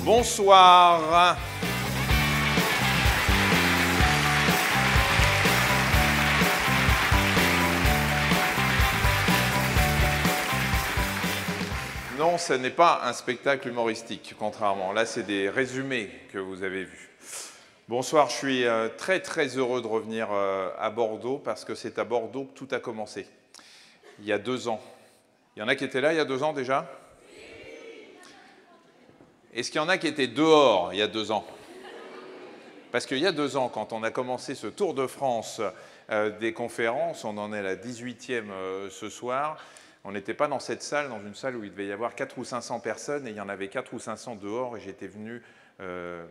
Bonsoir. Non, ce n'est pas un spectacle humoristique, contrairement. Là, c'est des résumés que vous avez vus. Bonsoir, je suis très très heureux de revenir à Bordeaux parce que c'est à Bordeaux que tout a commencé, il y a 2 ans. Il y en a qui étaient là il y a 2 ans déjà? Est-ce qu'il y en a qui étaient dehors il y a 2 ans? Parce qu'il y a 2 ans, quand on a commencé ce Tour de France des conférences, on en est à la 18e ce soir, on n'était pas dans cette salle, dans une salle où il devait y avoir 400 ou 500 personnes, et il y en avait 400 ou 500 dehors, et j'étais venu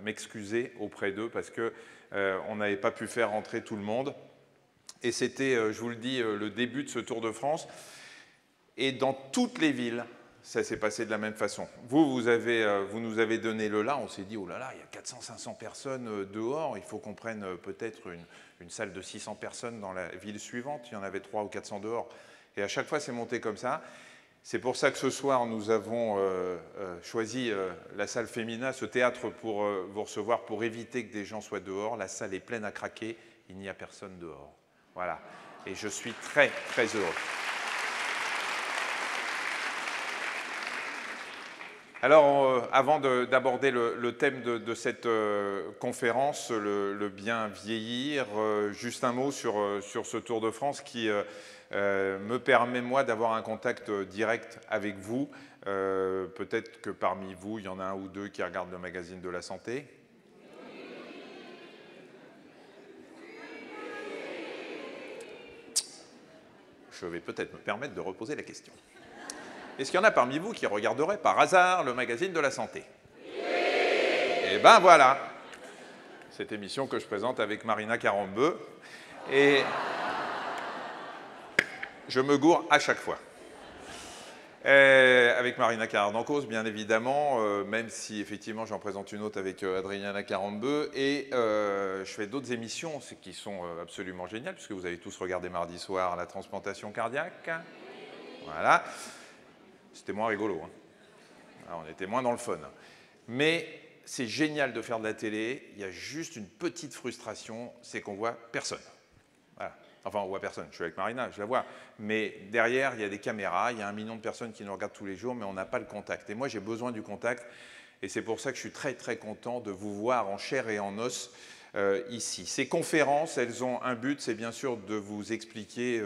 m'excuser auprès d'eux parce qu'on n'avait pas pu faire rentrer tout le monde. Et c'était, je vous le dis, le début de ce Tour de France. Et dans toutes les villes, ça s'est passé de la même façon. Vous nous avez donné le là, on s'est dit, oh là là, il y a 400-500 personnes dehors, il faut qu'on prenne peut-être une salle de 600 personnes dans la ville suivante, il y en avait 300 ou 400 dehors. Et à chaque fois, c'est monté comme ça. C'est pour ça que ce soir, nous avons choisi la salle Femina, ce théâtre pour vous recevoir, pour éviter que des gens soient dehors. La salle est pleine à craquer, il n'y a personne dehors. Voilà. Et je suis très, très heureux. Alors, avant d'aborder le thème de cette conférence, le bien vieillir, juste un mot sur ce Tour de France qui me permet, moi, d'avoir un contact direct avec vous. Peut-être que parmi vous, il y en a un ou deux qui regardent le magazine de la santé. Je vais peut-être me permettre de reposer la question. Est-ce qu'il y en a parmi vous qui regarderaient par hasard le magazine de la santé? Oui. Eh bien voilà, cette émission que je présente avec Marina Carambeu. Et je me gourre à chaque fois. Avec Marina Carambeu, bien évidemment, même si effectivement j'en présente une autre avec Adriana Carambeu. Et je fais d'autres émissions qui sont absolument géniales, puisque vous avez tous regardé mardi soir la transplantation cardiaque. Voilà. C'était moins rigolo. Hein. Alors, on était moins dans le fun. Mais c'est génial de faire de la télé. Il y a juste une petite frustration, c'est qu'on voit personne. Voilà. Enfin, on voit personne. Je suis avec Marina, je la vois. Mais derrière, il y a des caméras. Il y a 1 million de personnes qui nous regardent tous les jours, mais on n'a pas le contact. Et moi, j'ai besoin du contact. Et c'est pour ça que je suis très, très content de vous voir en chair et en os ici. Ces conférences, elles ont un but, c'est bien sûr de vous expliquer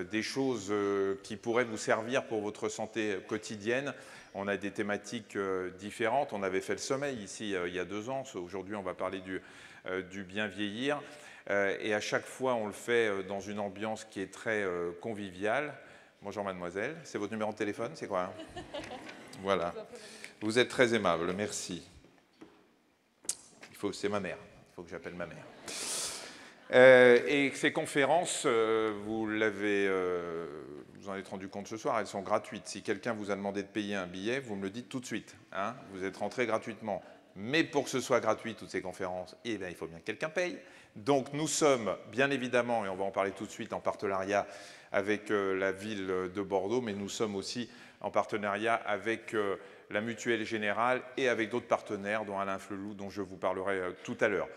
des choses qui pourraient vous servir pour votre santé quotidienne. On a des thématiques différentes. On avait fait le sommeil ici il y a 2 ans. Aujourd'hui, on va parler du bien vieillir. Et à chaque fois, on le fait dans une ambiance qui est très conviviale. Bonjour mademoiselle, c'est votre numéro de téléphone, c'est quoi hein? Voilà. Vous êtes très aimable, merci. C'est ma mère, il faut que j'appelle ma mère. Et ces conférences, vous en êtes rendu compte ce soir, elles sont gratuites. Si quelqu'un vous a demandé de payer un billet, vous me le dites tout de suite. Hein, vous êtes rentré gratuitement. Mais pour que ce soit gratuit, toutes ces conférences, eh bien, il faut bien que quelqu'un paye. Donc nous sommes, bien évidemment, et on va en parler tout de suite, en partenariat avec la ville de Bordeaux, mais nous sommes aussi en partenariat avec la Mutuelle Générale et avec d'autres partenaires, dont Alain Flelou, dont je vous parlerai tout à l'heure.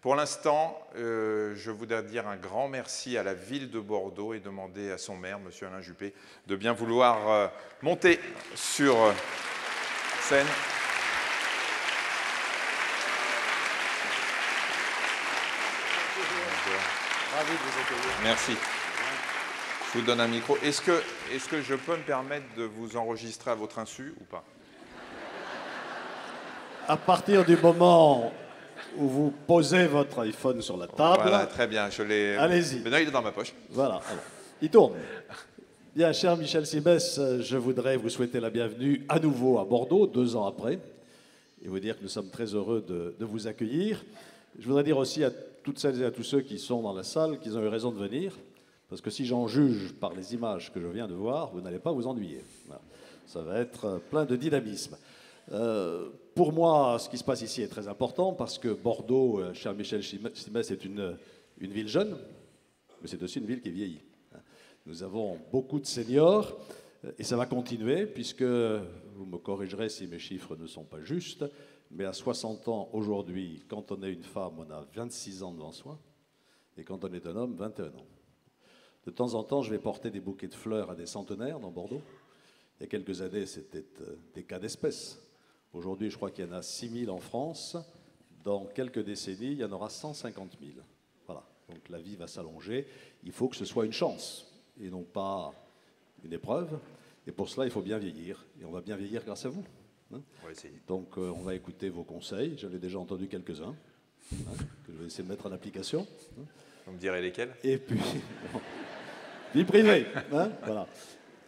Pour l'instant, je voudrais dire un grand merci à la ville de Bordeaux et demander à son maire, M. Alain Juppé, de bien vouloir monter sur scène. Ravi de vous accueillir. Merci. Je vous donne un micro. Est-ce que je peux me permettre de vous enregistrer à votre insu ou pas? À partir du moment où vous posez votre iPhone sur la table... Voilà, très bien, je l'ai... Allez-y. Maintenant, il est dans ma poche. Voilà, alors, il tourne. Bien, cher Michel Simès, je voudrais vous souhaiter la bienvenue à nouveau à Bordeaux, 2 ans après, et vous dire que nous sommes très heureux de vous accueillir. Je voudrais dire aussi à toutes celles et à tous ceux qui sont dans la salle qu'ils ont eu raison de venir, parce que si j'en juge par les images que je viens de voir, vous n'allez pas vous ennuyer. Voilà. Ça va être plein de dynamisme. Pour moi, ce qui se passe ici est très important parce que Bordeaux, cher Michel Simès, est une ville jeune, mais c'est aussi une ville qui vieillit. Nous avons beaucoup de seniors Et ça va continuer, puisque, vous me corrigerez si mes chiffres ne sont pas justes, mais à 60 ans aujourd'hui, quand on est une femme, on a 26 ans devant soi, et quand on est un homme, 21 ans. De temps en temps, je vais porter des bouquets de fleurs à des centenaires dans Bordeaux. Il y a quelques années, c'était des cas d'espèce. Aujourd'hui, je crois qu'il y en a 6 000 en France. Dans quelques décennies, il y en aura 150 000. Voilà. Donc la vie va s'allonger. Il faut que ce soit une chance et non pas une épreuve. Et pour cela, il faut bien vieillir. Et on va bien vieillir grâce à vous. Hein. On va essayer. Donc on va écouter vos conseils. J'en ai déjà entendu quelques-uns, que je vais essayer de mettre en application. Vous me direz lesquels? Et puis, vie privée. Voilà.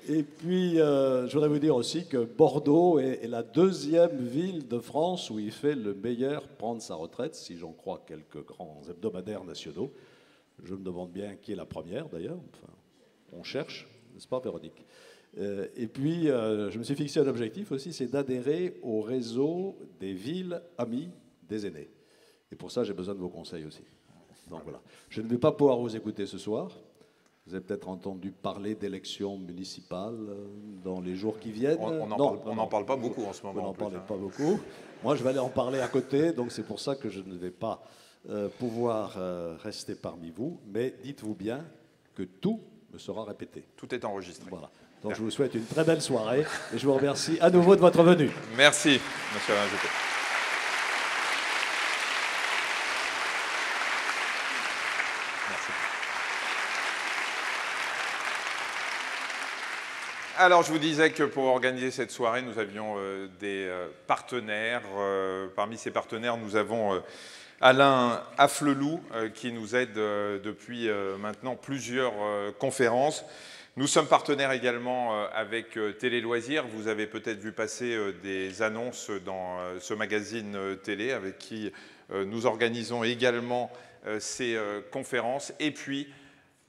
Et puis, je voudrais vous dire aussi que Bordeaux est la deuxième ville de France où il fait le meilleur prendre sa retraite, si j'en crois quelques grands hebdomadaires nationaux. Je me demande bien qui est la première, d'ailleurs. Enfin, on cherche, n'est-ce pas, Véronique? Et puis, je me suis fixé un objectif aussi, c'est d'adhérer au réseau des villes amies des aînés. Et pour ça, j'ai besoin de vos conseils aussi. Donc voilà. Je ne vais pas pouvoir vous écouter ce soir. Vous avez peut-être entendu parler d'élections municipales dans les jours qui viennent. On n'en parle pas beaucoup en ce moment. Vous n'en parlez pas beaucoup. Moi, je vais aller en parler à côté, donc c'est pour ça que je ne vais pas pouvoir rester parmi vous. Mais dites-vous bien que tout me sera répété. Tout est enregistré. Voilà. Donc je vous souhaite une très belle soirée et je vous remercie à nouveau de votre venue. Merci, monsieur l'invité. Alors, je vous disais que pour organiser cette soirée, nous avions des partenaires. Parmi ces partenaires, nous avons Alain Afflelou, qui nous aide depuis maintenant plusieurs conférences. Nous sommes partenaires également avec Télé Loisirs. Vous avez peut-être vu passer des annonces dans ce magazine télé avec qui nous organisons également ces conférences. Et puis,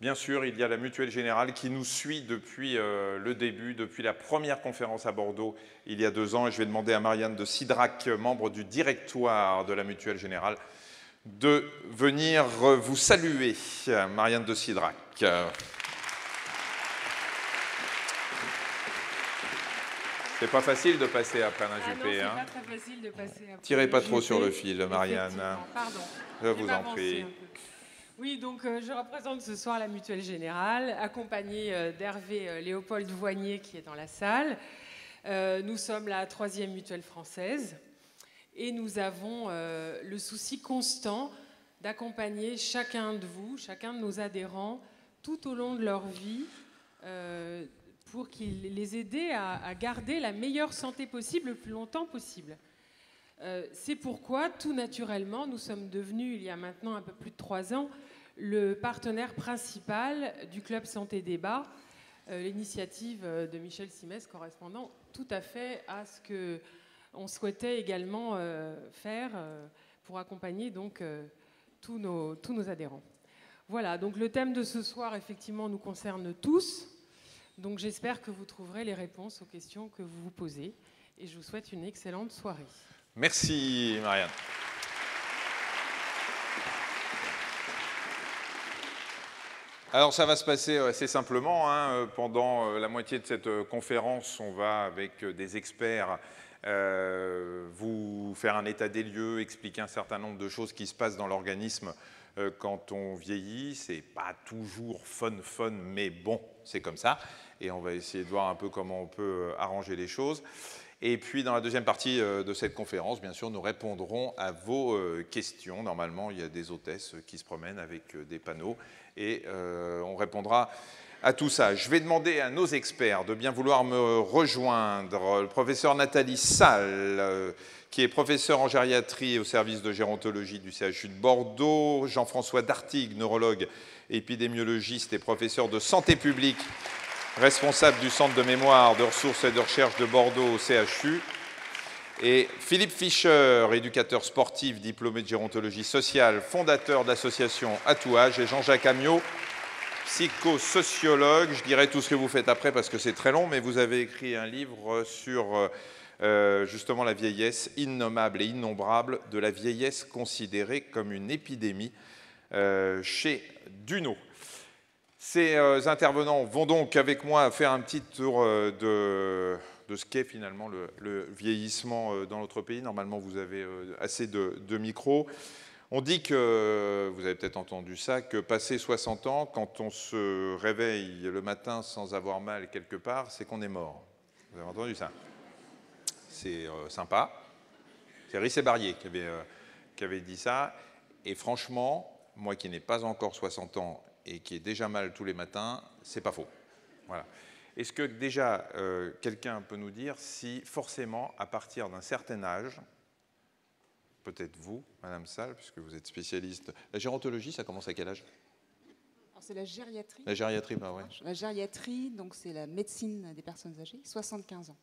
bien sûr, il y a la Mutuelle Générale qui nous suit depuis le début, depuis la première conférence à Bordeaux il y a 2 ans. Et je vais demander à Marianne de Sidrac, membre du directoire de la Mutuelle Générale, de venir vous saluer. Marianne de Sidrac. C'est pas facile de passer après Alain Juppé. Non, c'est pas très facile de passer après. Tirez pas trop sur le fil, Marianne. Pardon. Je vous en prie. Oui, donc je représente ce soir la Mutuelle Générale, accompagnée d'Hervé Léopold Voignier qui est dans la salle. Nous sommes la 3e mutuelle française et nous avons le souci constant d'accompagner chacun de vous, chacun de nos adhérents, tout au long de leur vie, pour les aider à garder la meilleure santé possible le plus longtemps possible. C'est pourquoi, tout naturellement, nous sommes devenus, il y a maintenant un peu plus de 3 ans, le partenaire principal du Club Santé Débat, l'initiative de Michel Simès correspondant tout à fait à ce qu'on souhaitait également faire pour accompagner donc, tous nos adhérents. Voilà, donc le thème de ce soir, effectivement, nous concerne tous. Donc j'espère que vous trouverez les réponses aux questions que vous vous posez. Et je vous souhaite une excellente soirée. Merci, Marianne. Alors ça va se passer assez simplement. Pendant la moitié de cette conférence, on va, avec des experts, vous faire un état des lieux, expliquer un certain nombre de choses qui se passent dans l'organisme quand on vieillit. C'est pas toujours fun, mais bon, c'est comme ça. Et on va essayer de voir un peu comment on peut arranger les choses. Et puis, dans la deuxième partie de cette conférence, bien sûr, nous répondrons à vos questions. Normalement, il y a des hôtesses qui se promènent avec des panneaux et on répondra à tout ça. Je vais demander à nos experts de bien vouloir me rejoindre. Le professeur Nathalie Salle, qui est professeur en gériatrie au service de gérontologie du CHU de Bordeaux. Jean-François Dartigue, neurologue, épidémiologiste et professeur de santé publique, responsable du Centre de mémoire, de ressources et de recherche de Bordeaux au CHU. Et Philippe Fischer, éducateur sportif, diplômé de gérontologie sociale, fondateur de l'association Atouage. Et Jean-Jacques Amiot, psychosociologue. Je dirai tout ce que vous faites après parce que c'est très long, mais vous avez écrit un livre sur justement la vieillesse innommable et innombrable, de la vieillesse considérée comme une épidémie, chez Duno. Ces intervenants vont donc avec moi faire un petit tour de ce qu'est finalement le vieillissement dans notre pays. Normalement, vous avez assez de micros. On dit que, vous avez peut-être entendu ça, que passé 60 ans, quand on se réveille le matin sans avoir mal quelque part, c'est qu'on est mort. Vous avez entendu ça? C'est sympa. C'est Rissé Barrier qui avait dit ça. Et franchement, moi qui n'ai pas encore 60 ans et qui ai déjà mal tous les matins, c'est pas faux. Voilà. Est-ce que déjà, quelqu'un peut nous dire si forcément, à partir d'un certain âge, peut-être vous, Madame Salle, puisque vous êtes spécialiste, la gérontologie, ça commence à quel âge? C'est la gériatrie. La gériatrie, bah ouais. La gériatrie, donc c'est la médecine des personnes âgées, 75 ans.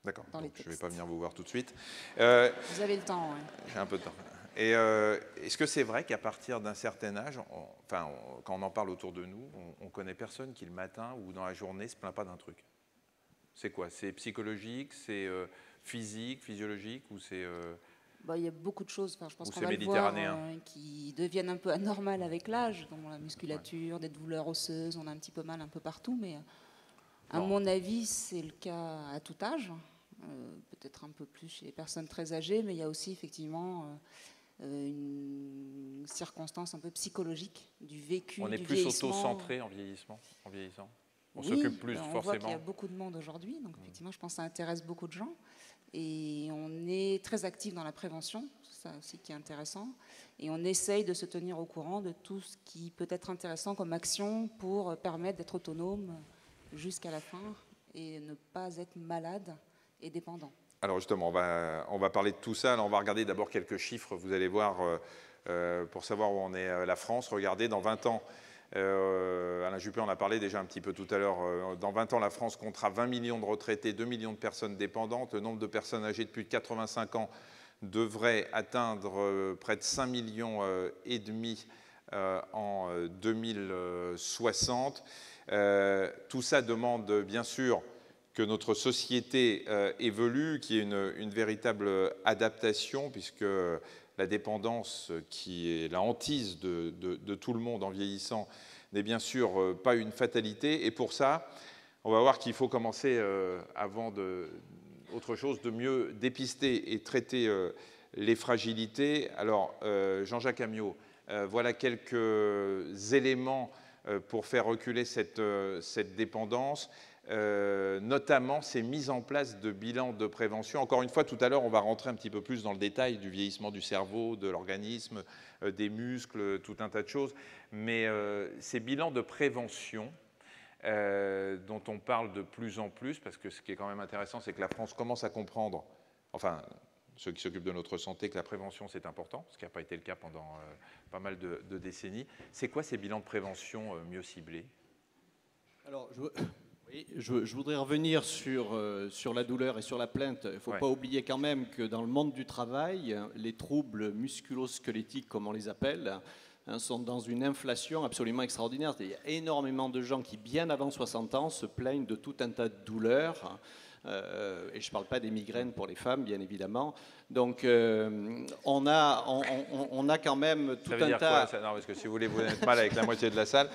D'accord, je ne vais pas venir vous voir tout de suite. Vous avez le temps, oui. J'ai un peu de temps. Et est-ce que c'est vrai qu'à partir d'un certain âge, quand on en parle autour de nous, on connaît personne qui le matin ou dans la journée ne se plaint pas d'un truc? C'est quoi? C'est psychologique, c'est physique, physiologique ou c'est... Il y a beaucoup de choses, je pense Ou qu'on c'est va le voir, méditerranéen. Qui deviennent un peu anormales avec l'âge, comme la musculature, des douleurs osseuses, on a un petit peu mal un peu partout, mais à mon avis, c'est le cas à tout âge, peut-être un peu plus chez les personnes très âgées, mais il y a aussi effectivement une circonstance un peu psychologique du vécu, on est du plus vieillissement. auto-centré en vieillissant. On Oui, s'occupe plus on forcément. voit qu'il y a beaucoup de monde aujourd'hui, donc effectivement, je pense que ça intéresse beaucoup de gens. Et on est très actif dans la prévention, c'est ça aussi qui est intéressant. Et on essaye de se tenir au courant de tout ce qui peut être intéressant comme action pour permettre d'être autonome jusqu'à la fin et ne pas être malade et dépendant. Alors justement, on va parler de tout ça. Alors on va regarder d'abord quelques chiffres, vous allez voir, pour savoir où en est la France. Regardez, dans 20 ans, Alain Juppé en a parlé déjà un petit peu tout à l'heure, dans 20 ans, la France comptera 20 millions de retraités, 2 millions de personnes dépendantes. Le nombre de personnes âgées de plus de 85 ans devrait atteindre près de 5,5 millions en 2060. Tout ça demande bien sûr que notre société évolue, qu'il y ait une véritable adaptation, puisque la dépendance, qui est la hantise de tout le monde en vieillissant, n'est bien sûr pas une fatalité. Et pour ça, on va voir qu'il faut commencer, avant autre chose, de mieux dépister et traiter les fragilités. Alors, Jean-Jacques Amiot, voilà quelques éléments pour faire reculer cette dépendance. Notamment ces mises en place de bilans de prévention. Encore une fois, tout à l'heure, on va rentrer un petit peu plus dans le détail du vieillissement du cerveau, de l'organisme, des muscles, tout un tas de choses. Mais ces bilans de prévention dont on parle de plus en plus, parce que ce qui est quand même intéressant, c'est que la France commence à comprendre, enfin, ceux qui s'occupent de notre santé, que la prévention, c'est important, ce qui n'a pas été le cas pendant pas mal de décennies. C'est quoi ces bilans de prévention mieux ciblés? Alors, je voudrais revenir sur la douleur et sur la plainte. Il ne faut pas oublier quand même que dans le monde du travail, les troubles musculo-squelettiques, comme on les appelle, sont dans une inflation absolument extraordinaire. Il y a énormément de gens qui, bien avant 60 ans, se plaignent de tout un tas de douleurs. Et je ne parle pas des migraines pour les femmes, bien évidemment. Donc, on a quand même tout un tas... Quoi, non, parce que si vous voulez vous êtes mal avec la moitié de la salle...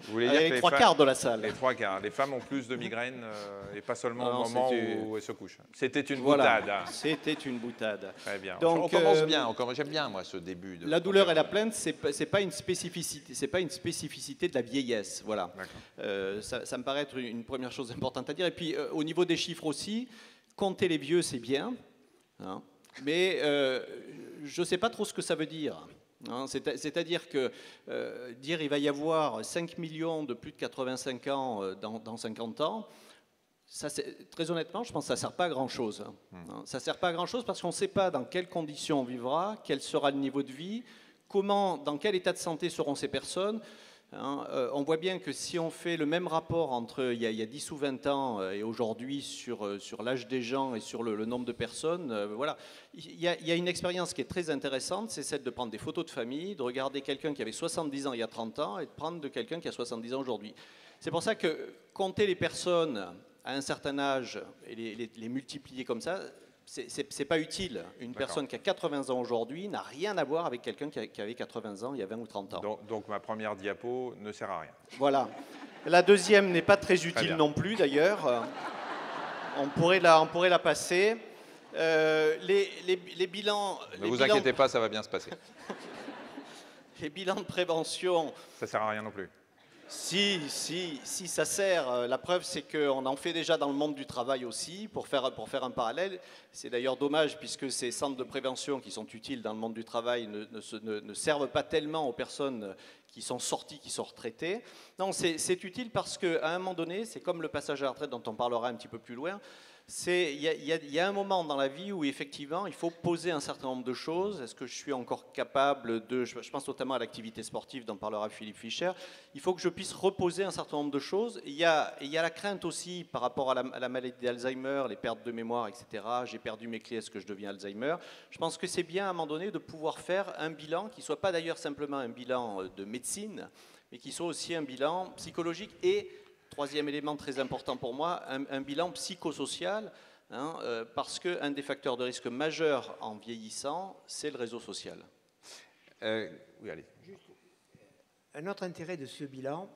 Vous voulez dire avec que les trois quarts de la salle. Les trois quarts. Les femmes ont plus de migraines et pas seulement au moment où elles se couchent. C'était une voilà, boutade. C'était une boutade. Très bien. Donc, on commence bien. J'aime bien, moi, ce début. La douleur et la plainte, c'est pas une spécificité. C'est pas une spécificité de la vieillesse. Voilà. Ça me paraît être une première chose importante à dire. Et puis, au niveau des chiffres aussi, compter les vieux, c'est bien. Hein, mais je ne sais pas trop ce que ça veut dire. C'est-à-dire que dire il va y avoir 5 millions de plus de 85 ans dans 50 ans, ça, très honnêtement, je pense que ça ne sert pas à grand-chose. Ça ne sert pas à grand-chose parce qu'on ne sait pas dans quelles conditions on vivra, quel sera le niveau de vie, dans quel état de santé seront ces personnes. On voit bien que si on fait le même rapport entre il y a 10 ou 20 ans et aujourd'hui sur l'âge des gens et sur le nombre de personnes, voilà, il y a une expérience qui est très intéressante, c'est celle de prendre des photos de famille, de regarder quelqu'un qui avait 70 ans il y a 30 ans et de prendre de quelqu'un qui a 70 ans aujourd'hui. C'est pour ça que compter les personnes à un certain âge et les multiplier comme ça, c'est pas utile. Une personne qui a 80 ans aujourd'hui n'a rien à voir avec quelqu'un qui avait 80 ans il y a 20 ou 30 ans. Donc ma première diapo ne sert à rien. Voilà. La deuxième n'est pas très utile non plus d'ailleurs. On pourrait la passer. Les bilans... Ne vous inquiétez pas, ça va bien se passer. Les bilans de prévention... Ça sert à rien non plus. Si, ça sert. La preuve, c'est qu'on en fait déjà dans le monde du travail aussi, pour faire un parallèle. C'est d'ailleurs dommage, puisque ces centres de prévention qui sont utiles dans le monde du travail ne servent pas tellement aux personnes qui sont sorties, qui sont retraitées. Non, c'est utile parce qu'à un moment donné, c'est comme le passage à la retraite dont on parlera un petit peu plus loin. Il y a un moment dans la vie où effectivement il faut poser un certain nombre de choses. Est-ce que je suis encore capable de, je pense notamment à l'activité sportive dont parlera Philippe Fischer, il faut que je puisse reposer un certain nombre de choses. Il y a la crainte aussi par rapport à la maladie d'Alzheimer, les pertes de mémoire, etc. J'ai perdu mes clés, est-ce que je deviens Alzheimer? Je pense que c'est bien à un moment donné de pouvoir faire un bilan qui ne soit pas d'ailleurs simplement un bilan de médecine, mais qui soit aussi un bilan psychologique et troisième élément très important pour moi, un bilan psychosocial, parce qu'un des facteurs de risque majeurs en vieillissant, c'est le réseau social. Oui, allez. Un autre intérêt de ce bilan,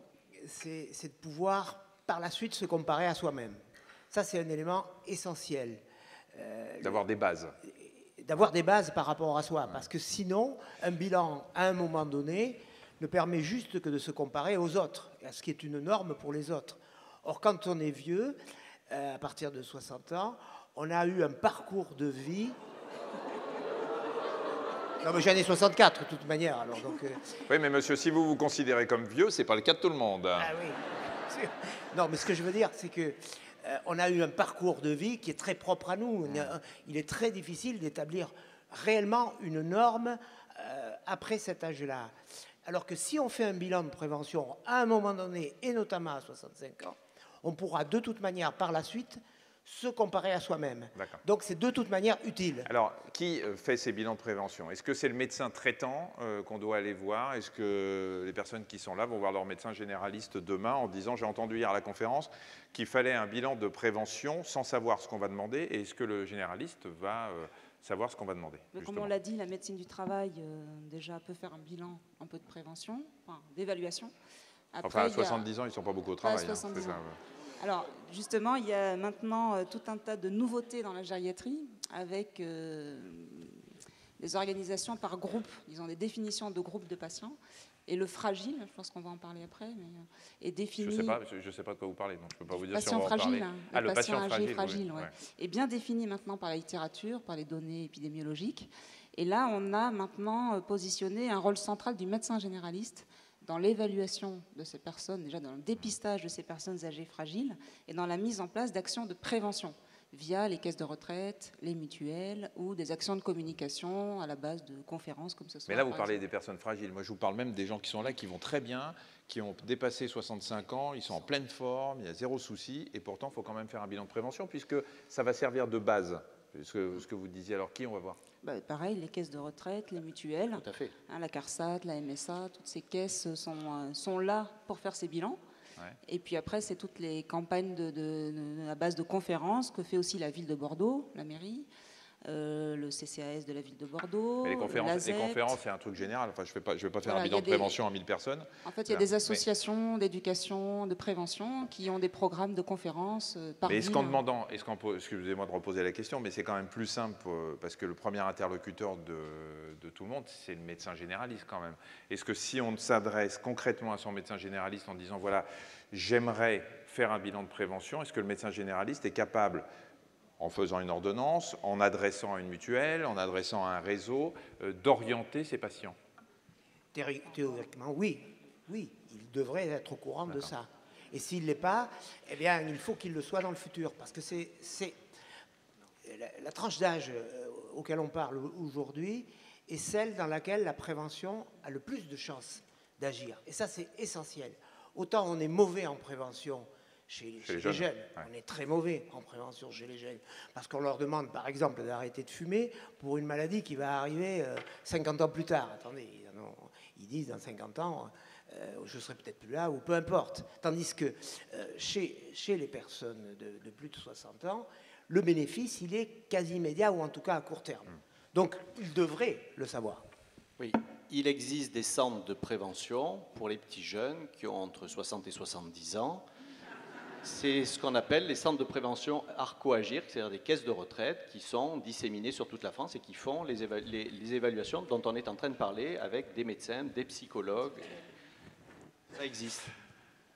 c'est de pouvoir par la suite se comparer à soi-même. Ça, c'est un élément essentiel. D'avoir des bases. D'avoir des bases par rapport à soi, parce que sinon, un bilan, à un moment donné, ne permet juste que de se comparer aux autres, à ce qui est une norme pour les autres. Or, quand on est vieux, à partir de 60 ans, on a eu un parcours de vie... Non, mais j'en ai 64, de toute manière. Alors, donc, Oui, mais monsieur, si vous vous considérez comme vieux, ce n'est pas le cas de tout le monde. Ah oui. Non, mais ce que je veux dire, c'est que on a eu un parcours de vie qui est très propre à nous. Il est très difficile d'établir réellement une norme après cet âge-là. Alors que si on fait un bilan de prévention à un moment donné, et notamment à 65 ans, on pourra de toute manière par la suite se comparer à soi-même. Donc c'est de toute manière utile. Alors, qui fait ces bilans de prévention? Est-ce que c'est le médecin traitant qu'on doit aller voir? Est-ce que les personnes qui sont là vont voir leur médecin généraliste demain en disant « j'ai entendu hier à la conférence qu'il fallait un bilan de prévention sans savoir ce qu'on va demander » et est-ce que le généraliste va savoir ce qu'on va demander? Comme on l'a dit, la médecine du travail déjà peut faire un bilan un peu de prévention, enfin, d'évaluation. Enfin, à 70 ans, ils ne sont pas beaucoup au travail. Hein, c'est ça. Alors, justement, il y a maintenant tout un tas de nouveautés dans la gériatrie avec des organisations par groupe, disons des définitions de groupes de patients. Et le fragile, je pense qu'on va en parler après, mais est défini... Je ne sais pas de quoi vous parlez, donc je ne peux pas vous dire si on va en fragile, parler. Le patient âgé fragile, ouais. Est bien défini maintenant par la littérature, par les données épidémiologiques. Et là, on a maintenant positionné un rôle central du médecin généraliste dans l'évaluation de ces personnes, déjà dans le dépistage de ces personnes âgées fragiles, et dans la mise en place d'actions de prévention via les caisses de retraite, les mutuelles ou des actions de communication à la base de conférences comme ce soir. Mais là, vous parlez des personnes fragiles. Moi, je vous parle même des gens qui sont là, qui vont très bien, qui ont dépassé 65 ans, ils sont en pleine forme, il y a zéro souci, et pourtant, il faut quand même faire un bilan de prévention, puisque ça va servir de base. Ce que vous disiez, alors qui on va voir? Pareil, les caisses de retraite, les mutuelles, tout à fait. La CARSAT, la MSA, toutes ces caisses sont là pour faire ces bilans. Ouais. Et puis après, c'est toutes les campagnes à base de conférences que fait aussi la ville de Bordeaux, la mairie, le CCAS de la ville de Bordeaux. Mais les conférences, c'est un truc général. Enfin, je ne vais pas faire un bilan de prévention à 1000 personnes. En fait, il y a des associations d'éducation, de prévention qui ont des programmes de conférences par ville. Mais excusez-moi de reposer la question, mais c'est quand même plus simple parce que le premier interlocuteur de tout le monde, c'est le médecin généraliste quand même. Est-ce que si on s'adresse concrètement à son médecin généraliste en disant, voilà, j'aimerais faire un bilan de prévention, est-ce que le médecin généraliste est capable, en faisant une ordonnance, en adressant à une mutuelle, en adressant à un réseau, d'orienter ses patients? Théoriquement, oui. Oui, il devrait être au courant de ça. Et s'il ne l'est pas, eh bien, il faut qu'il le soit dans le futur. Parce que c'est la tranche d'âge auquel on parle aujourd'hui est celle dans laquelle la prévention a le plus de chances d'agir. Et ça, c'est essentiel. Autant on est mauvais en prévention chez les jeunes. Ouais. On est très mauvais en prévention chez les jeunes. Parce qu'on leur demande, par exemple, d'arrêter de fumer pour une maladie qui va arriver 50 ans plus tard. Attendez, ils disent dans 50 ans, je serai peut-être plus là, ou peu importe. Tandis que chez les personnes de plus de 60 ans, le bénéfice, il est quasi immédiat ou en tout cas à court terme. Donc, ils devraient le savoir. Oui, il existe des centres de prévention pour les petits jeunes qui ont entre 60 et 70 ans. C'est ce qu'on appelle les centres de prévention ARCO-AGIR, c'est-à-dire des caisses de retraite qui sont disséminées sur toute la France et qui font les évaluations dont on est en train de parler avec des médecins, des psychologues. Ça existe.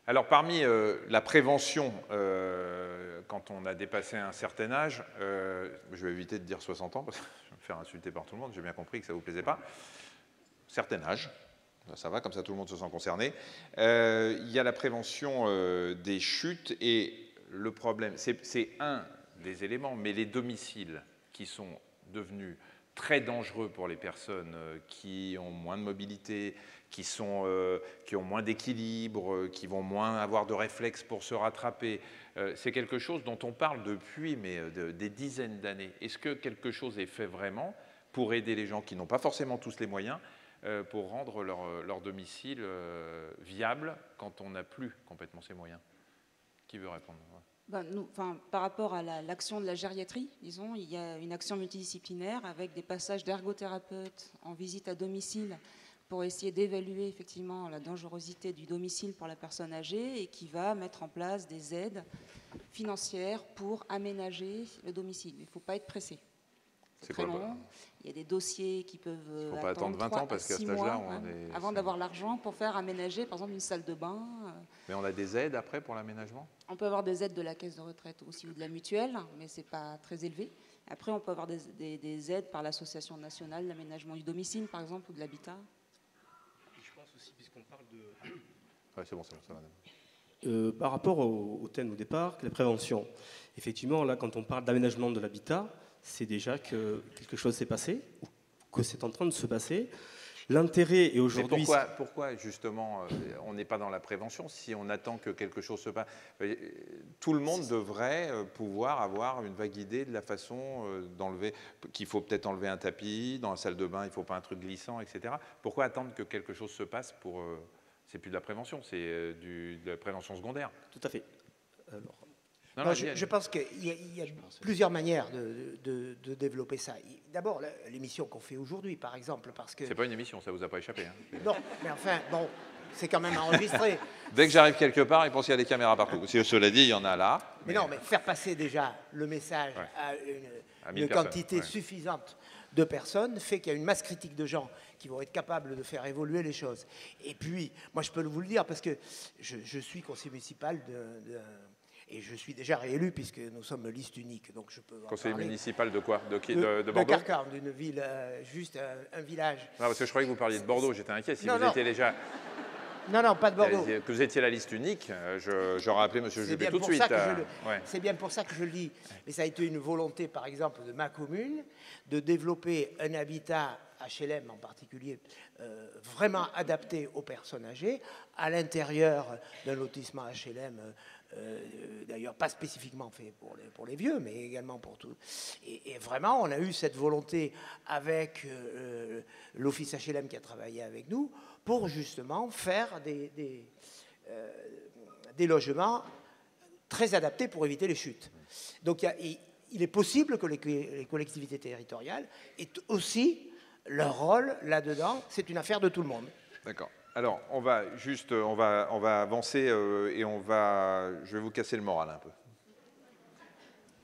Alors, parmi la prévention, quand on a dépassé un certain âge, je vais éviter de dire 60 ans, parce que je vais me faire insulter par tout le monde, j'ai bien compris que ça ne vous plaisait pas, certain âge, ça va, comme ça tout le monde se sent concerné. Il y a la prévention des chutes, et le problème, c'est un des éléments, mais les domiciles qui sont devenus très dangereux pour les personnes qui ont moins de mobilité, qui ont moins d'équilibre, qui vont moins avoir de réflexes pour se rattraper. C'est quelque chose dont on parle depuis des dizaines d'années. Est-ce que quelque chose est fait vraiment pour aider les gens qui n'ont pas forcément tous les moyens pour rendre leur domicile viable quand on n'a plus complètement ces moyens? Qui veut répondre? Par rapport à l'action de la gériatrie, disons, il y a une action multidisciplinaire avec des passages d'ergothérapeutes en visite à domicile pour essayer d'évaluer effectivement la dangerosité du domicile pour la personne âgée et qui va mettre en place des aides financières pour aménager le domicile. Il ne faut pas être pressé. C'est très long. Il y a des dossiers qui peuvent faut pas attendre 20 ans parce qu'à cet âge-là, avant d'avoir l'argent pour faire aménager, par exemple, une salle de bain. Mais on a des aides après pour l'aménagement? On peut avoir des aides de la caisse de retraite aussi ou de la mutuelle, mais ce n'est pas très élevé. Après, on peut avoir des aides par l'Association nationale d'aménagement du domicile, par exemple, ou de l'habitat. Je pense aussi, puisqu'on parle de... Ouais, c'est bon, ça va. Par rapport au thème au départ, la prévention, effectivement, là, quand on parle d'aménagement de l'habitat, c'est déjà que quelque chose s'est passé, ou que c'est en train de se passer. L'intérêt est aujourd'hui... Pourquoi justement, on n'est pas dans la prévention si on attend que quelque chose se passe? Tout le monde devrait pouvoir avoir une vague idée de la façon d'enlever, qu'il faut peut-être enlever un tapis, dans la salle de bain, il ne faut pas un truc glissant, etc. Pourquoi attendre que quelque chose se passe pour... c'est plus de la prévention, c'est de la prévention secondaire. Tout à fait. Alors, je pense qu'il y a plusieurs manières de développer ça. D'abord, l'émission qu'on fait aujourd'hui, par exemple, parce que... C'est pas une émission, ça vous a pas échappé. Hein. Non, mais enfin, bon, c'est quand même enregistré. Dès que j'arrive quelque part, il pense qu'il y a des caméras partout. Cela dit, il y en a là. Mais non, mais faire passer déjà le message à une quantité suffisante de personnes fait qu'il y a une masse critique de gens qui vont être capables de faire évoluer les choses. Et puis, moi, je peux vous le dire, parce que je suis conseiller municipal et je suis déjà réélu puisque nous sommes liste unique. Donc je peux conseiller municipal de quoi? De Bordeaux? De Carcarme, d'une ville, juste un village. Non, parce que je croyais que vous parliez de Bordeaux, j'étais inquiet. Si vous étiez déjà... Non, pas de Bordeaux. Que vous étiez la liste unique, j'aurais appelé M. Juppé tout de suite. C'est bien pour ça que je le dis. Mais ça a été une volonté, par exemple, de ma commune, de développer un habitat HLM en particulier, vraiment adapté aux personnes âgées, à l'intérieur d'un lotissement HLM, d'ailleurs pas spécifiquement fait pour les vieux, mais également pour tout. Et vraiment, on a eu cette volonté avec l'Office HLM qui a travaillé avec nous, pour justement faire des logements très adaptés pour éviter les chutes. Donc il est possible que les collectivités territoriales aient aussi leur rôle là-dedans. C'est une affaire de tout le monde. D'accord. Alors, on va avancer et je vais vous casser le moral un peu.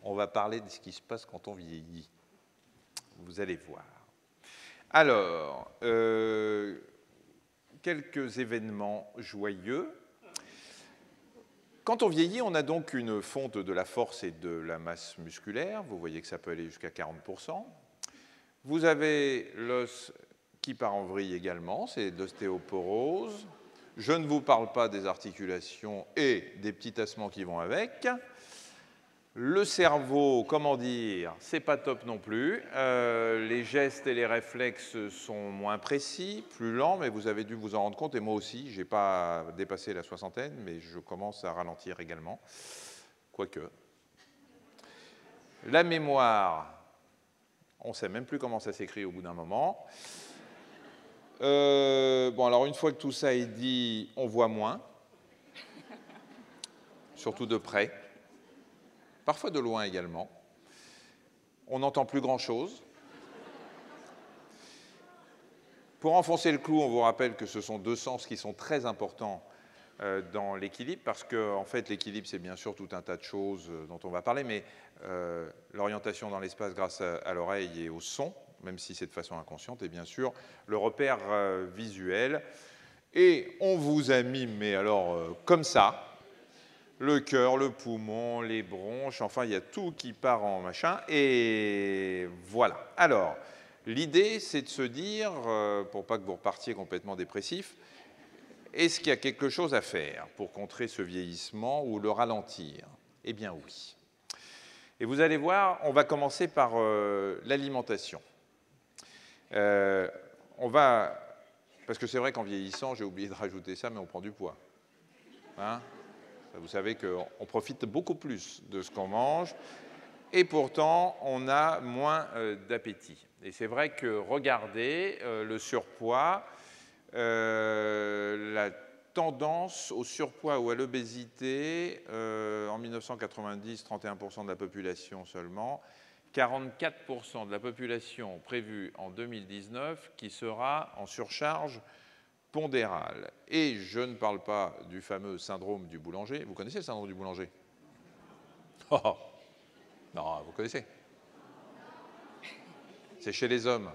On va parler de ce qui se passe quand on vieillit. Vous allez voir. Alors, quelques événements joyeux. Quand on vieillit, on a donc une fonte de la force et de la masse musculaire. Vous voyez que ça peut aller jusqu'à 40%. Vous avez l'os qui part en vrille également, c'est l'ostéoporose. Je ne vous parle pas des articulations et des petits tassements qui vont avec. Le cerveau, comment dire, c'est pas top non plus. Les gestes et les réflexes sont moins précis, plus lents, mais vous avez dû vous en rendre compte, et moi aussi, je n'ai pas dépassé la soixantaine, mais je commence à ralentir également, quoique. La mémoire, on ne sait même plus comment ça s'écrit au bout d'un moment. Bon, alors une fois que tout ça est dit, on voit moins, surtout de près, parfois de loin également. on n'entend plus grand-chose. Pour enfoncer le clou, on vous rappelle que ce sont deux sens qui sont très importants dans l'équilibre, parce que en fait, l'équilibre, c'est bien sûr tout un tas de choses dont on va parler, mais l'orientation dans l'espace grâce à l'oreille et au son, même si c'est de façon inconsciente, et bien sûr le repère visuel. Et on vous a mis, mais alors comme ça, le cœur, le poumon, les bronches, enfin il y a tout qui part en machin, et voilà. Alors, l'idée, c'est de se dire, pour pas que vous repartiez complètement dépressif, est-ce qu'il y a quelque chose à faire pour contrer ce vieillissement ou le ralentir? Eh bien oui. Et vous allez voir, on va commencer par l'alimentation. Parce que c'est vrai qu'en vieillissant, j'ai oublié de rajouter ça, mais on prend du poids. Hein? Vous savez qu'on profite beaucoup plus de ce qu'on mange, et pourtant, on a moins d'appétit. Et c'est vrai que, regardez, le surpoids, la tendance au surpoids ou à l'obésité, en 1990, 31% de la population seulement, 44% de la population prévue en 2019 qui sera en surcharge pondérale. Et je ne parle pas du fameux syndrome du boulanger. Vous connaissez le syndrome du boulanger? Oh. Non, vous connaissez? C'est chez les hommes.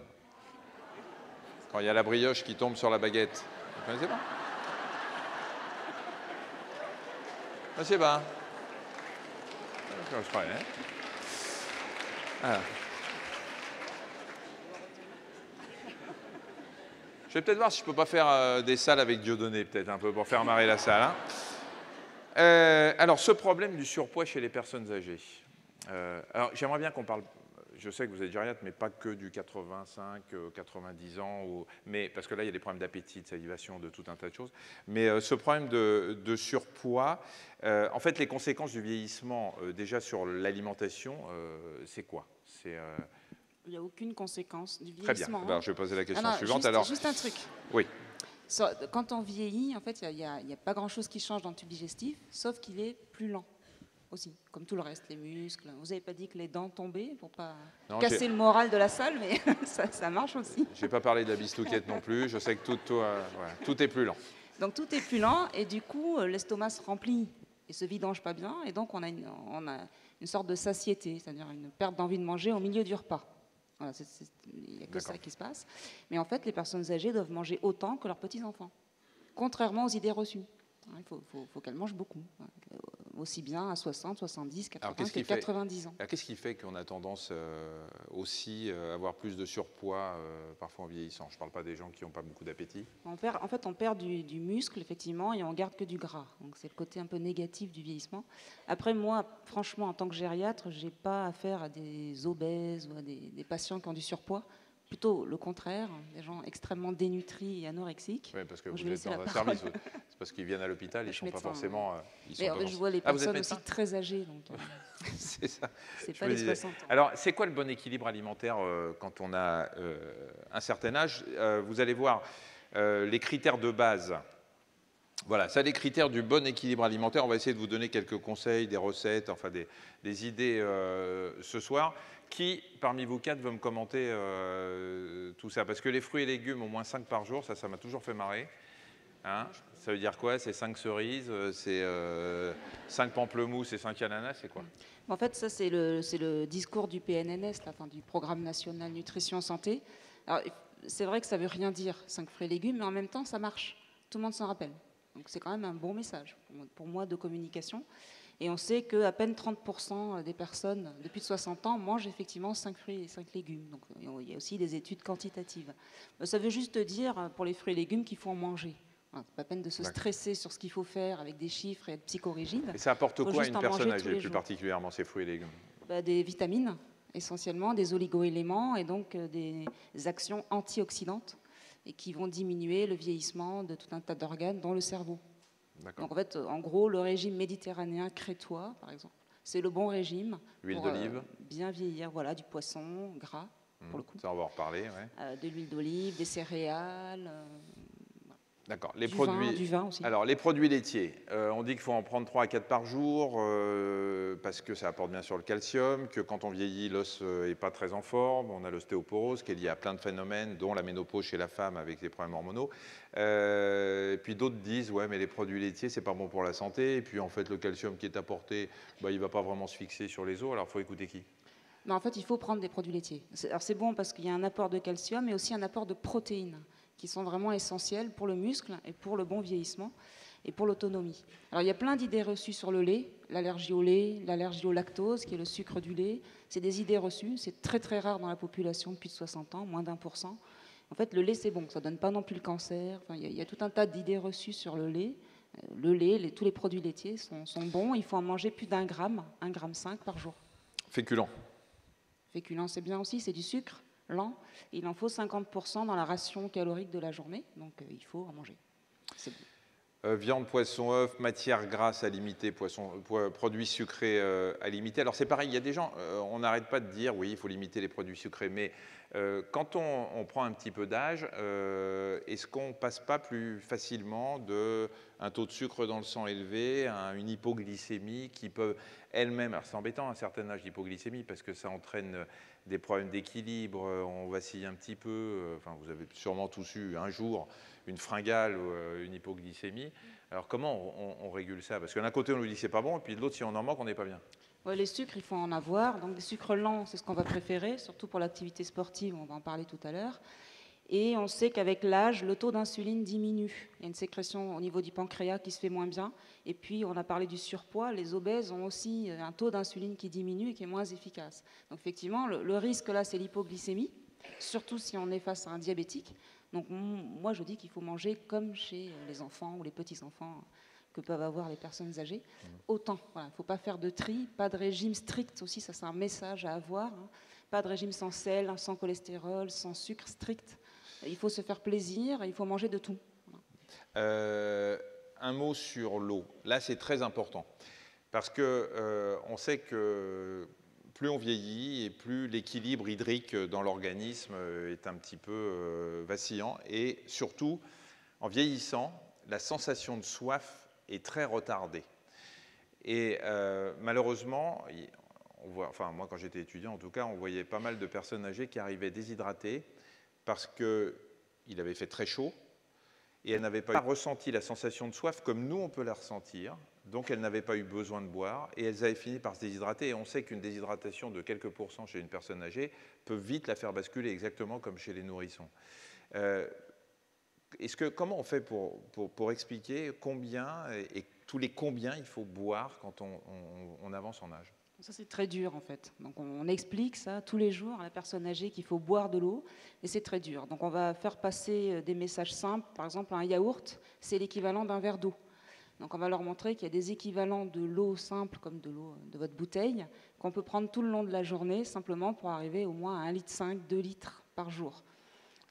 Quand il y a la brioche qui tombe sur la baguette. Vous connaissez pas? Je sais pas. Je crois, hein? Ah. Je vais peut-être voir si je ne peux pas faire des salles avec Dieudonné, peut-être un peu, pour faire marrer la salle. Hein. Alors, ce problème du surpoids chez les personnes âgées. Alors, j'aimerais bien qu'on parle, je sais que vous êtes gériatre, mais pas que du 85, 90 ans, mais, parce que là, il y a des problèmes d'appétit, de salivation, de tout un tas de choses. Mais ce problème de surpoids, en fait, les conséquences du vieillissement, déjà sur l'alimentation, c'est quoi? Il n'y a aucune conséquence du vieillissement. Très bien. Alors, je vais poser la question suivante. Juste un truc. Oui. Quand on vieillit, en fait, il n'y a pas grand-chose qui change dans le tube digestif, sauf qu'il est plus lent aussi, comme tout le reste, les muscles. Vous n'avez pas dit que les dents tombaient pour pas casser le moral de la salle, mais ça marche aussi. Je n'ai pas parlé de la bistouquette non plus. Je sais que tout est plus lent. Donc tout est plus lent et du coup, l'estomac se remplit et se vidange pas bien. Et donc on a une sorte de satiété, c'est-à-dire une perte d'envie de manger au milieu du repas. Voilà, il n'y a que ça qui se passe. Mais en fait, les personnes âgées doivent manger autant que leurs petits-enfants, contrairement aux idées reçues. Il faut qu'elles mangent beaucoup, aussi bien à 60, 70, 80 que 90 ans. Qu'est-ce qui fait qu'on a tendance aussi à avoir plus de surpoids parfois en vieillissant? Je ne parle pas des gens qui n'ont pas beaucoup d'appétit. En fait, on perd du muscle, effectivement, et on garde que du gras. Donc c'est le côté un peu négatif du vieillissement. Après, moi, franchement, en tant que gériatre, je n'ai pas affaire à des obèses ou à des patients qui ont du surpoids. Plutôt le contraire, des gens extrêmement dénutris et anorexiques. Oui, parce que vous êtes dans un service. C'est parce qu'ils viennent à l'hôpital, ils ne sont pas forcément... je vois les personnes aussi très âgées. C'est ça. C'est pas les 60 ans. Alors, c'est quoi le bon équilibre alimentaire quand on a un certain âge? Vous allez voir les critères de base. Voilà, ça, les critères du bon équilibre alimentaire. On va essayer de vous donner quelques conseils, des recettes, enfin des idées ce soir. Qui, parmi vous quatre, veut me commenter tout ça? Parce que les fruits et légumes, au moins 5 par jour, ça m'a toujours fait marrer. Hein, ça veut dire quoi? C'est 5 cerises, c'est 5 pamplemousses et 5 ananas, c'est quoi? En fait, ça, c'est le discours du PNNS, du Programme National Nutrition Santé. Alors, c'est vrai que ça ne veut rien dire, 5 fruits et légumes, mais en même temps, ça marche. Tout le monde s'en rappelle. Donc, c'est quand même un bon message, pour moi, de communication. Et on sait qu'à peine 30% des personnes de plus de 60 ans mangent effectivement 5 fruits et 5 légumes. Donc il y a aussi des études quantitatives. Ça veut juste dire, pour les fruits et légumes, qu'il faut en manger. Voilà, c'est pas peine de se stresser sur ce qu'il faut faire avec des chiffres et être psychorigide. Et ça apporte quoi à une personne âgée, plus particulièrement, ces fruits et légumes? Des vitamines, essentiellement, des oligo-éléments et donc des actions antioxydantes et qui vont diminuer le vieillissement de tout un tas d'organes, dont le cerveau. Donc en fait, en gros, le régime méditerranéen crétois, par exemple, c'est le bon régime. Huile d'olive. Bien vieillir, voilà, du poisson gras, pour le coup. Ça, on va en reparler, ouais. De l'huile d'olive, des céréales. D'accord. Du vin aussi. Alors, les produits laitiers, on dit qu'il faut en prendre 3 à 4 par jour parce que ça apporte bien sûr le calcium, que quand on vieillit, l'os n'est pas très en forme, on a l'ostéoporose qui est liée à plein de phénomènes, dont la ménopause chez la femme avec les problèmes hormonaux. Et puis d'autres disent, ouais, mais les produits laitiers, c'est pas bon pour la santé. Et puis en fait, le calcium qui est apporté, bah, il ne va pas vraiment se fixer sur les os. Alors, il faut écouter qui? Mais en fait, il faut prendre des produits laitiers. Alors c'est bon parce qu'il y a un apport de calcium et aussi un apport de protéines qui sont vraiment essentiels pour le muscle et pour le bon vieillissement et pour l'autonomie. Alors il y a plein d'idées reçues sur le lait, l'allergie au lactose, qui est le sucre du lait. C'est des idées reçues, c'est très très rare dans la population depuis 60 ans, moins d'1%. En fait, le lait c'est bon, ça ne donne pas non plus le cancer. Enfin, il y a tout un tas d'idées reçues sur le lait. Tous les produits laitiers sont bons, il faut en manger plus d'1 gramme, 1,5 gramme par jour. Féculents. Féculents, c'est bien aussi, c'est du sucre lent. Il en faut 50% dans la ration calorique de la journée, donc il faut en manger. C'est bon. Viande, poisson, œufs, matières grasses à limiter, produits sucrés à limiter. Alors c'est pareil, il y a des gens, on n'arrête pas de dire oui, il faut limiter les produits sucrés, mais quand on prend un petit peu d'âge, est-ce qu'on ne passe pas plus facilement d'un taux de sucre dans le sang élevé à une hypoglycémie qui peut elle-même, alors c'est embêtant à un certain âge l'hypoglycémie parce que ça entraîne des problèmes d'équilibre, on vacille un petit peu, enfin vous avez sûrement tous eu un jour une fringale ou une hypoglycémie. Alors comment on régule ça? Parce que d'un côté on nous dit c'est pas bon et puis de l'autre si on en manque on n'est pas bien. Ouais, les sucres, il faut en avoir. Donc des sucres lents, c'est ce qu'on va préférer, surtout pour l'activité sportive, on va en parler tout à l'heure. Et on sait qu'avec l'âge, le taux d'insuline diminue. Il y a une sécrétion au niveau du pancréas qui se fait moins bien. Et puis, on a parlé du surpoids. Les obèses ont aussi un taux d'insuline qui diminue et qui est moins efficace. Donc effectivement, le risque là, c'est l'hypoglycémie, surtout si on est face à un diabétique. Donc moi, je dis qu'il faut manger comme chez les enfants ou les petits-enfants que peuvent avoir les personnes âgées. Autant, voilà, il ne faut pas faire de tri, pas de régime strict aussi, ça c'est un message à avoir. Hein. Pas de régime sans sel, sans cholestérol, sans sucre strict. Il faut se faire plaisir, il faut manger de tout. Un mot sur l'eau. Là, c'est très important. Parce qu'on sait que plus on vieillit et plus l'équilibre hydrique dans l'organisme est un petit peu vacillant. Et surtout, en vieillissant, la sensation de soif est très retardée. Et malheureusement, on voit, enfin moi quand j'étais étudiant en tout cas, on voyait pas mal de personnes âgées qui arrivaient déshydratées parce qu'il avait fait très chaud et elles n'avaient pas ressenti la sensation de soif comme nous on peut la ressentir, donc elles n'avaient pas eu besoin de boire et elles avaient fini par se déshydrater. Et on sait qu'une déshydratation de quelques pourcents chez une personne âgée peut vite la faire basculer, exactement comme chez les nourrissons. Comment on fait pour expliquer combien et tous les combien il faut boire quand on avance en âge? Ça, c'est très dur, en fait. Donc, on explique ça tous les jours à la personne âgée qu'il faut boire de l'eau, et c'est très dur. Donc, on va faire passer des messages simples. Par exemple, un yaourt, c'est l'équivalent d'un verre d'eau. Donc, on va leur montrer qu'il y a des équivalents de l'eau simple, comme de l'eau de votre bouteille, qu'on peut prendre tout le long de la journée, simplement pour arriver au moins à 1,5 litre, 2 litres par jour.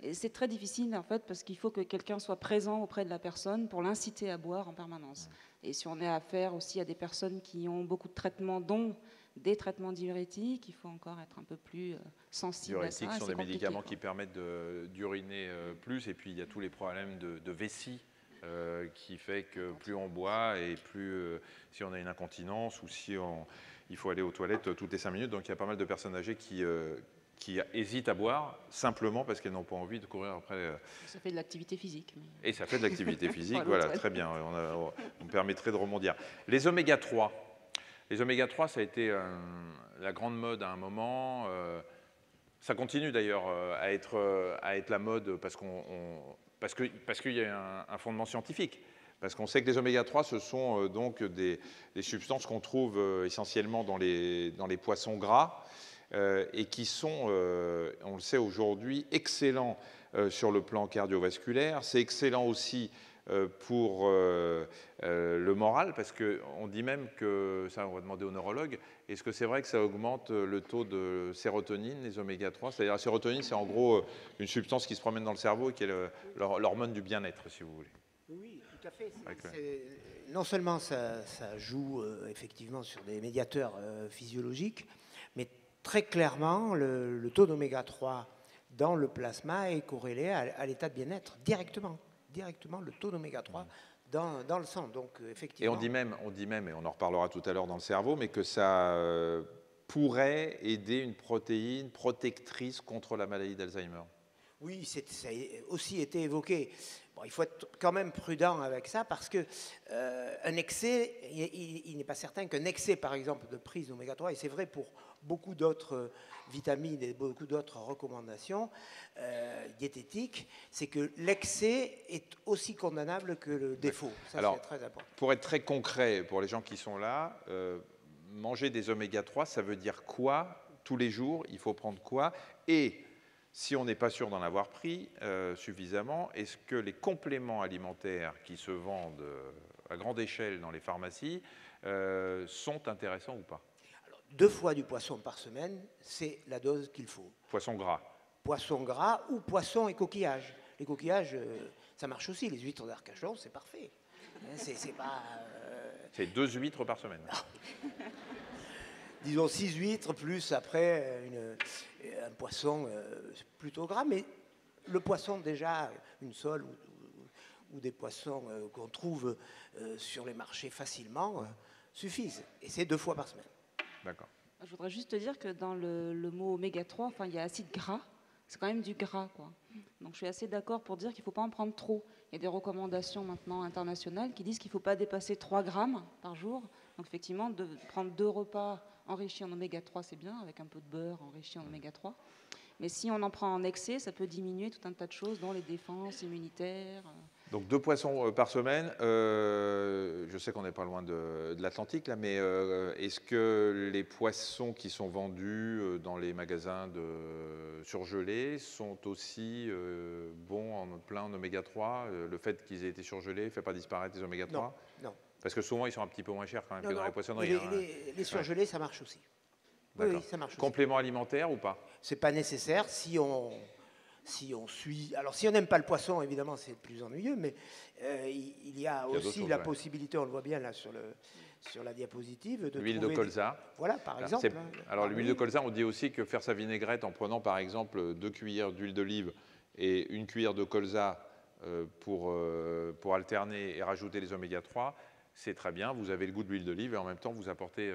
Et c'est très difficile, en fait, parce qu'il faut que quelqu'un soit présent auprès de la personne pour l'inciter à boire en permanence. Et si on est à faire aussi à des personnes qui ont beaucoup de traitements, dont des traitements diurétiques, il faut encore être un peu plus sensible à ça. Diurétiques sont des médicaments qui permettent d'uriner plus, et puis il y a tous les problèmes de vessie qui fait que plus on boit et plus si on a une incontinence ou si il faut aller aux toilettes toutes les 5 minutes. Donc il y a pas mal de personnes âgées qui hésitent à boire simplement parce qu'elles n'ont pas envie de courir après. Ça fait de l'activité physique. Mais... Et ça fait de l'activité physique, voilà, très bien. On permettrait de rebondir. Les oméga 3. Les oméga 3, ça a été la grande mode à un moment. Ça continue d'ailleurs à être la mode parce qu'il y a un fondement scientifique. Parce qu'on sait que les oméga 3, ce sont donc des substances qu'on trouve essentiellement dans les poissons gras et qui sont, on le sait aujourd'hui, excellents sur le plan cardiovasculaire. C'est excellent aussi pour le moral, parce qu'on dit même que, ça on va demander aux neurologues, est-ce que c'est vrai que ça augmente le taux de sérotonine, les oméga 3? C'est-à-dire la sérotonine, c'est en gros une substance qui se promène dans le cerveau et qui est l'hormone du bien-être, si vous voulez. Oui, tout à fait. Non seulement ça joue effectivement sur des médiateurs physiologiques, mais très clairement, le taux d'oméga 3 dans le plasma est corrélé à l'état de bien-être directement. directement le taux d'oméga 3 dans le sang. Donc, Et effectivement. on dit même, et on en reparlera tout à l'heure dans le cerveau, mais que ça pourrait aider une protéine protectrice contre la maladie d'Alzheimer. Oui, ça a aussi été évoqué. Bon, il faut être quand même prudent avec ça parce que un excès, il n'est pas certain qu'un excès, par exemple, de prise d'oméga 3, et c'est vrai pour beaucoup d'autres vitamines et beaucoup d'autres recommandations diététiques, c'est que l'excès est aussi condamnable que le défaut. Ça, alors, c'est très important. Pour être très concret, pour les gens qui sont là, manger des oméga 3, ça veut dire quoi? Tous les jours, il faut prendre quoi? Et si on n'est pas sûr d'en avoir pris suffisamment, est-ce que les compléments alimentaires qui se vendent à grande échelle dans les pharmacies sont intéressants ou pas? Alors, 2 fois du poisson par semaine, c'est la dose qu'il faut. Poisson gras. Poisson gras ou poisson et coquillages. Les coquillages, ça marche aussi. Les huîtres d'Arcachon, c'est parfait. C'est pas... C'est 2 huîtres par semaine. Disons 6 huîtres, plus après un poisson plutôt gras. Mais le poisson, déjà, une sole ou des poissons qu'on trouve sur les marchés facilement, suffisent. Et c'est 2 fois par semaine. D'accord. Je voudrais juste te dire que dans le mot oméga 3, enfin, il y a acide gras, c'est quand même du gras, quoi. Donc je suis assez d'accord pour dire qu'il ne faut pas en prendre trop. Il y a des recommandations maintenant internationales qui disent qu'il ne faut pas dépasser 3 grammes par jour. Donc effectivement, de prendre 2 repas enrichis en oméga 3, c'est bien, avec un peu de beurre enrichi en oméga 3. Mais si on en prend en excès, ça peut diminuer tout un tas de choses, dont les défenses immunitaires. Donc 2 poissons par semaine. Je sais qu'on n'est pas loin de l'Atlantique, là, mais est-ce que les poissons qui sont vendus dans les magasins de surgelés sont aussi bons, plein en oméga 3? Le fait qu'ils aient été surgelés ne fait pas disparaître les oméga 3? Non. Parce que souvent, ils sont un petit peu moins chers quand même que dans les poissonneries. Les surgelés, ça marche aussi. Oui, ça marche aussi. Complément alimentaire ou pas? C'est pas nécessaire si on suit. Alors, si on n'aime pas le poisson, évidemment, c'est plus ennuyeux, mais il y a aussi la possibilité, on le voit bien là sur la diapositive, de l'huile de colza. Voilà, par exemple. Alors, l'huile de colza, on dit aussi que faire sa vinaigrette en prenant par exemple 2 cuillères d'huile d'olive et 1 cuillère de colza pour alterner et rajouter les oméga 3, c'est très bien. Vous avez le goût de l'huile d'olive et en même temps, vous apportez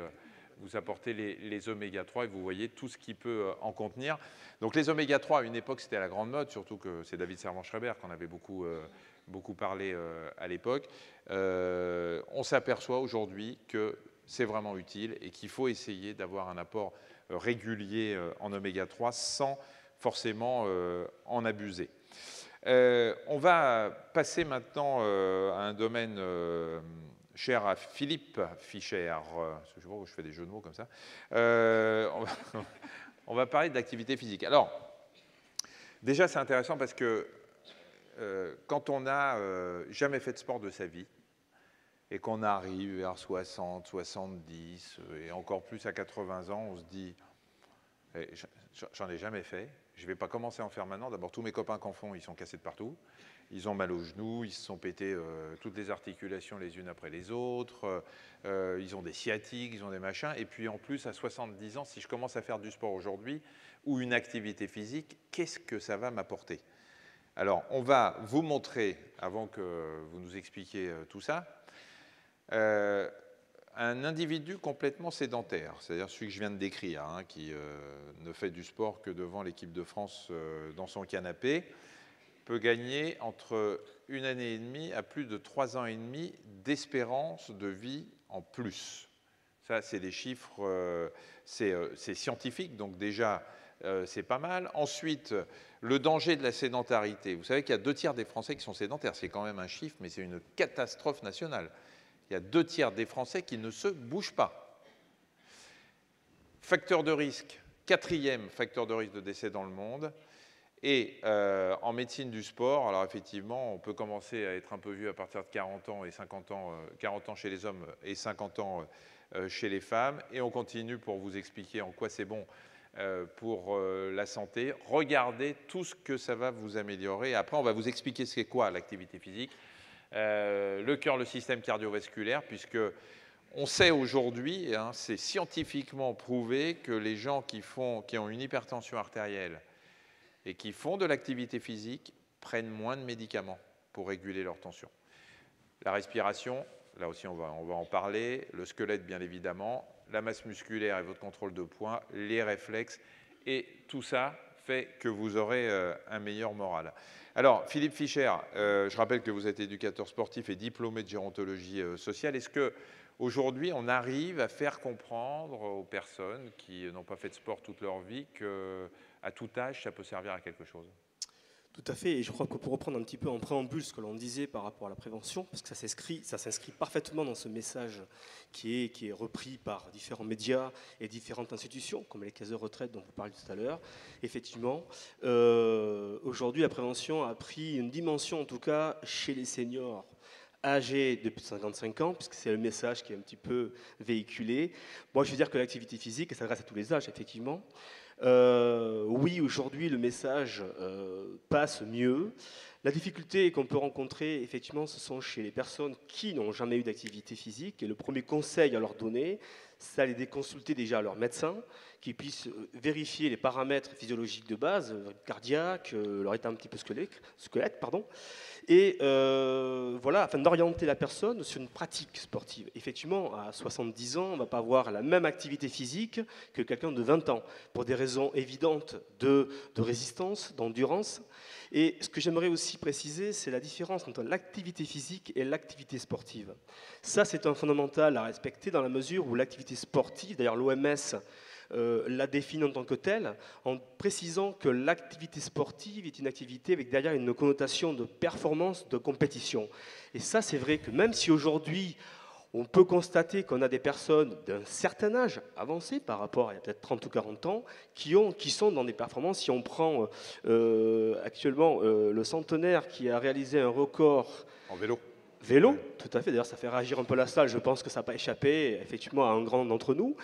les oméga 3 et vous voyez tout ce qui peut en contenir. Donc les oméga 3, à une époque, c'était à la grande mode, surtout que c'est David Servan-Schreiber qu'on avait beaucoup parlé à l'époque. On s'aperçoit aujourd'hui que c'est vraiment utile et qu'il faut essayer d'avoir un apport régulier en oméga 3 sans forcément en abuser. On va passer maintenant à un domaine cher à Philippe Fischer, je sais pas où je fais des jeux de mots comme ça. On va parler de l'activité physique. Alors, déjà, c'est intéressant parce que quand on n'a jamais fait de sport de sa vie et qu'on arrive vers 60, 70 et encore plus à 80 ans, on se dit j'en ai jamais fait, je ne vais pas commencer à en faire maintenant. D'abord, tous mes copains qui en font, ils sont cassés de partout. Ils ont mal aux genoux, ils se sont pétés toutes les articulations les unes après les autres, ils ont des sciatiques, ils ont des machins. Et puis en plus, à 70 ans, si je commence à faire du sport aujourd'hui ou une activité physique, qu'est-ce que ça va m'apporter? Alors, on va vous montrer, avant que vous nous expliquiez tout ça, un individu complètement sédentaire, c'est-à-dire celui que je viens de décrire, hein, qui ne fait du sport que devant l'équipe de France dans son canapé, peut gagner entre 1 année et demie à plus de 3 ans et demi d'espérance de vie en plus. Ça, c'est des chiffres, c'est scientifique, donc déjà, c'est pas mal. Ensuite, le danger de la sédentarité. Vous savez qu'il y a 2 tiers des Français qui sont sédentaires. C'est quand même un chiffre, mais c'est une catastrophe nationale. Il y a 2 tiers des Français qui ne se bougent pas. Facteur de risque, 4e facteur de risque de décès dans le monde. Et en médecine du sport, alors effectivement, on peut commencer à être un peu vieux à partir de 40 ans et 50 ans, 40 ans chez les hommes et 50 ans chez les femmes. Et on continue pour vous expliquer en quoi c'est bon pour la santé. Regardez tout ce que ça va vous améliorer. Après, on va vous expliquer c'est quoi l'activité physique. Le cœur, le système cardiovasculaire, puisque on sait aujourd'hui, hein, c'est scientifiquement prouvé que les gens qui ont une hypertension artérielle et qui font de l'activité physique prennent moins de médicaments pour réguler leur tension. La respiration, là aussi on va en parler, le squelette bien évidemment, la masse musculaire et votre contrôle de poids, les réflexes, et tout ça fait que vous aurez un meilleur moral. Alors, Philippe Fischer, je rappelle que vous êtes éducateur sportif et diplômé de gérontologie sociale. Est-ce qu'aujourd'hui, on arrive à faire comprendre aux personnes qui n'ont pas fait de sport toute leur vie qu'à tout âge, ça peut servir à quelque chose? Tout à fait, et je crois que pour reprendre un petit peu en préambule ce que l'on disait par rapport à la prévention, parce que ça s'inscrit parfaitement dans ce message qui est repris par différents médias et différentes institutions, comme les caisses de retraite dont vous parliez tout à l'heure. Effectivement, aujourd'hui, la prévention a pris une dimension, en tout cas chez les seniors âgés de plus de 55 ans, puisque c'est le message qui est un petit peu véhiculé. Moi, je veux dire que l'activité physique, ça s'adresse à tous les âges, effectivement. Oui, aujourd'hui, le message passe mieux. La difficulté qu'on peut rencontrer, effectivement, ce sont chez les personnes qui n'ont jamais eu d'activité physique. Et le premier conseil à leur donner, c'est d'aller consulter déjà leur médecin, qui puisse vérifier les paramètres physiologiques de base, cardiaque, leur état un petit peu squelette, et voilà, afin d'orienter la personne sur une pratique sportive. Effectivement, à 70 ans, on ne va pas avoir la même activité physique que quelqu'un de 20 ans, pour des raisons évidentes de résistance, d'endurance. Et ce que j'aimerais aussi préciser, c'est la différence entre l'activité physique et l'activité sportive. Ça, c'est un fondamental à respecter dans la mesure où l'activité sportive, d'ailleurs l'OMS la définit en tant que telle, en précisant que l'activité sportive est une activité avec derrière une connotation de performance, de compétition. Et ça, c'est vrai que même si aujourd'hui, on peut constater qu'on a des personnes d'un certain âge avancé par rapport à il y a peut-être 30 ou 40 ans qui sont dans des performances. Si on prend actuellement le centenaire qui a réalisé un record en vélo. Vélo, tout à fait. D'ailleurs, ça fait réagir un peu la salle. Je pense que ça n'a pas échappé, effectivement, à un grand d'entre nous.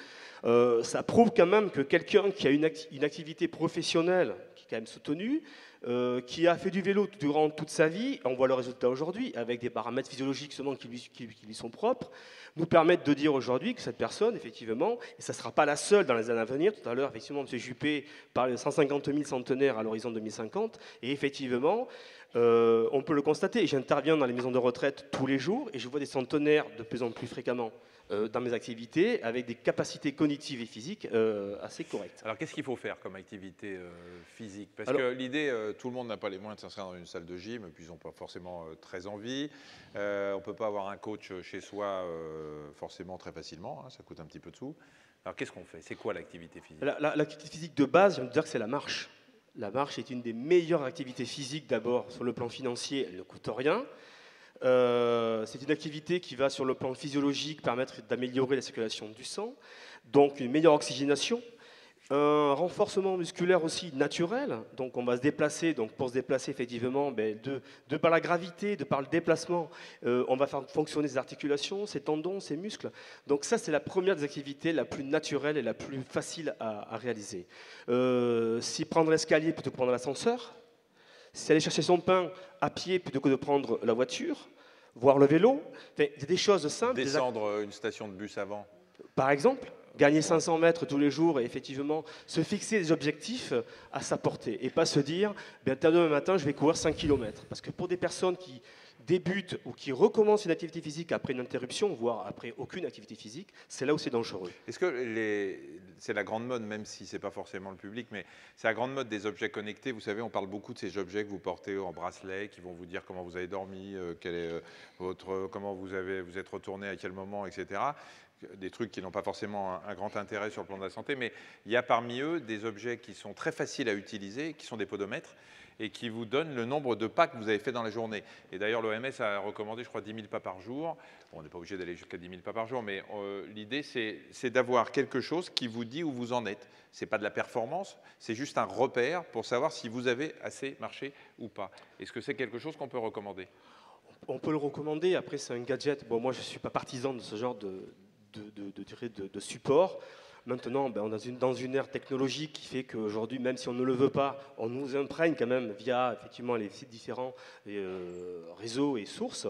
Ça prouve quand même que quelqu'un qui a une activité professionnelle qui est quand même soutenue, qui a fait du vélo durant toute sa vie, on voit le résultat aujourd'hui, avec des paramètres physiologiques seulement qui lui sont propres, nous permettent de dire aujourd'hui que cette personne, effectivement, et ça ne sera pas la seule dans les années à venir, tout à l'heure, effectivement, M. Juppé parlait de 150 000 centenaires à l'horizon 2050, et effectivement, on peut le constater. J'interviens dans les maisons de retraite tous les jours, et je vois des centenaires de plus en plus fréquemment dans mes activités, avec des capacités cognitives et physiques assez correctes. Alors, qu'est-ce qu'il faut faire comme activité physique? Parce que l'idée, tout le monde n'a pas les moyens de s'inscrire dans une salle de gym, et puis ils n'ont pas forcément très envie. On ne peut pas avoir un coach chez soi forcément très facilement, hein, ça coûte un petit peu de sous. Alors, qu'est-ce qu'on fait? C'est quoi l'activité physique? L'activité physique de base, je veux dire que c'est la marche. La marche est une des meilleures activités physiques, d'abord sur le plan financier, elle ne coûte rien. C'est une activité qui va sur le plan physiologique permettre d'améliorer la circulation du sang, donc une meilleure oxygénation, un renforcement musculaire aussi naturel, donc on va se déplacer, donc pour se déplacer effectivement, de par la gravité, de par le déplacement, on va faire fonctionner ses articulations, ses tendons, ses muscles. Donc ça c'est la première des activités la plus naturelle et la plus facile à réaliser. Si prendre l'escalier plutôt que prendre l'ascenseur, c'est aller chercher son pain à pied plutôt que de prendre la voiture, voire le vélo. Enfin, il y a des choses simples. Descendre une station de bus avant. Par exemple, gagner 500 mètres tous les jours et effectivement se fixer des objectifs à sa portée et pas se dire demain matin je vais courir 5 km. Parce que pour des personnes qui débutent ou qui recommencent une activité physique après une interruption, voire après aucune activité physique, c'est là où c'est dangereux. Est-ce que c'est la grande mode, même si ce n'est pas forcément le public, mais c'est la grande mode des objets connectés. Vous savez, on parle beaucoup de ces objets que vous portez en bracelet, qui vont vous dire comment vous avez dormi, comment vous êtes retourné, à quel moment, etc. Des trucs qui n'ont pas forcément un grand intérêt sur le plan de la santé, mais il y a parmi eux des objets qui sont très faciles à utiliser, qui sont des podomètres, et qui vous donne le nombre de pas que vous avez fait dans la journée. Et d'ailleurs, l'OMS a recommandé, je crois, 10 000 pas par jour. Bon, on n'est pas obligé d'aller jusqu'à 10 000 pas par jour, mais l'idée, c'est d'avoir quelque chose qui vous dit où vous en êtes. Ce n'est pas de la performance, c'est juste un repère pour savoir si vous avez assez marché ou pas. Est-ce que c'est quelque chose qu'on peut recommander? On peut le recommander. Après, c'est un gadget. Bon, moi, je ne suis pas partisan de ce genre de support. Maintenant, on est dans une ère technologique qui fait qu'aujourd'hui, même si on ne le veut pas, on nous imprègne quand même via effectivement les sites différents, réseaux et sources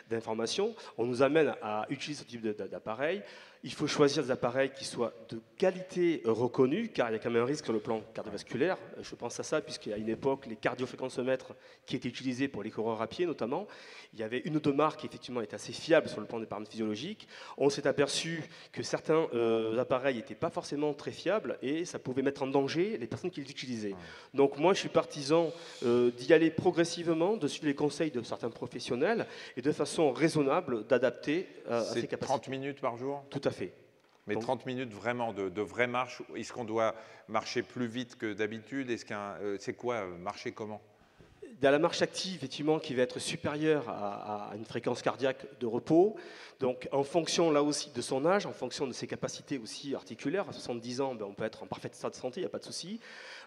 d'informations. On nous amène à utiliser ce type d'appareil. Il faut choisir des appareils qui soient de qualité reconnue, car il y a quand même un risque sur le plan cardiovasculaire. Je pense à ça, puisqu'à une époque, les cardiofréquencemètres qui étaient utilisés pour les coureurs à pied notamment, il y avait une ou deux marques qui effectivement étaient assez fiables sur le plan des paramètres physiologiques. On s'est aperçu que certains appareils n'étaient pas forcément très fiables et ça pouvait mettre en danger les personnes qui les utilisaient. Donc moi, je suis partisan d'y aller progressivement, de suivre les conseils de certains professionnels et de façon raisonnable d'adapter à ces C'est capacités. 30 minutes par jour? Tout à fait. Mais Donc, 30 minutes vraiment de vraie marche, est-ce qu'on doit marcher plus vite que d'habitude? C'est quoi marcher comment? dans la marche active, effectivement, qui va être supérieure à une fréquence cardiaque de repos. Donc, en fonction, là aussi, de son âge, en fonction de ses capacités aussi articulaires, à 70 ans, ben, on peut être en parfait état de santé, il n'y a pas de souci.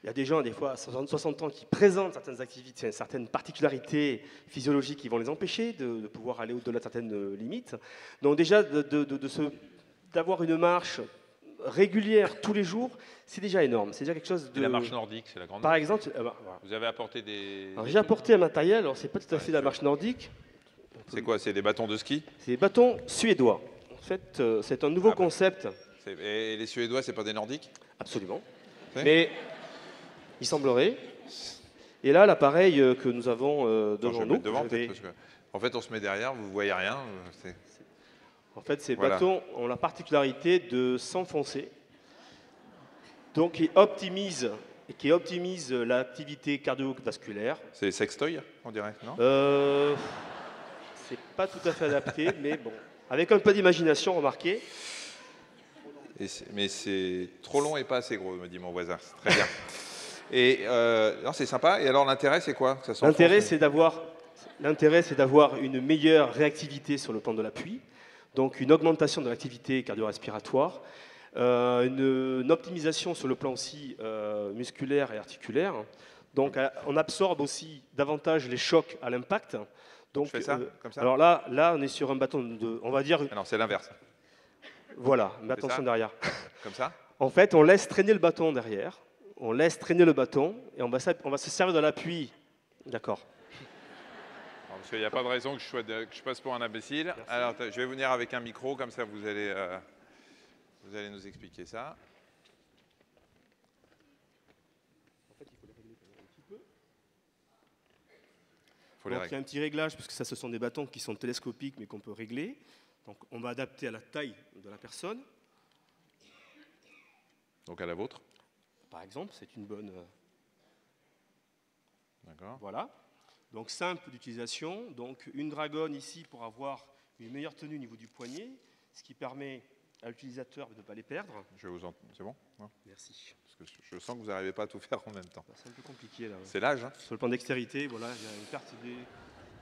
Il y a des gens, des fois, à 60 ans, qui présentent certaines activités, certaines particularités physiologiques qui vont les empêcher de pouvoir aller au-delà de certaines limites. Donc, déjà, d'avoir une marche régulière tous les jours, c'est déjà énorme. C'est déjà quelque chose de... La marche nordique, c'est la grande. Par exemple, voilà. Vous avez apporté des... Alors, j'ai apporté un matériel, alors c'est pas tout à fait la marche nordique, C'est quoi? C'est des bâtons de ski? c'est des bâtons suédois. En fait, c'est un nouveau concept, Et les Suédois, c'est pas des Nordiques? absolument. Oui. Mais il semblerait. Et là, l'appareil que nous avons Attends, je devant vais nous, mettre devant, je peut-être, vais- parce que, en fait, on se met derrière, vous voyez rien. en fait, ces Voilà. bâtons ont la particularité de s'enfoncer, donc qui optimise l'activité cardiovasculaire. C'est des sextoys, on dirait, non? C'est pas tout à fait adapté, mais bon, avec un peu d'imagination, remarquez. Mais c'est trop long et pas assez gros, me dit mon voisin. C'est très bien. Et non, c'est sympa. Et alors, l'intérêt, c'est quoi? Ça s'enfonce, L'intérêt, mais- c'est d'avoir une meilleure réactivité sur le plan de l'appui, donc une augmentation de l'activité cardio-respiratoire, une optimisation sur le plan aussi musculaire et articulaire. Donc, on absorbe aussi davantage les chocs à l'impact. Donc, Je fais ça, comme ça? alors là, on est sur un bâton de, on va dire, Ah non, c'est l'inverse. voilà, mais ça attention derrière. Comme ça? En fait, on laisse traîner le bâton derrière, on laisse traîner le bâton et on va se servir de l'appui. D'accord. Non, parce qu'il n'y a pas de raison que je passe pour un imbécile. Alors, je vais venir avec un micro, comme ça vous allez nous expliquer ça. Faut les Donc, il y régler. a un petit réglage, parce que ça, ce sont des bâtons qui sont télescopiques, mais qu'on peut régler. Donc, on va adapter à la taille de la personne. Donc à la vôtre. Par exemple, c'est une bonne... D'accord. Voilà. Donc, simple d'utilisation. Donc, une dragonne ici pour avoir une meilleure tenue au niveau du poignet, ce qui permet à l'utilisateur de ne pas les perdre. C'est bon? Non? Merci. Parce que je sens que vous n'arrivez pas à tout faire en même temps. C'est un peu compliqué, là. C'est l'âge, hein? Sur le plan dextérité, voilà, il y a une perte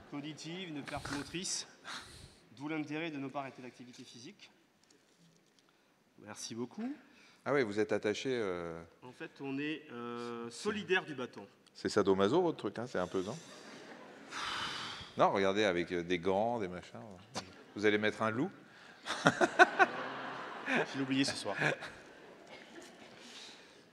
cognitive, une perte motrice, d'où l'intérêt de ne pas arrêter l'activité physique. Merci beaucoup. Ah oui, vous êtes attaché. En fait, on est solidaire du bâton. C'est sadomaso, votre truc, hein? C'est un peu, non? Non, regardez, avec des gants, des machins. Vous allez mettre un loup? Je l'ai oublié ce soir.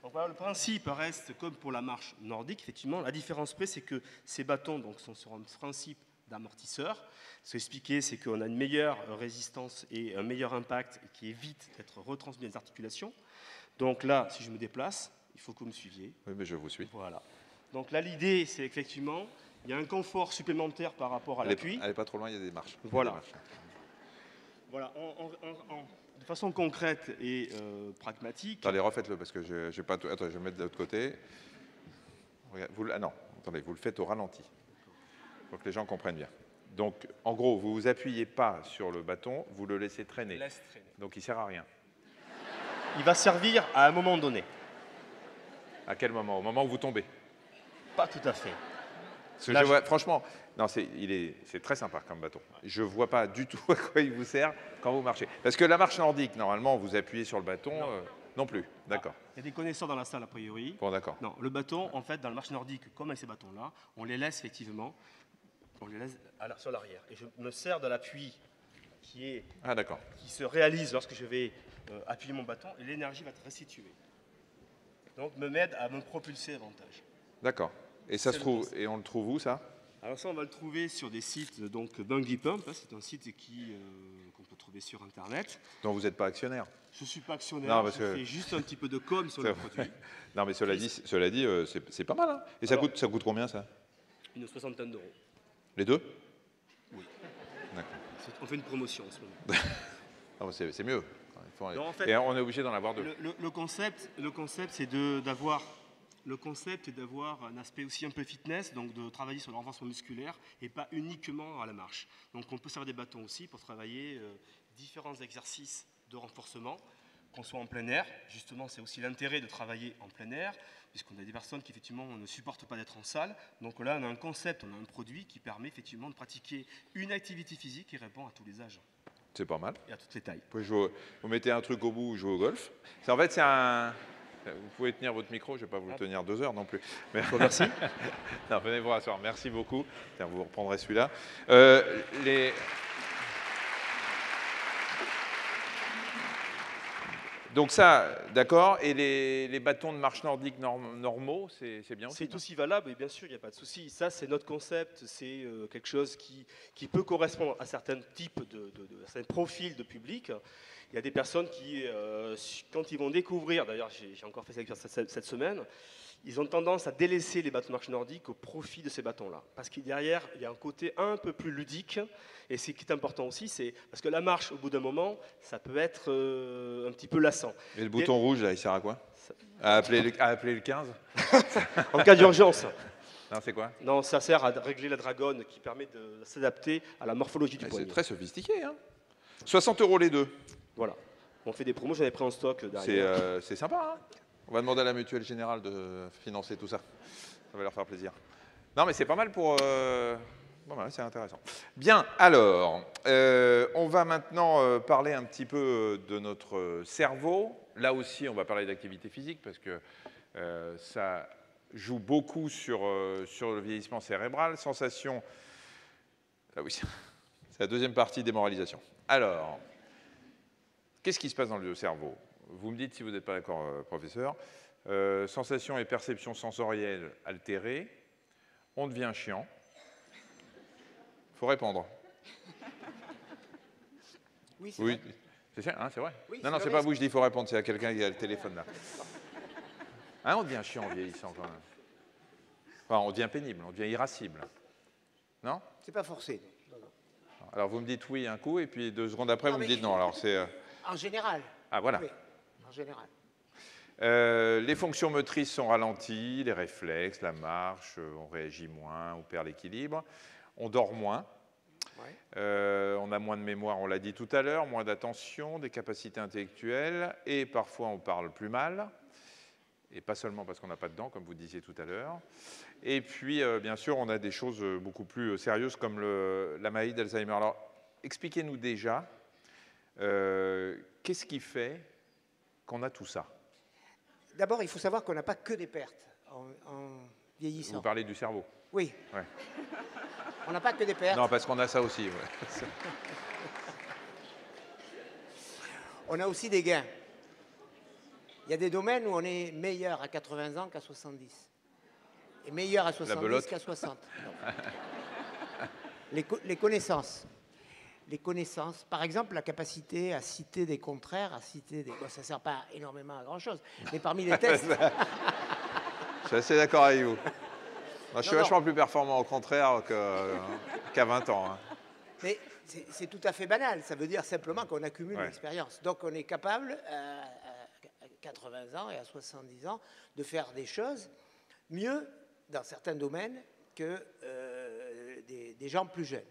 Donc voilà, le principe reste comme pour la marche nordique, effectivement. La différence près, c'est que ces bâtons donc, sont sur un principe d'amortisseur. Ce que expliqué, c'est qu'on a une meilleure résistance et un meilleur impact qui évite d'être retransmis dans les articulations. Donc là, si je me déplace, il faut que vous me suiviez. Oui, mais je vous suis. Voilà. Donc là, l'idée, c'est effectivement, il y a un confort supplémentaire par rapport à l'appui. Elle n'est pas trop loin, il y a des marches. Voilà. Il y a des marches. Voilà, de façon concrète et pragmatique. Attendez, refaites-le, parce que je vais pas. Attends, je vais le mettre de l'autre côté. Ah non, attendez, vous le faites au ralenti. Il faut que les gens comprennent bien. Donc, en gros, vous ne vous appuyez pas sur le bâton, vous le laissez traîner. Laisse traîner. Donc, il ne sert à rien. Il va servir à un moment donné. À quel moment? Au moment où vous tombez? Pas tout à fait. Parce que Là, je vois, franchement, non, c'est très sympa comme bâton. Je ne vois pas du tout à quoi il vous sert quand vous marchez. Parce que la marche nordique, normalement, vous appuyez sur le bâton, non plus. D'accord. Il y a des connaisseurs dans la salle, a priori. Bon, d'accord. Non, le bâton, en fait, dans la marche nordique, comme avec ces bâtons-là, on les laisse effectivement sur l'arrière. Et je me sers de l'appui qui Ah, d'accord. se réalise lorsque je vais appuyer mon bâton, et l'énergie va être restituée. Donc, m'aide à me propulser davantage. D'accord. Et ça C'est se le trouve, principe. et on le trouve où, ça? Alors ça, on va le trouver sur des sites, donc Bungee Pump, hein, c'est un site qu'on peut trouver trouver sur Internet. Donc vous n'êtes pas actionnaire. Je ne suis pas actionnaire, Non, parce je que- fais juste un petit peu de com sur le produit. Non, mais cela dit, c'est pas mal. Hein. Et Alors- ça coûte combien, ça? Une soixantaine d'euros. Les deux? Oui. D'accord. On fait une promotion en ce moment. Non, c'est mieux. Non, en fait, Et on est obligé d'en avoir deux. Le concept, c'est d'avoir un aspect aussi un peu fitness, donc de travailler sur le renforcement musculaire et pas uniquement à la marche. Donc on peut servir des bâtons aussi pour travailler différents exercices de renforcement, qu'on soit en plein air. Justement, c'est aussi l'intérêt de travailler en plein air, puisqu'on a des personnes qui effectivement ne supportent pas d'être en salle. Donc là, on a un concept, on a un produit qui permet effectivement de pratiquer une activité physique qui répond à tous les âges C'est pas mal. et à toutes les tailles. Vous mettez un truc au bout, vous jouez au golf. En fait, c'est un... Vous pouvez tenir votre micro, je ne vais pas vous le tenir 2 heures non plus. Mais... Merci. Non, venez vous rasseoir. Merci beaucoup. Tiens, vous reprendrez celui-là. Donc ça, d'accord. Et les bâtons de marche nordique normaux, c'est bien aussi? C'est aussi valable, et bien sûr, il n'y a pas de souci. Ça, c'est notre concept, c'est quelque chose qui peut correspondre à certains types à certains profils de public. Il y a des personnes qui, quand ils vont découvrir, d'ailleurs j'ai encore fait cette semaine, ils ont tendance à délaisser les bâtons de marche nordique au profit de ces bâtons-là. Parce que derrière, il y a un côté un peu plus ludique. Et ce qui est important aussi, c'est parce que la marche, au bout d'un moment, ça peut être un petit peu lassant. Et le bouton rouge, là, il sert à quoi? À appeler le 15? En cas d'urgence. Non, c'est quoi? Non, ça sert à régler la dragonne qui permet de s'adapter à la morphologie du C'est poignet. très sophistiqué. Hein. 60 € les deux. Voilà. On fait des promos, j'en ai pris en stock derrière. C'est sympa. Hein. On va demander à la Mutuelle Générale de financer tout ça. Ça va leur faire plaisir. Non, mais c'est pas mal pour... Bon, c'est intéressant. Bien, alors, on va maintenant parler un petit peu de notre cerveau. Là aussi, on va parler d'activité physique parce que ça joue beaucoup sur le vieillissement cérébral. Sensation... Là, oui, c'est la deuxième partie, démoralisation. Alors, qu'est-ce qui se passe dans le cerveau? Vous me dites si vous n'êtes pas d'accord, professeur. Sensations et perceptions sensorielles altérées. On devient chiant. Il faut répondre. Oui, c'est Oui, vrai. c'est ça, hein, c'est vrai. Oui, non, c'est c'est vrai. pas vous, je dis il faut répondre, c'est à quelqu'un qui a le téléphone là. Hein, on devient chiant en vieillissant quand même. Enfin, on devient pénible, on devient irascible. Non? C'est pas forcé. Non, non. Alors vous me dites oui un coup, et puis 2 secondes après, vous me dites non. Alors c'est... En général. Ah, voilà. Oui, en général. Les fonctions motrices sont ralenties, les réflexes, la marche, on réagit moins, on perd l'équilibre. On dort moins. Ouais. On a moins de mémoire, on l'a dit tout à l'heure, moins d'attention, des capacités intellectuelles, et parfois on parle plus mal, et pas seulement parce qu'on n'a pas de dents, comme vous disiez tout à l'heure. Et puis, bien sûr, on a des choses beaucoup plus sérieuses comme la maladie d'Alzheimer. Alors, expliquez-nous déjà, qu'est-ce qui fait qu'on a tout ça? D'abord, il faut savoir qu'on n'a pas que des pertes en vieillissant. Vous parlez du cerveau? Oui. Ouais. On n'a pas que des pertes. Non, parce qu'on a ça aussi. Ouais. On a aussi des gains. Il y a des domaines où on est meilleur à 80 ans qu'à 70. Et meilleur à 70 qu'à 60. Les connaissances. Les connaissances. Par exemple, la capacité à citer des contraires, à citer des... Bon, ça ne sert pas énormément à grand-chose. Mais parmi les tests... Je suis assez d'accord avec vous. Moi, je suis Non, vachement plus performant, au contraire, qu'à 20 ans. Hein. Mais c'est tout à fait banal. Ça veut dire simplement qu'on accumule Ouais. l'expérience. Donc, on est capable, à 80 ans et à 70 ans, de faire des choses mieux dans certains domaines que des gens plus jeunes.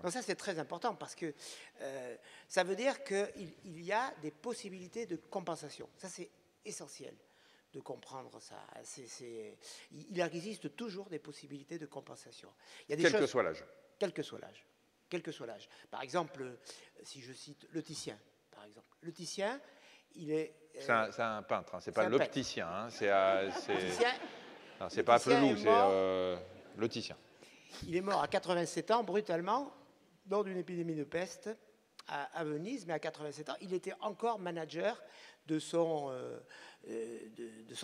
Donc ça, c'est très important parce que ça veut dire qu'il y a des possibilités de compensation. Ça, c'est essentiel de comprendre ça. Il existe toujours des possibilités de compensation. Il y a des Quel choses, que soit l'âge. quel que soit l'âge. Quel que soit l'âge. Par exemple, si je cite le Titien, par exemple. Le Titien, il est... C'est un peintre, hein. C'est pas un peintre. l'opticien. Hein. C'est Le pas Titien Flelou, est c'est mort. l'opticien. Il est mort à 87 ans, brutalement, lors d'une épidémie de peste à Venise, mais à 87 ans, il était encore manager de son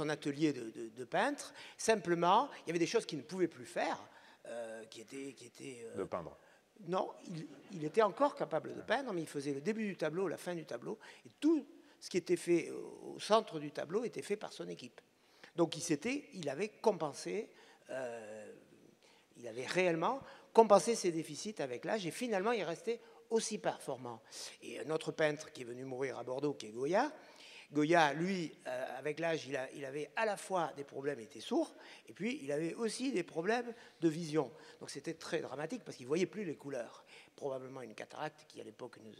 atelier de peintre. Simplement, il y avait des choses qu'il ne pouvait plus faire, qui étaient De peindre. non, il était encore capable de peindre, mais il faisait le début du tableau, la fin du tableau, et tout ce qui était fait au centre du tableau était fait par son équipe. Donc il avait compensé, il avait réellement compensé ses déficits avec l'âge, et finalement il restait aussi performant. Et un autre peintre qui est venu mourir à Bordeaux, qui est Goya, lui, avec l'âge, il avait à la fois des problèmes, il était sourd, et puis il avait aussi des problèmes de vision. Donc c'était très dramatique parce qu'il ne voyait plus les couleurs. Probablement une cataracte qui, à l'époque, nous...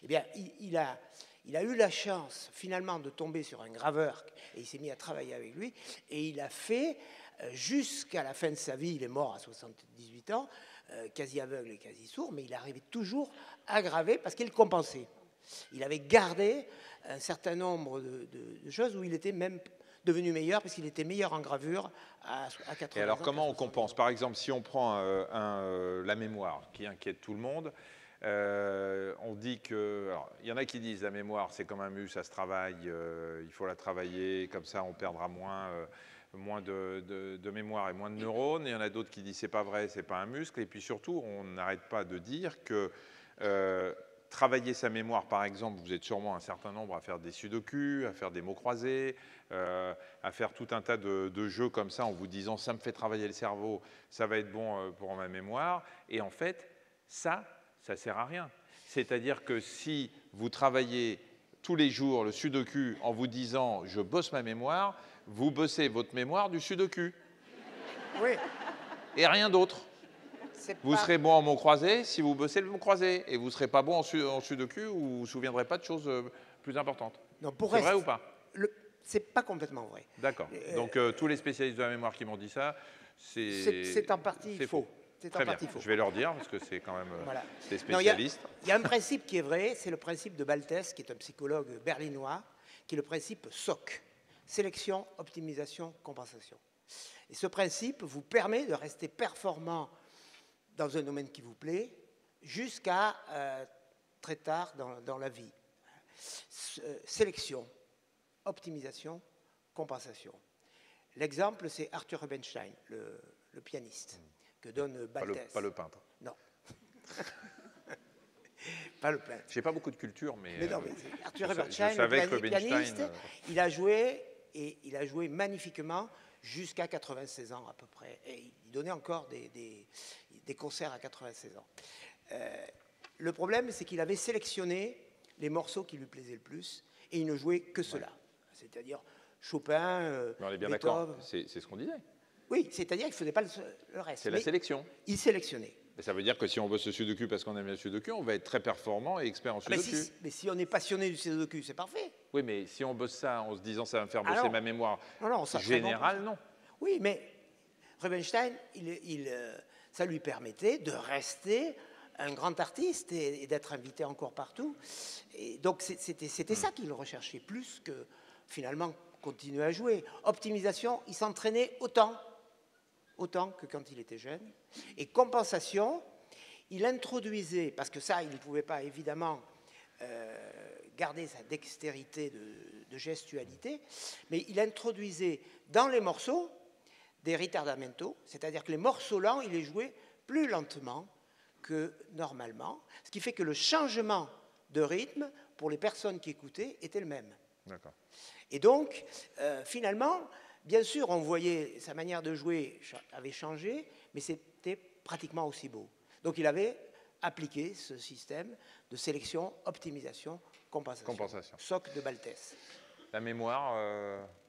Eh bien, il a eu la chance, finalement, de tomber sur un graveur, et il s'est mis à travailler avec lui, et il a fait, jusqu'à la fin de sa vie, il est mort à 78 ans, quasi aveugle et quasi sourd, mais il arrivait toujours à graver parce qu'il compensait. Il avait gardé un certain nombre de choses où il était même devenu meilleur, parce qu'il était meilleur en gravure à 80 ans. Et alors, comment on compense? Par exemple, si on prend la mémoire, qui inquiète tout le monde, on dit que... Alors, il y en a qui disent la mémoire, c'est comme un muscle, ça se travaille, il faut la travailler, comme ça on perdra moins de mémoire et moins de neurones. Et il y en a d'autres qui disent c'est pas vrai, c'est pas un muscle. Et puis surtout, on n'arrête pas de dire que... travailler sa mémoire, par exemple, vous êtes sûrement un certain nombre à faire des sudoku, à faire des mots croisés, à faire tout un tas de jeux comme ça en vous disant ça me fait travailler le cerveau, ça va être bon pour ma mémoire. Et en fait, ça sert à rien. C'est-à-dire que si vous travaillez tous les jours le sudoku en vous disant je bosse ma mémoire, vous bossez votre mémoire du sudoku. Oui. Et rien d'autre. Vous serez bon en mots croisés si vous bossez le mot croisé, et vous ne serez pas bon en sudoku ou vous ne vous souviendrez pas de choses plus importantes. C'est vrai ou pas? C'est pas complètement vrai. D'accord. Donc tous les spécialistes de la mémoire qui m'ont dit ça, c'est en partie faux. Très bien. Je vais leur dire parce que c'est quand même voilà. des spécialistes. Il y a un principe qui est vrai, c'est le principe de Baltes, qui est un psychologue berlinois, qui est le principe SOC, sélection, optimisation, compensation. Et ce principe vous permet de rester performant dans un domaine qui vous plaît, jusqu'à très tard dans la vie. Sélection, optimisation, compensation. L'exemple, c'est Arthur Rubinstein, le pianiste, que donne Baltes. Pas le peintre. Non. Pas le peintre. Je n'ai pas beaucoup de culture, mais non, mais Arthur Rubinstein, le pianiste, il a joué magnifiquement jusqu'à 96 ans à peu près. Et il donnait encore des concerts à 96 ans. Le problème, c'est qu'il avait sélectionné les morceaux qui lui plaisaient le plus et il ne jouait que cela. Ouais. C'est-à-dire Chopin, on est bien d'accord, c'est ce qu'on disait. Oui, c'est-à-dire qu'il ne faisait pas le reste. C'est la sélection. Il sélectionnait. Mais ça veut dire que si on bosse le sudoku parce qu'on aime le sudoku, on va être très performant et expert en sudoku. Mais si on est passionné du sudoku, c'est parfait. Oui, mais si on bosse ça en se disant ça va me faire bosser ma mémoire générale, non. Oui, mais Rubinstein, ça lui permettait de rester un grand artiste et d'être invité encore partout. Et donc c'était ça qu'il recherchait, plus que finalement continuer à jouer. Optimisation, il s'entraînait autant que quand il était jeune. Et compensation, il introduisait, parce que ça, il ne pouvait pas évidemment garder sa dextérité de gestualité, mais il introduisait dans les morceaux des ritardamento, c'est-à-dire que les morceaux lents, il les jouait plus lentement que normalement, ce qui fait que le changement de rythme pour les personnes qui écoutaient était le même. D'accord. Et donc, finalement, bien sûr, on voyait sa manière de jouer avait changé, mais c'était pratiquement aussi beau. Donc, il avait appliqué ce système de sélection, optimisation, compensation. SOC de Baltes. La mémoire,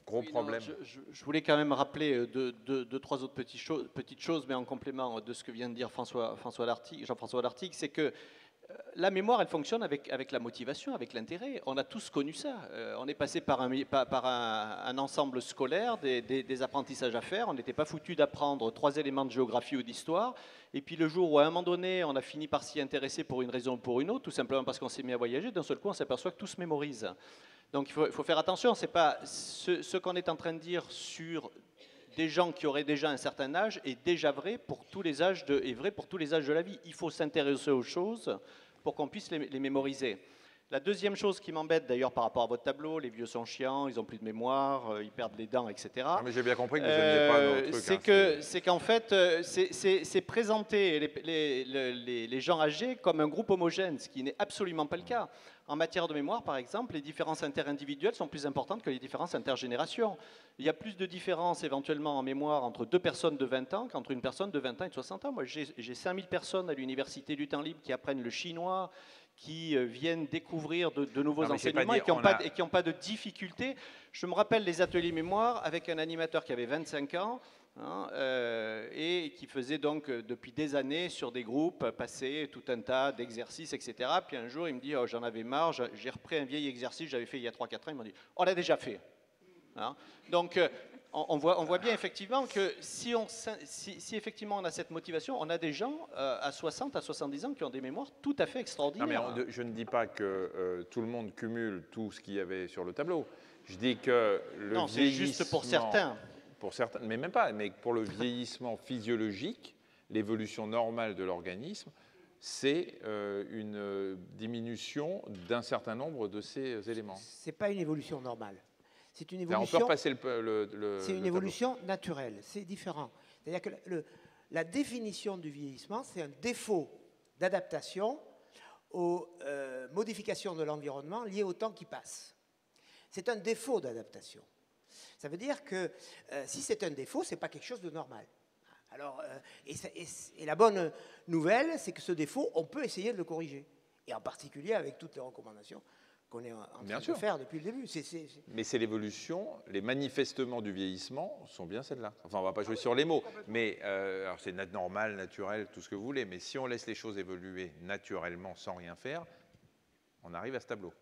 gros problème. Non, je voulais quand même rappeler deux, trois autres petites choses, mais en complément de ce que vient de dire Jean-François Lartigue, c'est que la mémoire, elle fonctionne avec la motivation, avec l'intérêt. On a tous connu ça. On est passé par un ensemble scolaire, des apprentissages à faire. On n'était pas foutu d'apprendre 3 éléments de géographie ou d'histoire. Et puis le jour où, à un moment donné, on a fini par s'y intéresser pour une raison ou pour une autre, tout simplement parce qu'on s'est mis à voyager, d'un seul coup, on s'aperçoit que tout se mémorise. Donc il faut faire attention. C'est pas ce qu'on est en train de dire sur des gens qui auraient déjà un certain âge est déjà vrai pour tous les âges de la vie. Il faut s'intéresser aux choses pour qu'on puisse les mémoriser. La deuxième chose qui m'embête d'ailleurs par rapport à votre tableau, les vieux sont chiants, ils n'ont plus de mémoire, ils perdent les dents, etc. Non, mais j'ai bien compris que vous n'aimiez pas nos trucs. C'est qu'en fait, c'est présenter les gens âgés comme un groupe homogène, ce qui n'est absolument pas le cas. En matière de mémoire, par exemple, les différences interindividuelles sont plus importantes que les différences intergénérations. Il y a plus de différences éventuellement en mémoire entre deux personnes de 20 ans qu'entre une personne de 20 ans et de 60 ans. Moi, j'ai 5000 personnes à l'université du temps libre qui apprennent le chinois, qui viennent découvrir de nouveaux enseignements et qui n'ont pas de difficultés. Je me rappelle les ateliers mémoire avec un animateur qui avait 25 ans et qui faisait donc depuis des années sur des groupes passer tout un tas d'exercices, etc. Puis un jour, il me dit oh, j'en avais marre, j'ai repris un vieil exercice que j'avais fait il y a 3-4 ans. Il m'a dit on l'a déjà fait. Donc, on voit bien effectivement que si effectivement on a cette motivation, on a des gens à 60, à 70 ans qui ont des mémoires tout à fait extraordinaires. Non, mais je ne dis pas que tout le monde cumule tout ce qu'il y avait sur le tableau. Je dis que le vieillissement... Non, c'est juste pour certains. Pour certains, mais même pas. Mais pour le vieillissement physiologique, l'évolution normale de l'organisme, c'est une diminution d'un certain nombre de ces éléments. C'est pas une évolution normale. C'est une évolution. On peut repasser c'est une évolution naturelle. C'est différent. C'est-à-dire que la définition du vieillissement, c'est un défaut d'adaptation aux modifications de l'environnement liées au temps qui passe. C'est un défaut d'adaptation. Ça veut dire que si c'est un défaut, c'est pas quelque chose de normal. Alors, et la bonne nouvelle, c'est que ce défaut, on peut essayer de le corriger. Et en particulier avec toutes les recommandations qu'on est en train de faire depuis le début. Mais c'est l'évolution, les manifestements du vieillissement sont bien celles-là. Enfin, on ne va pas jouer sur les mots, mais alors c'est normal, naturel, tout ce que vous voulez, mais si on laisse les choses évoluer naturellement sans rien faire, on arrive à ce tableau.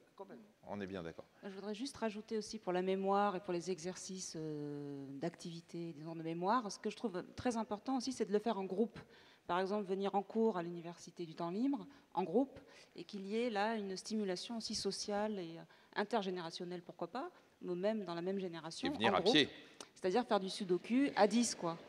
On est bien d'accord. Je voudrais juste rajouter aussi pour la mémoire et pour les exercices d'activité, disons de mémoire, ce que je trouve très important aussi, c'est de le faire en groupe. Par exemple, venir en cours à l'Université du temps libre, en groupe, et qu'il y ait là une stimulation aussi sociale et intergénérationnelle, pourquoi pas, mais même dans la même génération. Et venir en à groupe, pied. C'est-à-dire faire du sudoku à 10, quoi.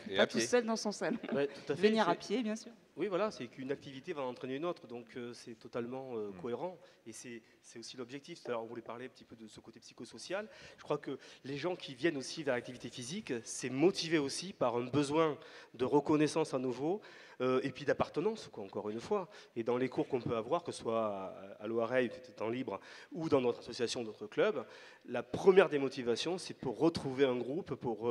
Et pas à tout pied. seul dans son salon. Ouais, tout à fait, venir à pied, bien sûr. Oui, voilà, c'est qu'une activité va entraîner une autre, donc c'est totalement cohérent. Et c'est aussi l'objectif. Alors, on voulait parler un petit peu de ce côté psychosocial. Je crois que les gens qui viennent aussi vers l'activité physique, c'est motivé aussi par un besoin de reconnaissance à nouveau et puis d'appartenance, encore une fois. Et dans les cours qu'on peut avoir, que ce soit à l'OREI, temps libre, ou dans notre association, d'autres clubs, la première des motivations, c'est pour retrouver un groupe, pour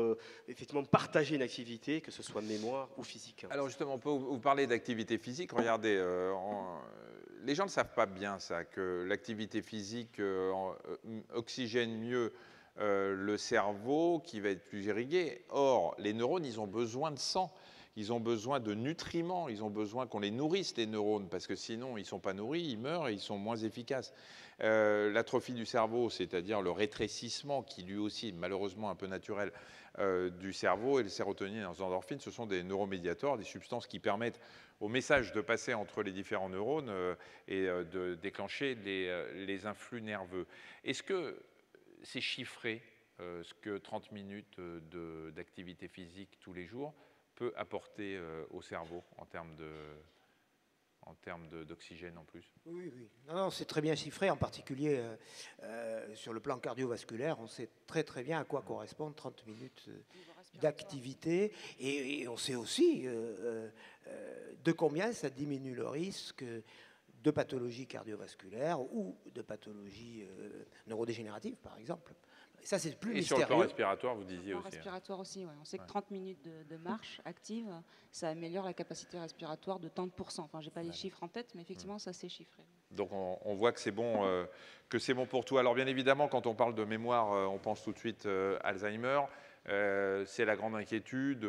effectivement partager une activité, que ce soit mémoire ou physique. Alors justement, on peut vous parler d'activité physique. Regardez, les gens ne savent pas bien ça, que l'activité physique oxygène mieux le cerveau, qui va être plus irrigué. Or, les neurones, ils ont besoin de sang. Ils ont besoin de nutriments, ils ont besoin qu'on les nourrisse, les neurones, parce que sinon, ils ne sont pas nourris, ils meurent et ils sont moins efficaces. L'atrophie du cerveau, c'est-à-dire le rétrécissement, qui lui aussi est malheureusement un peu naturel, du cerveau, et le sérotonine et les endorphines, ce sont des neuromédiateurs, des substances qui permettent au message de passer entre les différents neurones et de déclencher les influx nerveux. Est-ce que c'est chiffré, ce que 30 minutes d'activité physique tous les jours peut apporter au cerveau en termes d'oxygène en plus? Oui, oui. Non, c'est très bien chiffré, en particulier sur le plan cardiovasculaire. On sait très très bien à quoi correspondent 30 minutes d'activité. Et on sait aussi de combien ça diminue le risque de pathologies cardiovasculaires ou de pathologies neurodégénératives, par exemple. Ça, c'est plus mystérieux. Et sur le plan respiratoire, vous disiez aussi. Respiratoire aussi, ouais. On sait que 30 minutes de marche active, ça améliore la capacité respiratoire de tant de pourcents. Enfin, j'ai pas les chiffres en tête, mais effectivement, ça c'est chiffré. Donc, on voit que c'est bon pour tout. Alors, bien évidemment, quand on parle de mémoire, on pense tout de suite Alzheimer. C'est la grande inquiétude,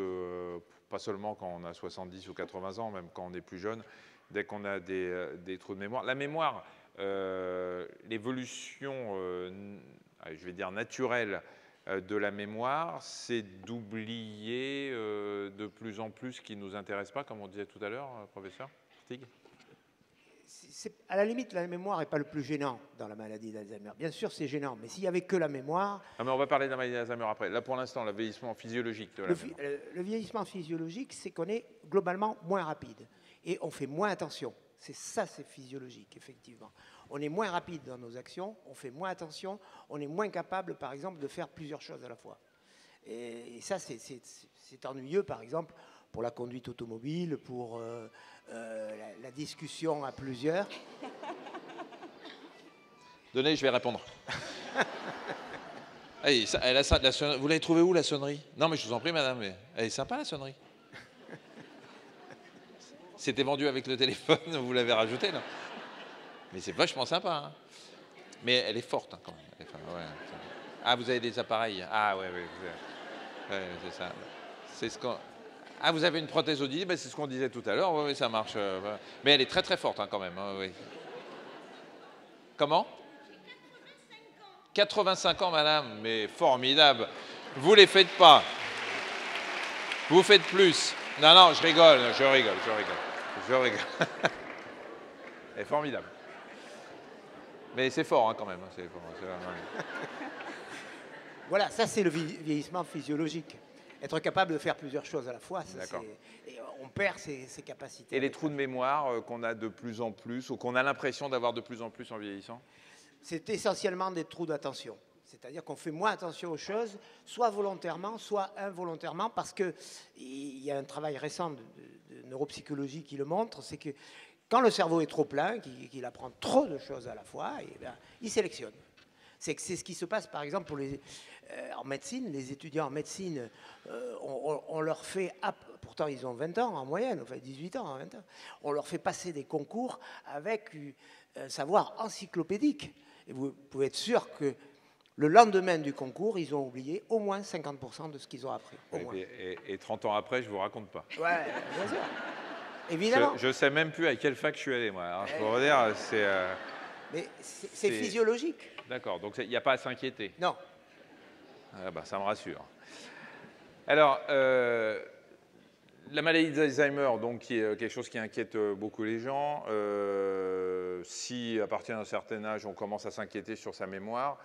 pas seulement quand on a 70 ou 80 ans, même quand on est plus jeune, dès qu'on a des trous de mémoire. La mémoire, l'évolution... je vais dire naturel de la mémoire, c'est d'oublier de plus en plus ce qui ne nous intéresse pas, comme on disait tout à l'heure, professeur Stig. À la limite, la mémoire n'est pas le plus gênant dans la maladie d'Alzheimer. Bien sûr, c'est gênant, mais s'il n'y avait que la mémoire... Ah, mais on va parler de la maladie d'Alzheimer après. Là, pour l'instant, le vieillissement physiologique de la mémoire. Le vieillissement physiologique, c'est qu'on est globalement moins rapide et on fait moins attention. C'est physiologique, effectivement. on est moins rapide dans nos actions, on fait moins attention, on est moins capable, par exemple, de faire plusieurs choses à la fois. Et ça, c'est ennuyeux, par exemple, pour la conduite automobile, pour la discussion à plusieurs. Donnez, je vais répondre. Allez, vous l'avez trouvée où, la sonnerie? Non, mais je vous en prie, madame. Mais elle est sympa, la sonnerie. C'était vendu avec le téléphone, vous l'avez rajouté, là. Mais c'est vachement sympa. Hein. Mais elle est forte, hein, quand même. Ouais. Ah, vous avez des appareils. Ah, ouais, c'est ça. C'est ce qu'on... Ah, vous avez une prothèse auditive, ben, c'est ce qu'on disait tout à l'heure. Oui, ça marche. Mais elle est très, très forte, hein, quand même. Hein, oui. Comment? 85 ans, madame, mais formidable. Vous les faites pas. Vous faites plus. Non, je rigole. Elle est formidable. Mais c'est fort, hein, quand même. C'est fort, Voilà, ça c'est le vieillissement physiologique. Être capable de faire plusieurs choses à la fois, et on perd ses capacités. Et les trous de mémoire qu'on a de plus en plus, ou qu'on a l'impression d'avoir de plus en plus en vieillissant? C'est essentiellement des trous d'attention. C'est-à-dire qu'on fait moins attention aux choses, soit volontairement, soit involontairement, parce qu'il y a un travail récent de neuropsychologie qui le montre, c'est que quand le cerveau est trop plein, qu'il apprend trop de choses à la fois, il sélectionne. C'est ce qui se passe, par exemple, pour en médecine. Les étudiants en médecine, on leur fait, pourtant ils ont 20 ans en moyenne, enfin 18 ans en 20 ans, on leur fait passer des concours avec un savoir encyclopédique. Et vous pouvez être sûr que le lendemain du concours, ils ont oublié au moins 50% de ce qu'ils ont appris. Et 30 ans après, je ne vous raconte pas. Ouais, bien sûr. Évidemment. Je ne sais même plus à quelle fac je suis allé, moi. Alors, je peux vous dire, c'est... Mais c'est physiologique. D'accord, donc il n'y a pas à s'inquiéter. Non. Ah bah, ça me rassure. Alors, la maladie d'Alzheimer, donc, qui est quelque chose qui inquiète beaucoup les gens. Si, à partir d'un certain âge, on commence à s'inquiéter sur sa mémoire,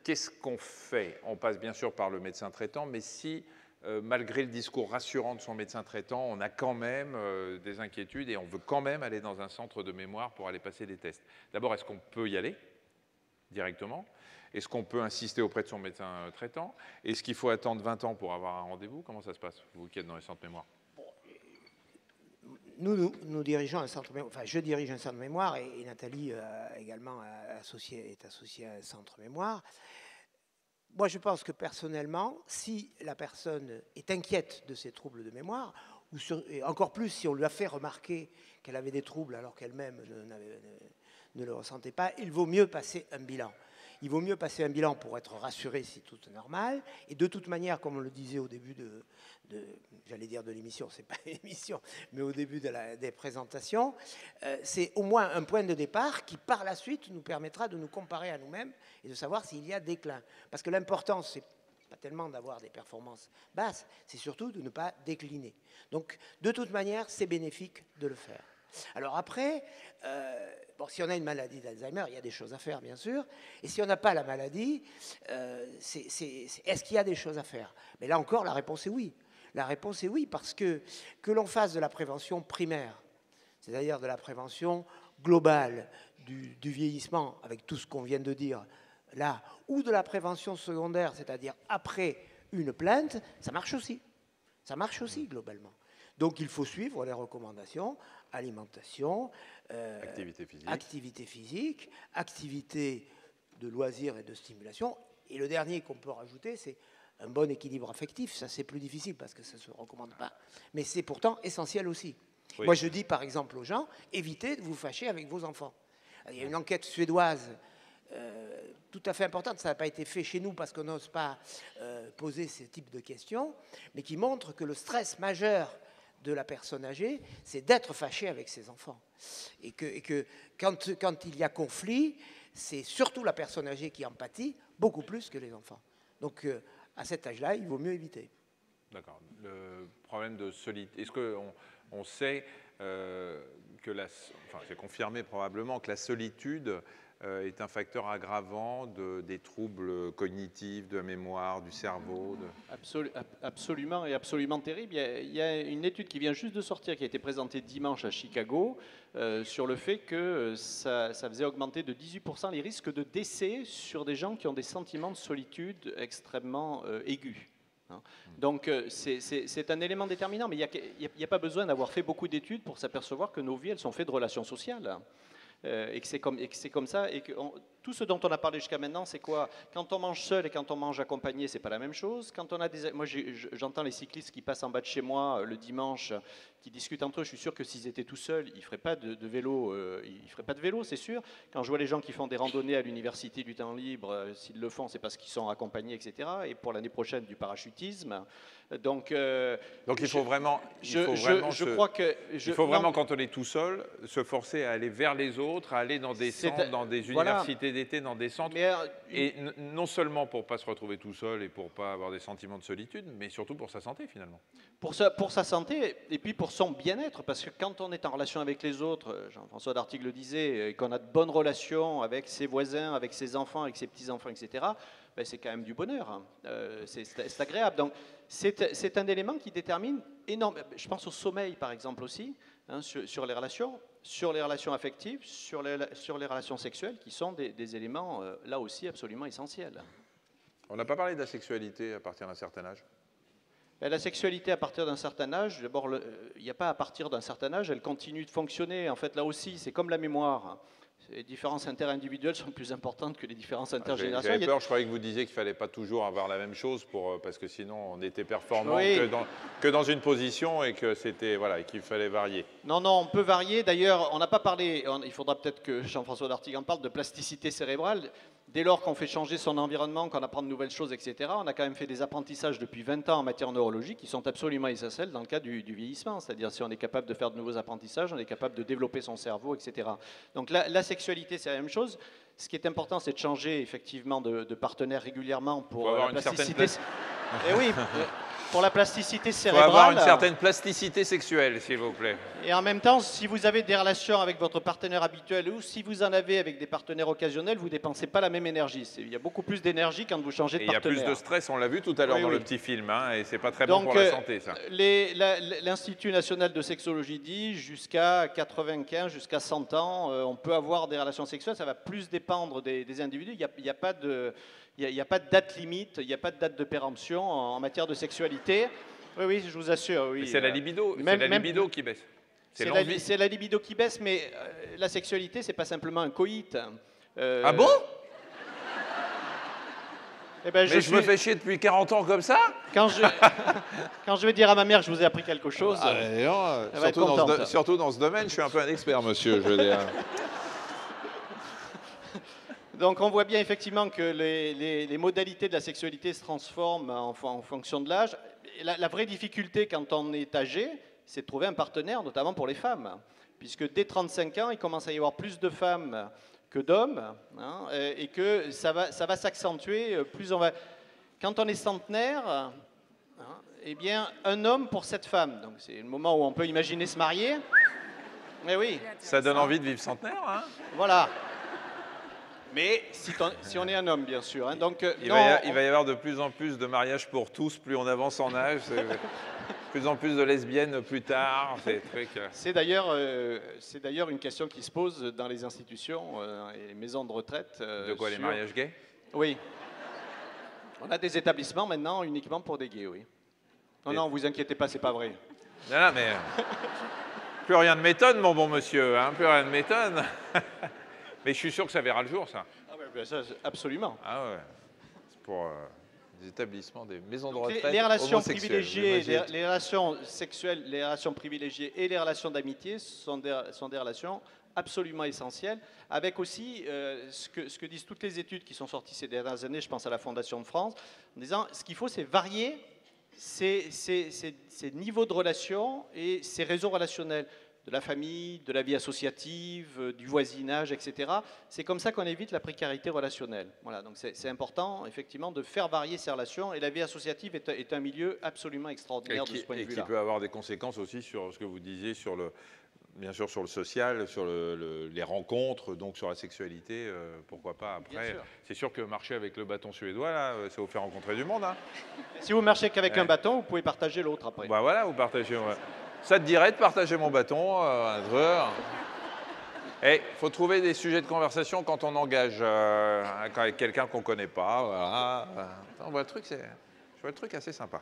qu'est-ce qu'on fait? On passe bien sûr par le médecin traitant, mais si, malgré le discours rassurant de son médecin traitant, on a quand même des inquiétudes et on veut quand même aller dans un centre de mémoire pour aller passer des tests. D'abord, est-ce qu'on peut y aller directement? Est-ce qu'on peut insister auprès de son médecin traitant? Est-ce qu'il faut attendre 20 ans pour avoir un rendez-vous? Comment ça se passe, vous qui êtes dans les centres de mémoire? Nous dirigeons un centre de mémoire, enfin je dirige un centre de mémoire et Nathalie également est associée à un centre mémoire. Moi je pense que personnellement, si la personne est inquiète de ses troubles de mémoire, et encore plus si on lui a fait remarquer qu'elle avait des troubles alors qu'elle-même ne le ressentait pas, il vaut mieux passer un bilan. Il vaut mieux passer un bilan pour être rassuré si tout est normal. Et de toute manière, comme on le disait au début j'allais dire de l'émission, c'est pas une émission, mais au début des présentations, c'est au moins un point de départ qui, par la suite, nous permettra de nous comparer à nous-mêmes et de savoir s'il y a déclin. Parce que l'important, c'est pas tellement d'avoir des performances basses, c'est surtout de ne pas décliner. Donc, de toute manière, c'est bénéfique de le faire. Alors après, si on a une maladie d'Alzheimer, il y a des choses à faire, bien sûr. Et si on n'a pas la maladie, est-ce qu'il y a des choses à faire? Mais là encore, la réponse est oui. La réponse est oui, parce que l'on fasse de la prévention primaire, c'est-à-dire de la prévention globale du vieillissement, avec tout ce qu'on vient de dire là, ou de la prévention secondaire, c'est-à-dire après une plainte, ça marche aussi. Ça marche aussi, globalement. Donc il faut suivre les recommandations, alimentation, activité physique, activité de loisirs et de stimulation. Et le dernier qu'on peut rajouter, c'est un bon équilibre affectif. Ça, c'est plus difficile parce que ça ne se recommande pas. Mais c'est pourtant essentiel aussi. Oui. Moi, je dis par exemple aux gens, évitez de vous fâcher avec vos enfants. Il y a une enquête suédoise tout à fait importante, ça n'a pas été fait chez nous parce qu'on n'ose pas poser ce type de questions, mais qui montre que le stress majeur de la personne âgée, c'est d'être fâché avec ses enfants. Et que quand il y a conflit, c'est surtout la personne âgée qui en pâtit, beaucoup plus que les enfants. Donc, à cet âge-là, il vaut mieux éviter. D'accord. Le problème de solitude, est-ce qu'on sait que c'est confirmé probablement que la solitude est un facteur aggravant des troubles cognitifs, de la mémoire, du cerveau Absolument, et absolument terrible. Il y a une étude qui vient juste de sortir, qui a été présentée dimanche à Chicago, sur le fait que ça faisait augmenter de 18% les risques de décès sur des gens qui ont des sentiments de solitude extrêmement aigus. Donc c'est un élément déterminant, mais il n'y a pas besoin d'avoir fait beaucoup d'études pour s'apercevoir que nos vies, elles sont faites de relations sociales. Et que c'est comme ça, et que tout ce dont on a parlé jusqu'à maintenant, c'est quoi? Quand on mange seul et quand on mange accompagné, c'est pas la même chose. Quand on a moi, j'entends les cyclistes qui passent en bas de chez moi le dimanche, qui discutent entre eux. Je suis sûr que s'ils étaient tout seuls, ils feraient pas de vélo. Ils feraient pas de vélo, c'est sûr. Quand je vois les gens qui font des randonnées à l'université du temps libre, s'ils le font, c'est parce qu'ils sont accompagnés, etc. Et pour l'année prochaine, du parachutisme. Donc il faut vraiment, quand on est tout seul, se forcer à aller vers les autres, à aller dans des centres, dans des universités d'été, dans des centres, et non seulement pour ne pas se retrouver tout seul et pour ne pas avoir des sentiments de solitude, mais surtout pour sa santé finalement. Pour sa santé, et puis pour son bien-être, parce que quand on est en relation avec les autres, Jean-François Dartigue le disait, et qu'on a de bonnes relations avec ses voisins, avec ses enfants, avec ses petits-enfants, etc., ben c'est quand même du bonheur, c'est agréable. Donc c'est un élément qui détermine énormément. Je pense au sommeil, par exemple, aussi, hein, sur les relations affectives, sur les relations sexuelles, qui sont des éléments, là aussi, absolument essentiels. On n'a pas parlé de la sexualité à partir d'un certain âge. Ben, la sexualité à partir d'un certain âge, d'abord, il n'y a pas à partir d'un certain âge, elle continue de fonctionner. En fait, là aussi, c'est comme la mémoire. Les différences interindividuelles sont plus importantes que les différences intergénérationnelles. J'avais peur, je croyais que vous disiez qu'il ne fallait pas toujours avoir la même chose, parce que sinon on était performant que dans une position et que c'était voilà, qu'il fallait varier. Non, on peut varier. D'ailleurs, on n'a pas parlé, il faudra peut-être que Jean-François Dartigue en parle, de plasticité cérébrale. Dès lors qu'on fait changer son environnement, qu'on apprend de nouvelles choses, etc., on a quand même fait des apprentissages depuis 20 ans en matière neurologique qui sont absolument essentiels dans le cas du vieillissement. C'est-à-dire si on est capable de faire de nouveaux apprentissages, on est capable de développer son cerveau, etc. Donc la sexualité, c'est la même chose. Ce qui est important, c'est de changer effectivement de partenaire régulièrement pour la plasticité. Et oui, pour la plasticité cérébrale. Il faut avoir une certaine plasticité sexuelle, s'il vous plaît. Et en même temps, si vous avez des relations avec votre partenaire habituel ou si vous en avez avec des partenaires occasionnels, vous ne dépensez pas la même énergie. Il y a beaucoup plus d'énergie quand vous changez de partenaire. Il y a plus de stress, on l'a vu tout à l'heure dans le petit film, hein, et c'est pas très bon pour la santé, ça. L'Institut national de sexologie dit jusqu'à 95, jusqu'à 100 ans, on peut avoir des relations sexuelles, ça va plus dépendre des individus. Il n'y a pas de... Il n'y a pas de date limite, il n'y a pas de date de péremption en matière de sexualité. Oui, je vous assure. Oui, c'est la libido, c'est la libido qui baisse. C'est la libido qui baisse, mais la sexualité, c'est pas simplement un coït. Ah bon? Eh ben, je me fais chier depuis 40 ans comme ça? Quand je vais dire à ma mère que je vous ai appris quelque chose, surtout dans ce domaine, je suis un peu un expert, monsieur, je veux dire. Donc on voit bien effectivement que les modalités de la sexualité se transforment en fonction de l'âge. La vraie difficulté quand on est âgé, c'est de trouver un partenaire, notamment pour les femmes. Puisque dès 35 ans, il commence à y avoir plus de femmes que d'hommes, hein, et que ça va s'accentuer. Quand on est centenaire, hein, eh bien, un homme pour 7 femmes. Donc c'est le moment où on peut imaginer se marier. Mais oui. Ça donne envie de vivre centenaire, hein? Voilà. Mais si on est un homme, bien sûr. Hein. Donc, il va y avoir de plus en plus de mariages pour tous, plus on avance en âge. De plus en plus de lesbiennes plus tard. C'est d'ailleurs une question qui se pose dans les institutions et les maisons de retraite. De quoi, les mariages gays? Oui. On a des établissements maintenant uniquement pour des gays, oui. Non, vous inquiétez pas, c'est pas vrai. Non, mais plus rien ne m'étonne, mon bon monsieur. Hein, plus rien ne m'étonne. Mais je suis sûr que ça verra le jour, ça. Ah ouais, ça, absolument. Ah ouais. C'est pour des établissements, des maisons de retraite. Les relations privilégiées, les relations sexuelles, les relations privilégiées et les relations d'amitié sont des relations absolument essentielles. Avec aussi ce que disent toutes les études qui sont sorties ces dernières années, je pense à la Fondation de France, en disant ce qu'il faut, c'est varier ces niveaux de relations et ces réseaux relationnels. De la famille, de la vie associative, du voisinage, etc. C'est comme ça qu'on évite la précarité relationnelle. Voilà, donc c'est important, effectivement, de faire varier ces relations. Et la vie associative est un milieu absolument extraordinaire de ce point de vue-là. Et qui peut avoir des conséquences aussi sur ce que vous disiez, sur bien sûr sur le social, sur les rencontres, donc sur la sexualité, pourquoi pas après. C'est sûr que marcher avec le bâton suédois, là, ça vous fait rencontrer du monde. Hein. Si vous marchez qu'avec un bâton, vous pouvez partager l'autre après. Bah voilà, vous partagez. Ouais. Ça te dirait de partager mon bâton, il faut trouver des sujets de conversation quand on engage avec quelqu'un qu'on ne connaît pas. Voilà. On voit je vois le truc assez sympa.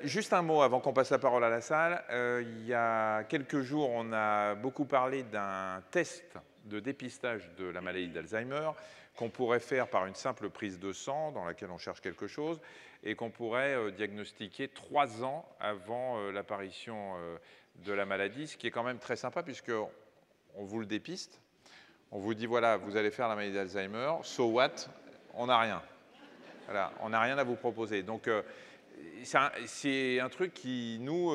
Juste un mot avant qu'on passe la parole à la salle. Il y a quelques jours, on a beaucoup parlé d'un test de dépistage de la maladie d'Alzheimer qu'on pourrait faire par une simple prise de sang dans laquelle on cherche quelque chose et qu'on pourrait diagnostiquer 3 ans avant l'apparition de la maladie, ce qui est quand même très sympa puisqu'on vous le dépiste. On vous dit, voilà, vous allez faire la maladie d'Alzheimer, so what? On n'a rien. Voilà, on n'a rien à vous proposer. Donc, c'est un truc qui nous...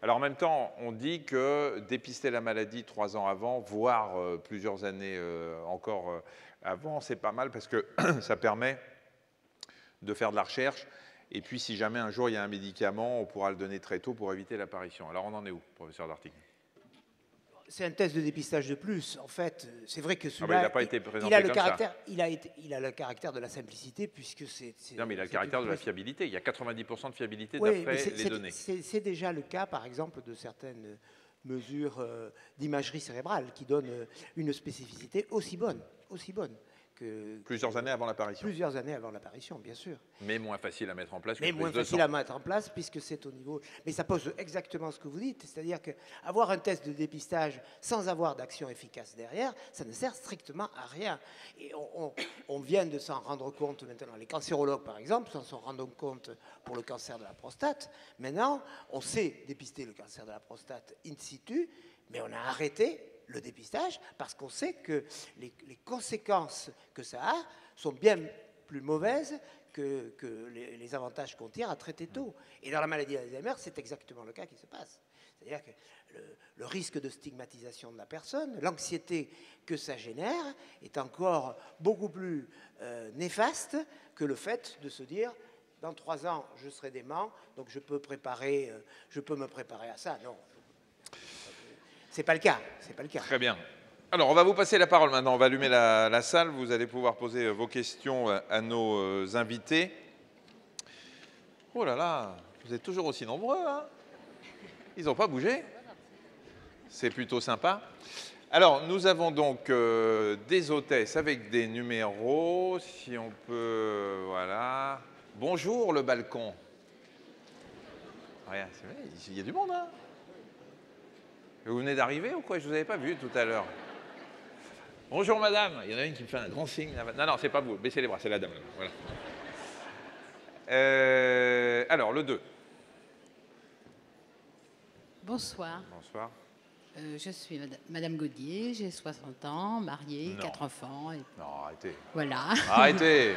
alors en même temps, on dit que dépister la maladie 3 ans avant, voire plusieurs années encore avant, c'est pas mal parce que ça permet de faire de la recherche. Et puis si jamais un jour il y a un médicament, on pourra le donner très tôt pour éviter l'apparition. Alors on en est où, professeur Dartigny? C'est un test de dépistage de plus. En fait, c'est vrai que celui-là, il n'a pas été présenté il a le comme caractère, il a le caractère de la simplicité puisque c'est. Non, mais il a le caractère de la fiabilité. Il y a 90% de fiabilité oui, d'après les données. C'est déjà le cas, par exemple, de certaines mesures d'imagerie cérébrale qui donnent une spécificité aussi bonne que plusieurs années avant l'apparition. Plusieurs années avant l'apparition, bien sûr. Mais moins facile à mettre en place. Mais moins facile à mettre en place puisque c'est au niveau. Mais ça pose exactement ce que vous dites, c'est-à-dire qu'avoir un test de dépistage sans avoir d'action efficace derrière, ça ne sert strictement à rien. Et on vient de s'en rendre compte maintenant. Les cancérologues, par exemple, s'en sont rendus compte pour le cancer de la prostate. Maintenant, on sait dépister le cancer de la prostate in situ, mais on a arrêté le dépistage parce qu'on sait que les conséquences que ça a sont bien plus mauvaises que les avantages qu'on tire à traiter tôt. Et dans la maladie d'Alzheimer, c'est exactement le cas qui se passe. C'est-à-dire que le risque de stigmatisation de la personne, l'anxiété que ça génère est encore beaucoup plus néfaste que le fait de se dire dans 3 ans, je serai dément, donc je peux me préparer à ça. Non. C'est pas le cas. C'est pas le cas. Très bien. Alors, on va vous passer la parole maintenant. On va allumer la salle. Vous allez pouvoir poser vos questions à nos invités. Oh là là, vous êtes toujours aussi nombreux, hein? Ils n'ont pas bougé. C'est plutôt sympa. Alors, nous avons donc des hôtesses avec des numéros. Si on peut, voilà. Bonjour, le balcon. Regarde, c'est vrai, il y a du monde, hein? Vous venez d'arriver ou quoi? Je ne vous avais pas vu tout à l'heure. Bonjour madame. Il y en a une qui me fait un grand signe. Non, non, c'est pas vous. Baissez les bras, c'est la dame. Voilà. Alors, le 2. Bonsoir. Bonsoir. Je suis Madame Gaudier, j'ai 60 ans, mariée, 4 enfants. Et... Non, arrêtez. Voilà. Arrêtez.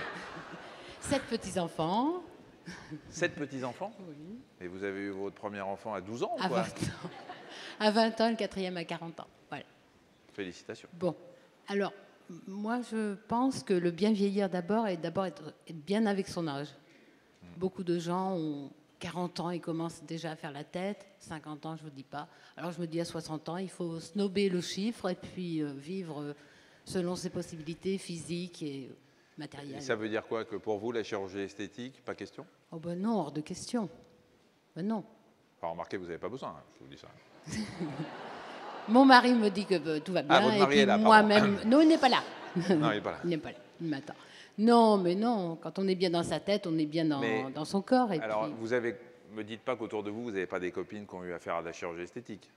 7 petits-enfants. 7 petits-enfants? Oui. Et vous avez eu votre premier enfant à 12 ans ou à quoi? 20 ans. À 20 ans, le 4e à 40 ans. Voilà. Félicitations. Bon, alors, moi, je pense que le bien vieillir d'abord est être bien avec son âge. Beaucoup de gens ont 40 ans et commencent déjà à faire la tête. 50 ans, je ne vous dis pas. Alors, je me dis à 60 ans, il faut snober le chiffre et puis vivre selon ses possibilités physiques et matérielles. Et ça veut dire quoi? Que pour vous, la chirurgie esthétique, pas question? Oh ben non, hors de question. Ben non. Enfin, remarquez, vous n'avez pas besoin, hein, je vous dis ça. Mon mari me dit que tout va bien. Votre mari et est là, puis moi-même... Non, il n'est pas là. Non, il n'est pas là. Il n'est pas là. Il m'attend. Non, mais non. Quand on est bien dans sa tête, on est bien dans son corps. Et alors, puis... vous avez... Me dites pas qu'autour de vous, vous n'avez pas des copines qui ont eu affaire à de la chirurgie esthétique?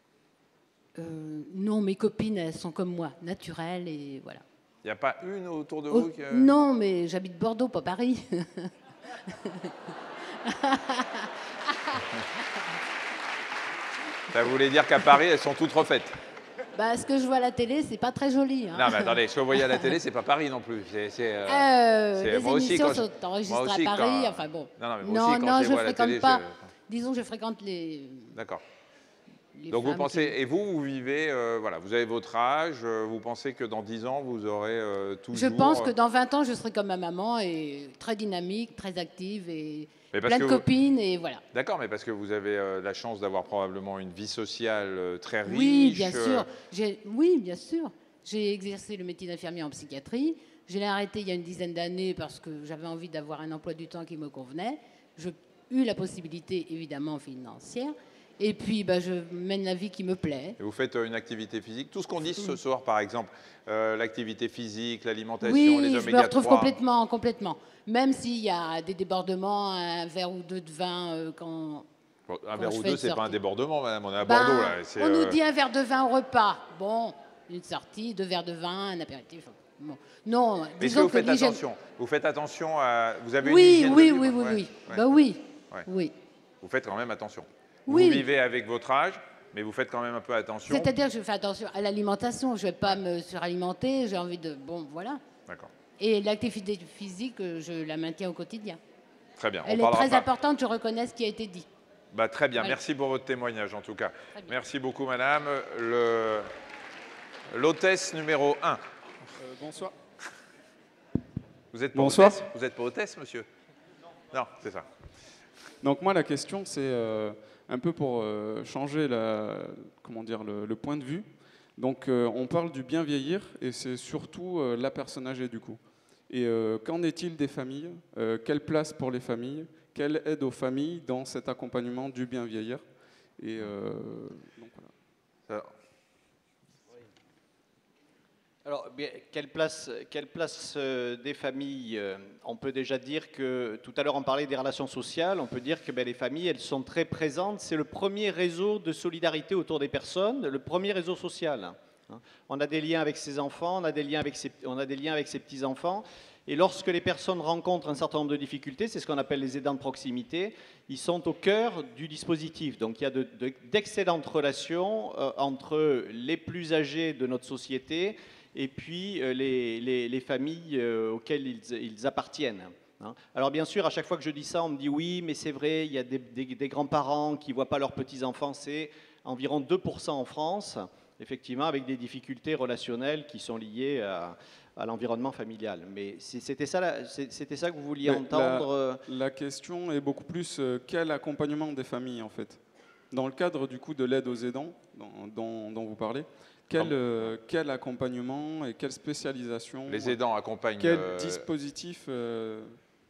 Non, mes copines, elles sont comme moi, naturelles et voilà. Il n'y a pas une autour de vous qui... Non, mais j'habite Bordeaux, pas Paris. Ça voulait dire qu'à Paris, elles sont toutes refaites. Bah, ce que je vois à la télé, c'est pas très joli. Hein. Non, mais attendez, ce que vous voyez à la télé, c'est pas Paris non plus. Les moi aussi, émissions quand sont enregistrées à Paris. Enfin bon. Non, mais moi aussi, quand je ne vois à la fréquente télé, pas. Disons que je fréquente les. D'accord. les Donc vous femmes pensez, et vous vivez, voilà, vous avez votre âge, vous pensez que dans 10 ans, vous aurez toujours... Je pense que dans 20 ans, je serai comme ma maman, et très dynamique, très active, et Mais parce plein de que copines, et voilà. D'accord, mais parce que vous avez la chance d'avoir probablement une vie sociale très riche. Oui, bien sûr. Oui, bien sûr. J'ai exercé le métier d'infirmier en psychiatrie. Je l'ai arrêté il y a une dizaine d'années parce que j'avais envie d'avoir un emploi du temps qui me convenait. J'ai eu la possibilité, évidemment, financière. Et puis, je mène la vie qui me plaît. Et vous faites une activité physique. Tout ce qu'on dit ce soir, par exemple, l'activité physique, l'alimentation, Oui, les je me oméga retrouve 3. complètement. Même s'il y a des débordements, un verre ou deux de vin quand... Bon, un quand verre je ou fais deux, une c'est pas un sortie. débordement, madame. On est à Bordeaux, là. C'est, On nous dit un verre de vin au repas. Bon, une sortie, 2 verres de vin, un apéritif. Bon. Non, Mais est-ce que disons vous faites l'hygiène- attention? Vous faites attention à... Vous avez une Oui, hygiène de oui, vie, oui, quoi? oui, Ouais, oui. ouais. Bah oui, Ouais. oui. Vous faites quand même attention. Oui. Vous vivez avec votre âge, mais vous faites quand même un peu attention. C'est-à-dire que je fais attention à l'alimentation. Je ne vais pas me suralimenter. J'ai envie de... Bon, voilà. D'accord. Et l'activité physique, je la maintiens au quotidien. Très bien. Elle On est très parlera pas. importante, je reconnais ce qui a été dit. Bah, très bien. Voilà. Merci pour votre témoignage, en tout cas. Très bien. Merci beaucoup, madame. L'hôtesse numéro 1. Bonsoir. Vous êtes pas Bonsoir. hôtesse? Vous êtes pas hôtesse, monsieur? Non, c'est ça. Donc moi, la question, c'est un peu pour changer le point de vue. Donc on parle du bien vieillir et c'est surtout la personne âgée du coup. Et qu'en est-il des familles? Quelle place pour les familles? Quelle aide aux familles dans cet accompagnement du bien vieillir? Et donc voilà. Alors, bien, quelle place des familles? On peut déjà dire que, tout à l'heure on parlait des relations sociales, on peut dire que les familles, elles sont très présentes. C'est le premier réseau de solidarité autour des personnes, le premier réseau social. On a des liens avec ses enfants, on a des liens avec ses petits-enfants. Et lorsque les personnes rencontrent un certain nombre de difficultés, c'est ce qu'on appelle les aidants de proximité, ils sont au cœur du dispositif. Donc il y a d'excellentes relations entre les plus âgés de notre société et puis les familles auxquelles ils appartiennent. Alors bien sûr, à chaque fois que je dis ça, on me dit oui, mais c'est vrai, il y a des grands-parents qui ne voient pas leurs petits-enfants, c'est environ 2% en France, effectivement, avec des difficultés relationnelles qui sont liées à l'environnement familial. Mais c'était ça que vous vouliez entendre. La question est beaucoup plus quel accompagnement des familles en fait. Dans le cadre du coup de l'aide aux aidants dont vous parlez, quel accompagnement et quelle spécialisation? Les aidants accompagnent... Quel dispositif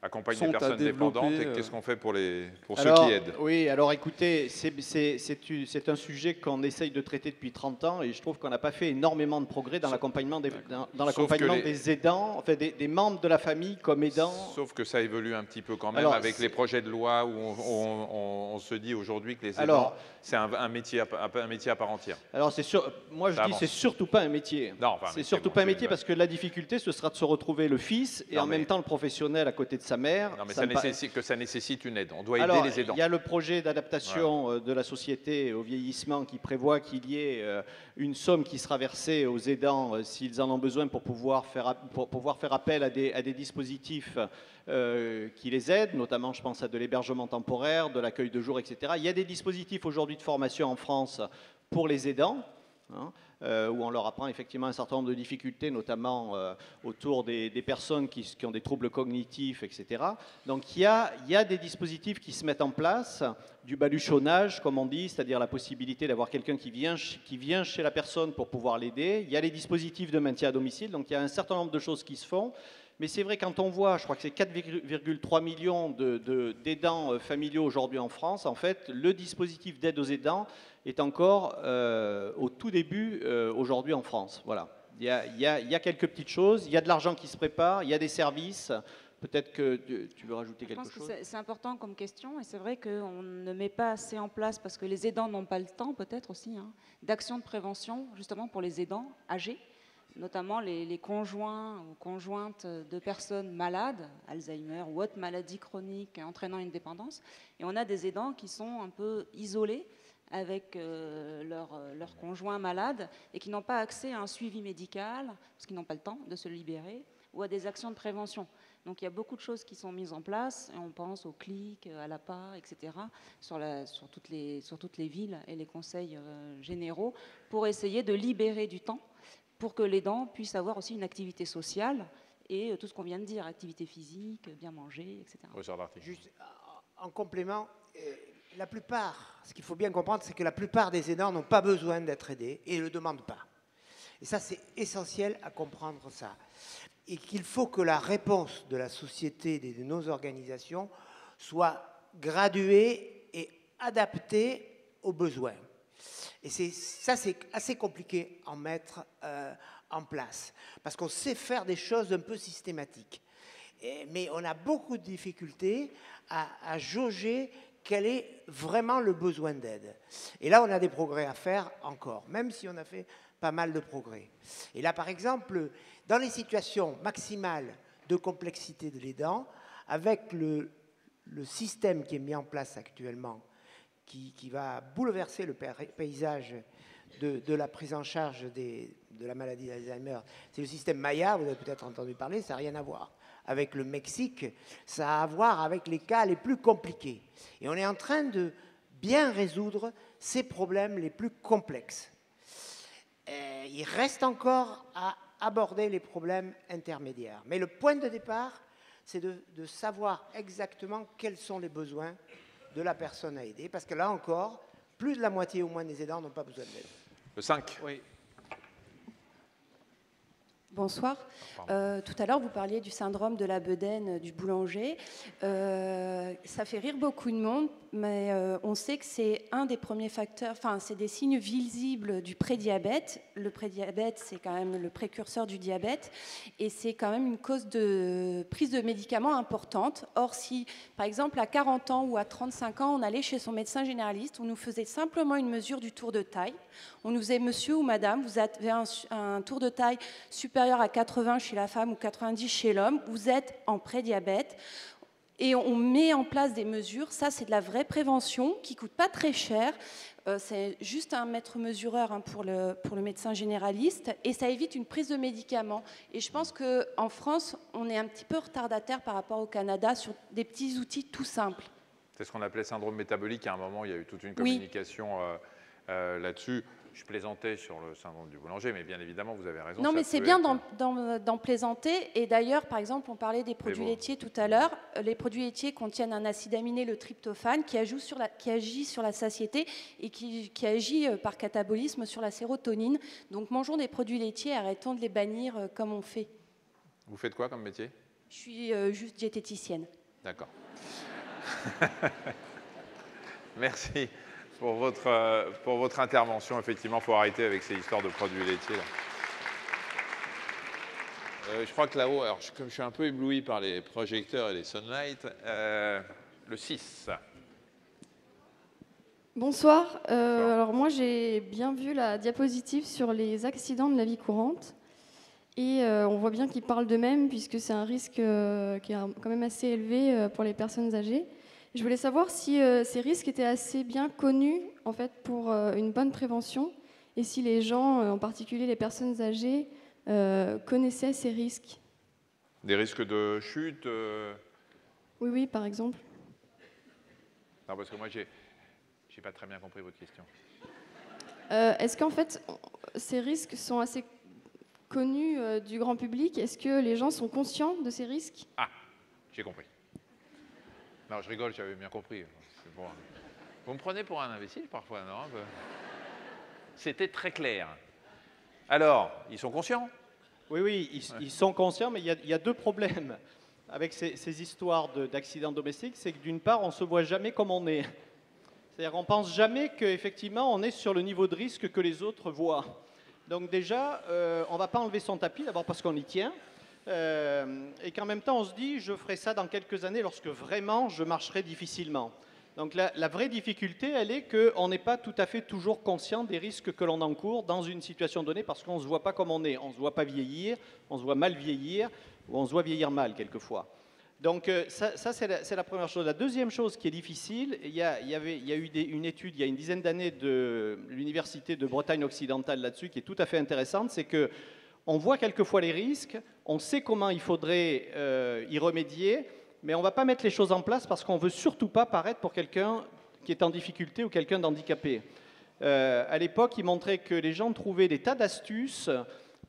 accompagnent les personnes dépendantes et qu'est-ce qu'on fait pour ceux qui aident? Oui, alors écoutez, c'est un sujet qu'on essaye de traiter depuis 30 ans et je trouve qu'on n'a pas fait énormément de progrès dans l'accompagnement des aidants, enfin des membres de la famille comme aidants. Sauf que ça évolue un petit peu quand même avec les projets de loi où on se dit aujourd'hui que les aidants, c'est un métier à part entière. Alors c'est sûr, moi je dis c'est surtout pas un métier. Non, enfin, c'est surtout pas un métier parce que la difficulté ce sera de se retrouver le fils et en même temps le professionnel à côté de sa mère. Non, mais ça nécessite une aide. On doit aider les aidants. Il y a le projet d'adaptation de la société au vieillissement qui prévoit qu'il y ait une somme qui sera versée aux aidants s'ils en ont besoin pour pouvoir faire appel à des dispositifs qui les aident, notamment je pense à de l'hébergement temporaire, de l'accueil de jour, etc. Il y a des dispositifs aujourd'hui de formation en France pour les aidants. Où on leur apprend effectivement un certain nombre de difficultés, notamment autour des personnes qui ont des troubles cognitifs, etc. Donc il y a des dispositifs qui se mettent en place, du baluchonnage, comme on dit, c'est-à-dire la possibilité d'avoir quelqu'un qui vient chez la personne pour pouvoir l'aider. Il y a les dispositifs de maintien à domicile, donc il y a un certain nombre de choses qui se font. Mais c'est vrai, quand on voit, je crois que c'est 4,3 millions d'aidants familiaux aujourd'hui en France, en fait, le dispositif d'aide aux aidants est encore au tout début aujourd'hui en France. Voilà. Il y a quelques petites choses, il y a de l'argent qui se prépare, il y a des services. Peut-être que tu veux rajouter quelque chose. Je pense que c'est important comme question et c'est vrai qu'on ne met pas assez en place, parce que les aidants n'ont pas le temps peut-être aussi, d'actions de prévention justement pour les aidants âgés, notamment les conjoints ou conjointes de personnes malades, Alzheimer ou autres maladies chroniques entraînant une dépendance. Et on a des aidants qui sont un peu isolés avec leur conjoint malade et qui n'ont pas accès à un suivi médical, parce qu'ils n'ont pas le temps de se libérer, ou à des actions de prévention. Donc il y a beaucoup de choses qui sont mises en place, et on pense au CLIC, à l'APA, etc., sur toutes les villes et les conseils généraux, pour essayer de libérer du temps pour que l'aidant puisse avoir aussi une activité sociale et tout ce qu'on vient de dire, activité physique, bien manger, etc. Juste en complément, ce qu'il faut bien comprendre, c'est que la plupart des aidants n'ont pas besoin d'être aidés et ne le demandent pas. Et ça, c'est essentiel à comprendre ça. Et qu'il faut que la réponse de la société, de nos organisations, soit graduée et adaptée aux besoins. Et ça, c'est assez compliqué à mettre en place, parce qu'on sait faire des choses un peu systématiques. Mais on a beaucoup de difficultés à jauger quel est vraiment le besoin d'aide. Et là, on a des progrès à faire encore, même si on a fait pas mal de progrès. Et là, par exemple, dans les situations maximales de complexité de l'aidant, avec le système qui est mis en place actuellement, qui va bouleverser le paysage de la prise en charge de la maladie d'Alzheimer, c'est le système Maya, vous avez peut-être entendu parler, ça n'a rien à voir avec le Mexique, ça a à voir avec les cas les plus compliqués. Et on est en train de bien résoudre ces problèmes les plus complexes. Il reste encore à aborder les problèmes intermédiaires. Mais le point de départ, c'est de savoir exactement quels sont les besoins de la personne à aider, parce que là encore, plus de la moitié au moins des aidants n'ont pas besoin d'aide. Le 5. Oui. Bonsoir. Tout à l'heure, vous parliez du syndrome de la bedaine du boulanger. Ça fait rire beaucoup de monde, mais on sait que c'est un des premiers facteurs, enfin, c'est des signes visibles du prédiabète. Le prédiabète, c'est quand même le précurseur du diabète, et c'est quand même une cause de prise de médicaments importante. Or, si, par exemple, à 40 ans ou à 35 ans, on allait chez son médecin généraliste, on nous faisait simplement une mesure du tour de taille. On nous disait, monsieur ou madame, vous avez un tour de taille supérieur à 80 chez la femme ou 90 chez l'homme, vous êtes en prédiabète. Et on met en place des mesures, ça c'est de la vraie prévention qui ne coûte pas très cher, c'est juste un mètre mesureur pour le médecin généraliste, et ça évite une prise de médicaments. Et je pense qu'en France, on est un petit peu retardataire par rapport au Canada sur des petits outils tout simples. C'est ce qu'on appelait syndrome métabolique. À un moment, il y a eu toute une communication là-dessus. Je plaisantais sur le syndrome du boulanger, mais bien évidemment, vous avez raison. Non, mais c'est bien d'en plaisanter. Et d'ailleurs, par exemple, on parlait des produits laitiers tout à l'heure. Les produits laitiers contiennent un acide aminé, le tryptophane, qui agit sur la satiété et qui agit par catabolisme sur la sérotonine. Donc, mangeons des produits laitiers, arrêtons de les bannir comme on fait. Vous faites quoi comme métier? Je suis juste diététicienne. D'accord. Merci pour votre intervention. Effectivement, il faut arrêter avec ces histoires de produits laitiers. Je crois que là-haut, alors comme je suis un peu ébloui par les projecteurs et les sunlights, le 6. Bonsoir. Alors moi, j'ai bien vu la diapositive sur les accidents de la vie courante. Et on voit bien qu'ils parlent d'eux-mêmes, puisque c'est un risque qui est quand même assez élevé pour les personnes âgées. Je voulais savoir si ces risques étaient assez bien connus en fait, pour une bonne prévention, et si les gens, en particulier les personnes âgées, connaissaient ces risques. Des risques de chute Oui, par exemple. Non, parce que moi, j'ai pas très bien compris votre question. Est-ce qu'en fait, ces risques sont assez connus du grand public? Est-ce que les gens sont conscients de ces risques? Ah, j'ai compris. Non, je rigole, j'avais bien compris. Bon. Vous me prenez pour un imbécile parfois, non? C'était très clair. Alors, ils sont conscients? Oui, ils sont conscients, mais il y a deux problèmes avec ces histoires d'accidents domestiques. C'est que d'une part, on ne se voit jamais comme on est. C'est-à-dire qu'on ne pense jamais qu'effectivement, on est sur le niveau de risque que les autres voient. Donc déjà, on ne va pas enlever son tapis, d'abord parce qu'on y tient. Et qu'en même temps on se dit je ferai ça dans quelques années lorsque vraiment je marcherai difficilement. Donc la vraie difficulté, elle est qu'on n'est pas tout à fait toujours conscient des risques que l'on encourt dans une situation donnée, parce qu'on ne se voit pas comme on est, on ne se voit pas vieillir, on se voit mal vieillir, ou on se voit vieillir mal quelquefois. Donc ça c'est la première chose. La deuxième chose qui est difficile, il y a eu une étude il y a une dizaine d'années de l'université de Bretagne occidentale là-dessus qui est tout à fait intéressante, c'est que on voit quelquefois les risques, on sait comment il faudrait y remédier, mais on ne va pas mettre les choses en place parce qu'on ne veut surtout pas paraître pour quelqu'un qui est en difficulté ou quelqu'un d'handicapé. À l'époque, il montrait que les gens trouvaient des tas d'astuces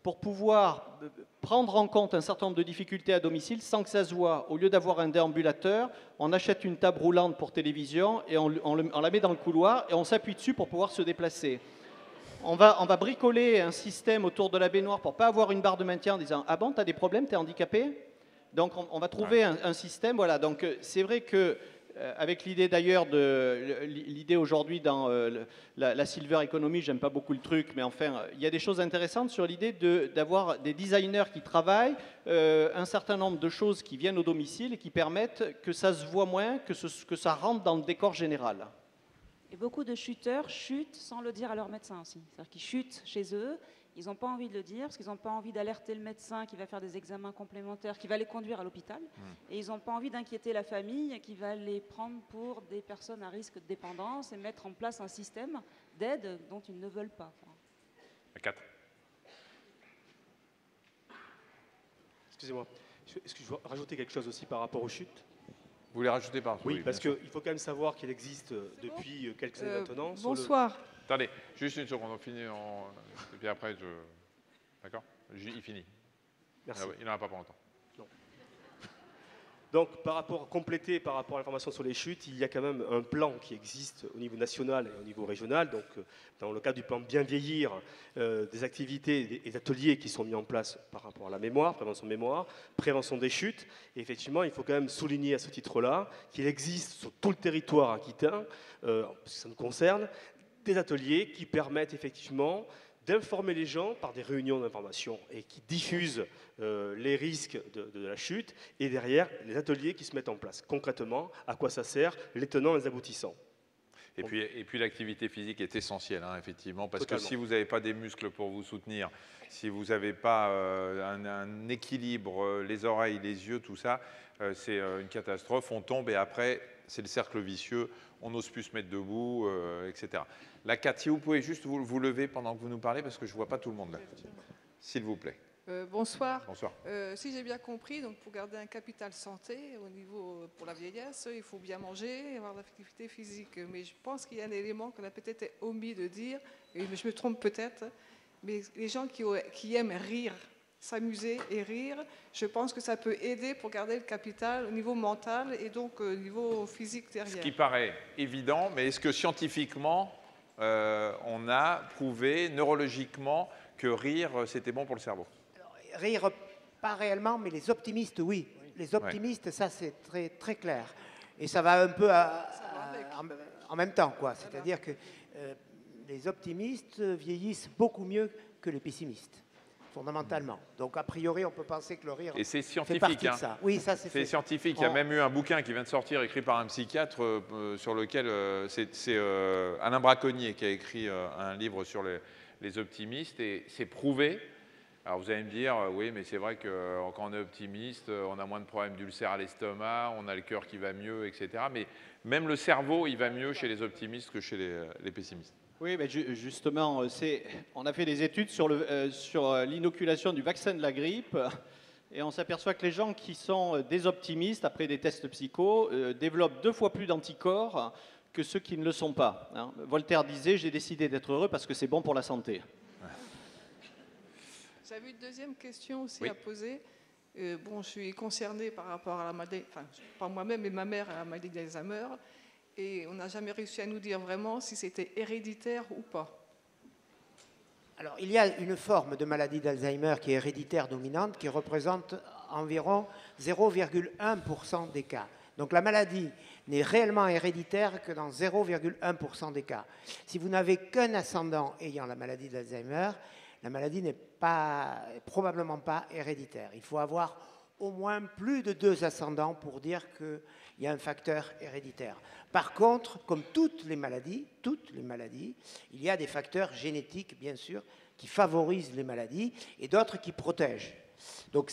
pour pouvoir prendre en compte un certain nombre de difficultés à domicile sans que ça se voit. Au lieu d'avoir un déambulateur, on achète une table roulante pour télévision et on la met dans le couloir et on s'appuie dessus pour pouvoir se déplacer. On va bricoler un système autour de la baignoire pour ne pas avoir une barre de maintien en disant « Ah bon, tu as des problèmes, tu es handicapé ?» Donc on va trouver un système. Voilà. Donc c'est vrai que avec l'idée d'ailleurs l'idée aujourd'hui dans la silver economy, j'aime pas beaucoup le truc, mais enfin il y a des choses intéressantes sur l'idée d'avoir des designers qui travaillent un certain nombre de choses qui viennent au domicile et qui permettent que ça se voit moins, que ça rentre dans le décor général. Et beaucoup de chuteurs chutent sans le dire à leur médecin aussi. C'est-à-dire qu'ils chutent chez eux, ils n'ont pas envie de le dire, parce qu'ils n'ont pas envie d'alerter le médecin qui va faire des examens complémentaires, qui va les conduire à l'hôpital. Et ils n'ont pas envie d'inquiéter la famille qui va les prendre pour des personnes à risque de dépendance et mettre en place un système d'aide dont ils ne veulent pas. À 4. Excusez-moi, est-ce que je veux rajouter quelque chose aussi par rapport aux chutes? Vous voulez rajouter par Oui, parce qu'il faut quand même savoir qu'il existe depuis quelques années maintenant. Bonsoir. Attendez, juste une seconde, on finit et puis après, D'accord? Il finit. Merci. Il n'en a pas pour longtemps. Non. Donc, complété par rapport à l'information sur les chutes, il y a quand même un plan qui existe au niveau national et au niveau régional. Donc, dans le cadre du plan Bien Vieillir, des activités et des ateliers qui sont mis en place par rapport à la mémoire, prévention des chutes. Et effectivement, il faut quand même souligner à ce titre-là qu'il existe sur tout le territoire aquitain, parce que ça nous concerne, des ateliers qui permettent effectivement d'informer les gens par des réunions d'information et qui diffusent les risques de la chute, et derrière, les ateliers qui se mettent en place. Concrètement, à quoi ça sert, les tenants et les aboutissants. Et puis l'activité physique est essentielle, hein, effectivement, parce Totalement. que si vous n'avez pas des muscles pour vous soutenir, si vous n'avez pas un équilibre, les oreilles, les yeux, tout ça, c'est une catastrophe. On tombe et après, c'est le cercle vicieux, on n'ose plus se mettre debout, etc. La 4, si vous pouvez juste vous lever pendant que vous nous parlez, parce que je ne vois pas tout le monde là. S'il vous plaît. Bonsoir. Bonsoir. Si j'ai bien compris, donc pour garder un capital santé au niveau pour la vieillesse, il faut bien manger et avoir de l'activité physique. Mais je pense qu'il y a un élément qu'on a peut-être omis de dire, et je me trompe peut-être, mais les gens qui aiment rire, s'amuser et rire, je pense que ça peut aider pour garder le capital au niveau mental et donc au niveau physique derrière. Ce qui paraît évident, mais est-ce que scientifiquement, on a prouvé neurologiquement que rire, c'était bon pour le cerveau? Rire, pas réellement, mais les optimistes, oui. Les optimistes, ça, c'est très, très clair. Et ça va un peu en même temps, quoi. C'est-à-dire que les optimistes vieillissent beaucoup mieux que les pessimistes, fondamentalement. Donc, a priori, on peut penser que le rire et c'est fait partie scientifique, de ça. Oui, ça, c'est scientifique. Il y a même eu un bouquin qui vient de sortir, écrit par un psychiatre, sur lequel c'est Alain Braconnier qui a écrit un livre sur les optimistes, et c'est prouvé. Alors vous allez me dire, oui, mais c'est vrai que quand on est optimiste, on a moins de problèmes d'ulcère à l'estomac, on a le cœur qui va mieux, etc. Mais même le cerveau, il va mieux chez les optimistes que chez les pessimistes. Oui, mais justement, on a fait des études sur l'inoculation du vaccin de la grippe, et on s'aperçoit que les gens qui sont des optimistes, après des tests psycho, développent 2 fois plus d'anticorps que ceux qui ne le sont pas. Hein. Voltaire disait « J'ai décidé d'être heureux parce que c'est bon pour la santé ». J'avais une deuxième question aussi à poser. Bon, je suis concernée par rapport à la maladie, enfin, pas moi-même, mais ma mère a la maladie d'Alzheimer, et on n'a jamais réussi à nous dire vraiment si c'était héréditaire ou pas. Alors, il y a une forme de maladie d'Alzheimer qui est héréditaire dominante, qui représente environ 0,1% des cas. Donc la maladie n'est réellement héréditaire que dans 0,1% des cas. Si vous n'avez qu'un ascendant ayant la maladie d'Alzheimer, la maladie n'est probablement pas héréditaire. Il faut avoir au moins plus de 2 ascendants pour dire qu'il y a un facteur héréditaire. Par contre, comme toutes les maladies, il y a des facteurs génétiques, bien sûr, qui favorisent les maladies et d'autres qui protègent. Donc,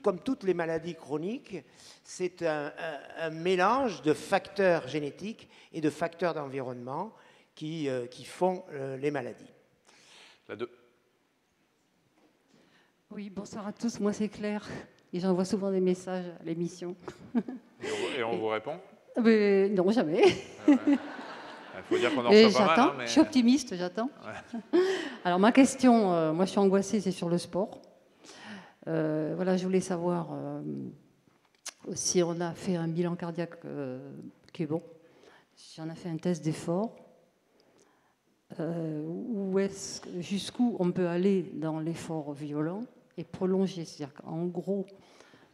comme toutes les maladies chroniques, c'est un mélange de facteurs génétiques et de facteurs d'environnement qui font les maladies. La 2. Oui, bonsoir à tous, moi c'est Claire. Et j'envoie souvent des messages à l'émission. Et on vous répond? Mais non, jamais. Il faut dire qu'on en reçoit pas mal. Hein, mais... Je suis optimiste, j'attends. Ouais. Alors ma question, moi je suis angoissée, c'est sur le sport. Voilà, je voulais savoir si on a fait un bilan cardiaque qui est bon, si on a fait un test d'effort, jusqu'où on peut aller dans l'effort violent et prolonger. C'est-à-dire qu'en gros,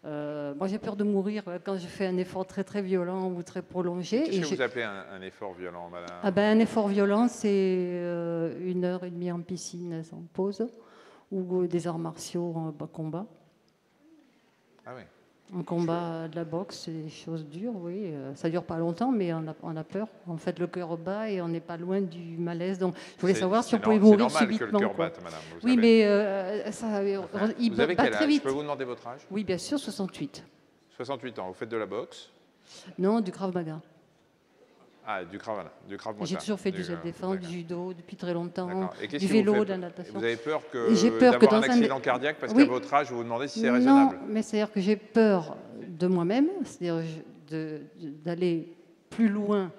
moi j'ai peur de mourir quand je fais un effort très très violent ou très prolongé. Qu'est-ce que vous appelez un effort violent, madame? Ah ben, un effort violent, c'est 1h30 en piscine sans pause, ou des arts martiaux en combat. Ah oui. En combat de la boxe, c'est des choses dures, oui. Ça dure pas longtemps, mais on a peur. En fait, le cœur bat et on n'est pas loin du malaise. Donc, je voulais savoir si on pouvait mourir subitement. C'est normal que le cœur batte, madame. Oui, mais ça, il vous avez bat quel très âge? vite. Je peux vous demander votre âge? Oui, bien sûr, 68. 68 ans. Vous faites de la boxe? Non, du Krav Maga. Ah, du Krav Maga. J'ai toujours fait du self-défense, du judo depuis très longtemps, et du vélo, de la natation. Vous avez peur d'avoir un accident cardiaque parce qu'à votre âge, vous vous demandez si c'est raisonnable? Non, mais c'est-à-dire que j'ai peur de moi-même, c'est-à-dire d'aller plus loin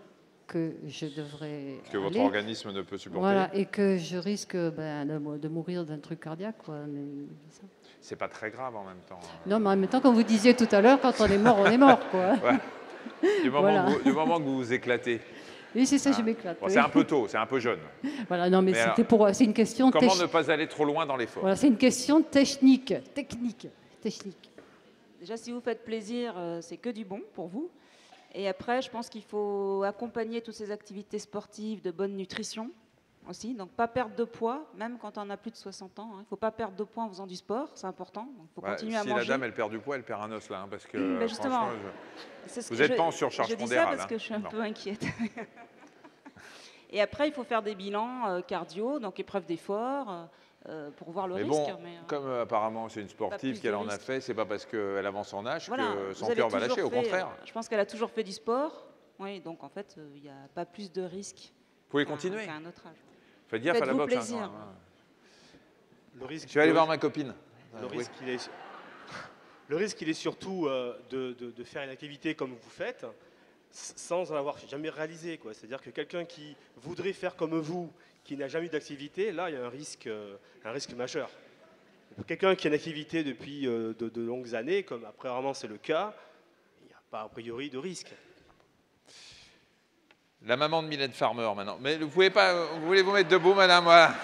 que je devrais que votre aller. organisme ne peut supporter. Voilà, et que je risque de mourir d'un truc cardiaque. C'est pas très grave en même temps. Non, mais en même temps, comme vous disiez tout à l'heure, quand on est mort, quoi. Ouais. Du moment que vous vous éclatez. Oui, c'est ça, je m'éclate. Bon, c'est un peu tôt, c'est un peu jeune. Voilà, non, mais c'est une question... Comment ne pas aller trop loin dans l'effort? Voilà, c'est une question technique. Déjà, si vous faites plaisir, c'est que du bon pour vous. Et après, je pense qu'il faut accompagner toutes ces activités sportives de bonne nutrition aussi. Donc, pas perdre de poids, même quand on a plus de 60 ans. Il ne faut pas perdre de poids en faisant du sport, c'est important. Donc, il faut continuer à manger. Si la dame, elle perd du poids, elle perd un os, là. Parce que, justement, vous n'êtes pas en surcharge pondérale. Je dis ça parce que je suis un peu inquiète. Et après, il faut faire des bilans cardio, donc épreuve d'effort, pour voir le risque. Mais comme apparemment c'est une sportive qu'elle en a fait, c'est pas parce qu'elle avance en âge que son cœur va lâcher, au contraire. Je pense qu'elle a toujours fait du sport, oui, donc en fait, il n'y a pas plus de risque. Vous pouvez continuer. Qu'à un autre âge. Faites gaffe à la boxe. Plaisir. Le risque, je vais aller voir ma copine. Le risque, il est surtout de faire une activité comme vous faites, sans en avoir jamais réalisé. C'est-à-dire que quelqu'un qui voudrait faire comme vous, qui n'a jamais eu d'activité, là, il y a un risque majeur. Pour quelqu'un qui a une activité depuis de longues années, comme apparemment c'est le cas, il n'y a pas a priori de risque. La maman de Mylène Farmer, maintenant. Mais vous pouvez pas... Vous voulez vous mettre debout, madame? Voilà.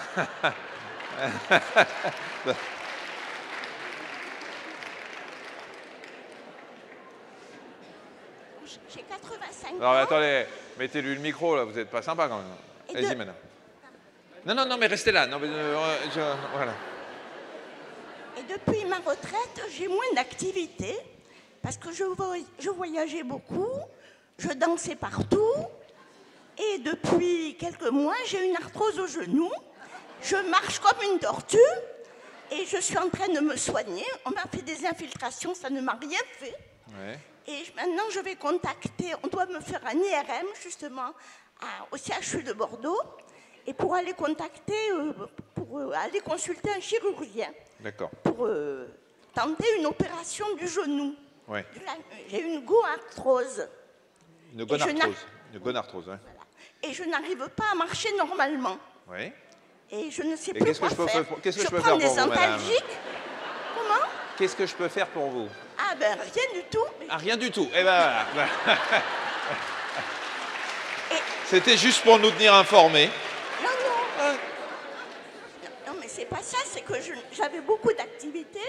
J'ai 85 ans. Alors, attendez, mettez-lui le micro, là. Vous n'êtes pas sympa, quand même. Allez-y, madame. Non, mais restez là. Non, mais, voilà. Et depuis ma retraite, j'ai moins d'activité parce que je voyageais beaucoup, je dansais partout. Et depuis quelques mois, j'ai une arthrose au genou. Je marche comme une tortue et je suis en train de me soigner. On m'a fait des infiltrations, ça ne m'a rien fait. Ouais. Et maintenant, je vais contacter, on doit me faire un IRM justement au CHU de Bordeaux. Et pour aller contacter, pour aller consulter un chirurgien. D'accord. Pour tenter une opération du genou. Ouais. J'ai une goarthrose. Une gonarthrose. Une gonarthrose, hein. Voilà. Et je n'arrive pas à marcher normalement. Oui. Et je ne sais plus quoi faire. Qu'est-ce que je peux prends faire pour des vous, madame? antalgiques. Comment? Qu'est-ce que je peux faire pour vous? Ah ben rien du tout. Ah, rien du tout. Eh ben voilà. C'était juste pour nous tenir informés. Non, mais c'est pas ça, c'est que j'avais beaucoup d'activités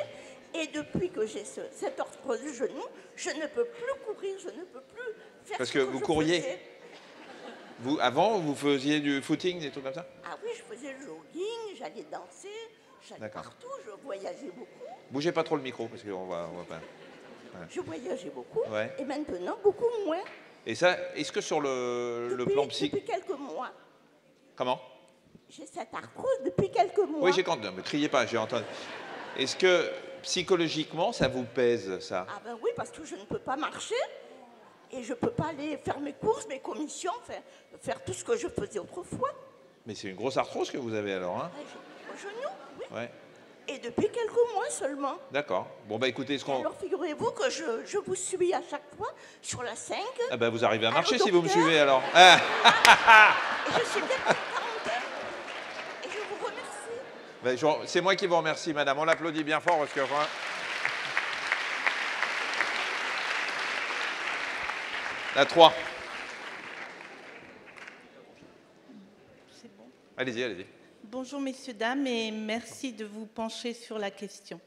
et depuis que j'ai cette arthrose du genou, je ne peux plus courir, je ne peux plus faire Parce que vous couriez. Avant, vous faisiez du footing, des trucs comme ça? Ah oui, je faisais le jogging, j'allais danser, j'allais partout, je voyageais beaucoup. Bougez pas trop le micro parce qu'on va pas. Voilà. Je voyageais beaucoup ouais. Et maintenant beaucoup moins. Et ça, est-ce que sur le plan psy... Depuis quelques mois. Comment? J'ai cette arthrose depuis quelques mois. Oui, j'ai entendu. Ne criez pas, j'ai entendu. Est-ce que psychologiquement, ça vous pèse, ça? Ah ben oui, parce que je ne peux pas marcher et je ne peux pas aller faire mes courses, mes commissions, faire tout ce que je faisais autrefois. Mais c'est une grosse arthrose que vous avez alors, hein? Au genou, oui. Ouais. et depuis quelques mois seulement. D'accord. Bon, bah écoutez, Alors figurez-vous que je vous suis à chaque fois sur la 5. Ah bah vous arrivez à marcher Allô, si vous me docteur. suivez alors. Et je suis bien contente. Et je vous remercie. Ben, c'est moi qui vous remercie, madame. On l'applaudit bien fort parce que... La 3. C'est bon. Allez-y, allez-y. Bonjour messieurs, dames, et merci de vous pencher sur la question.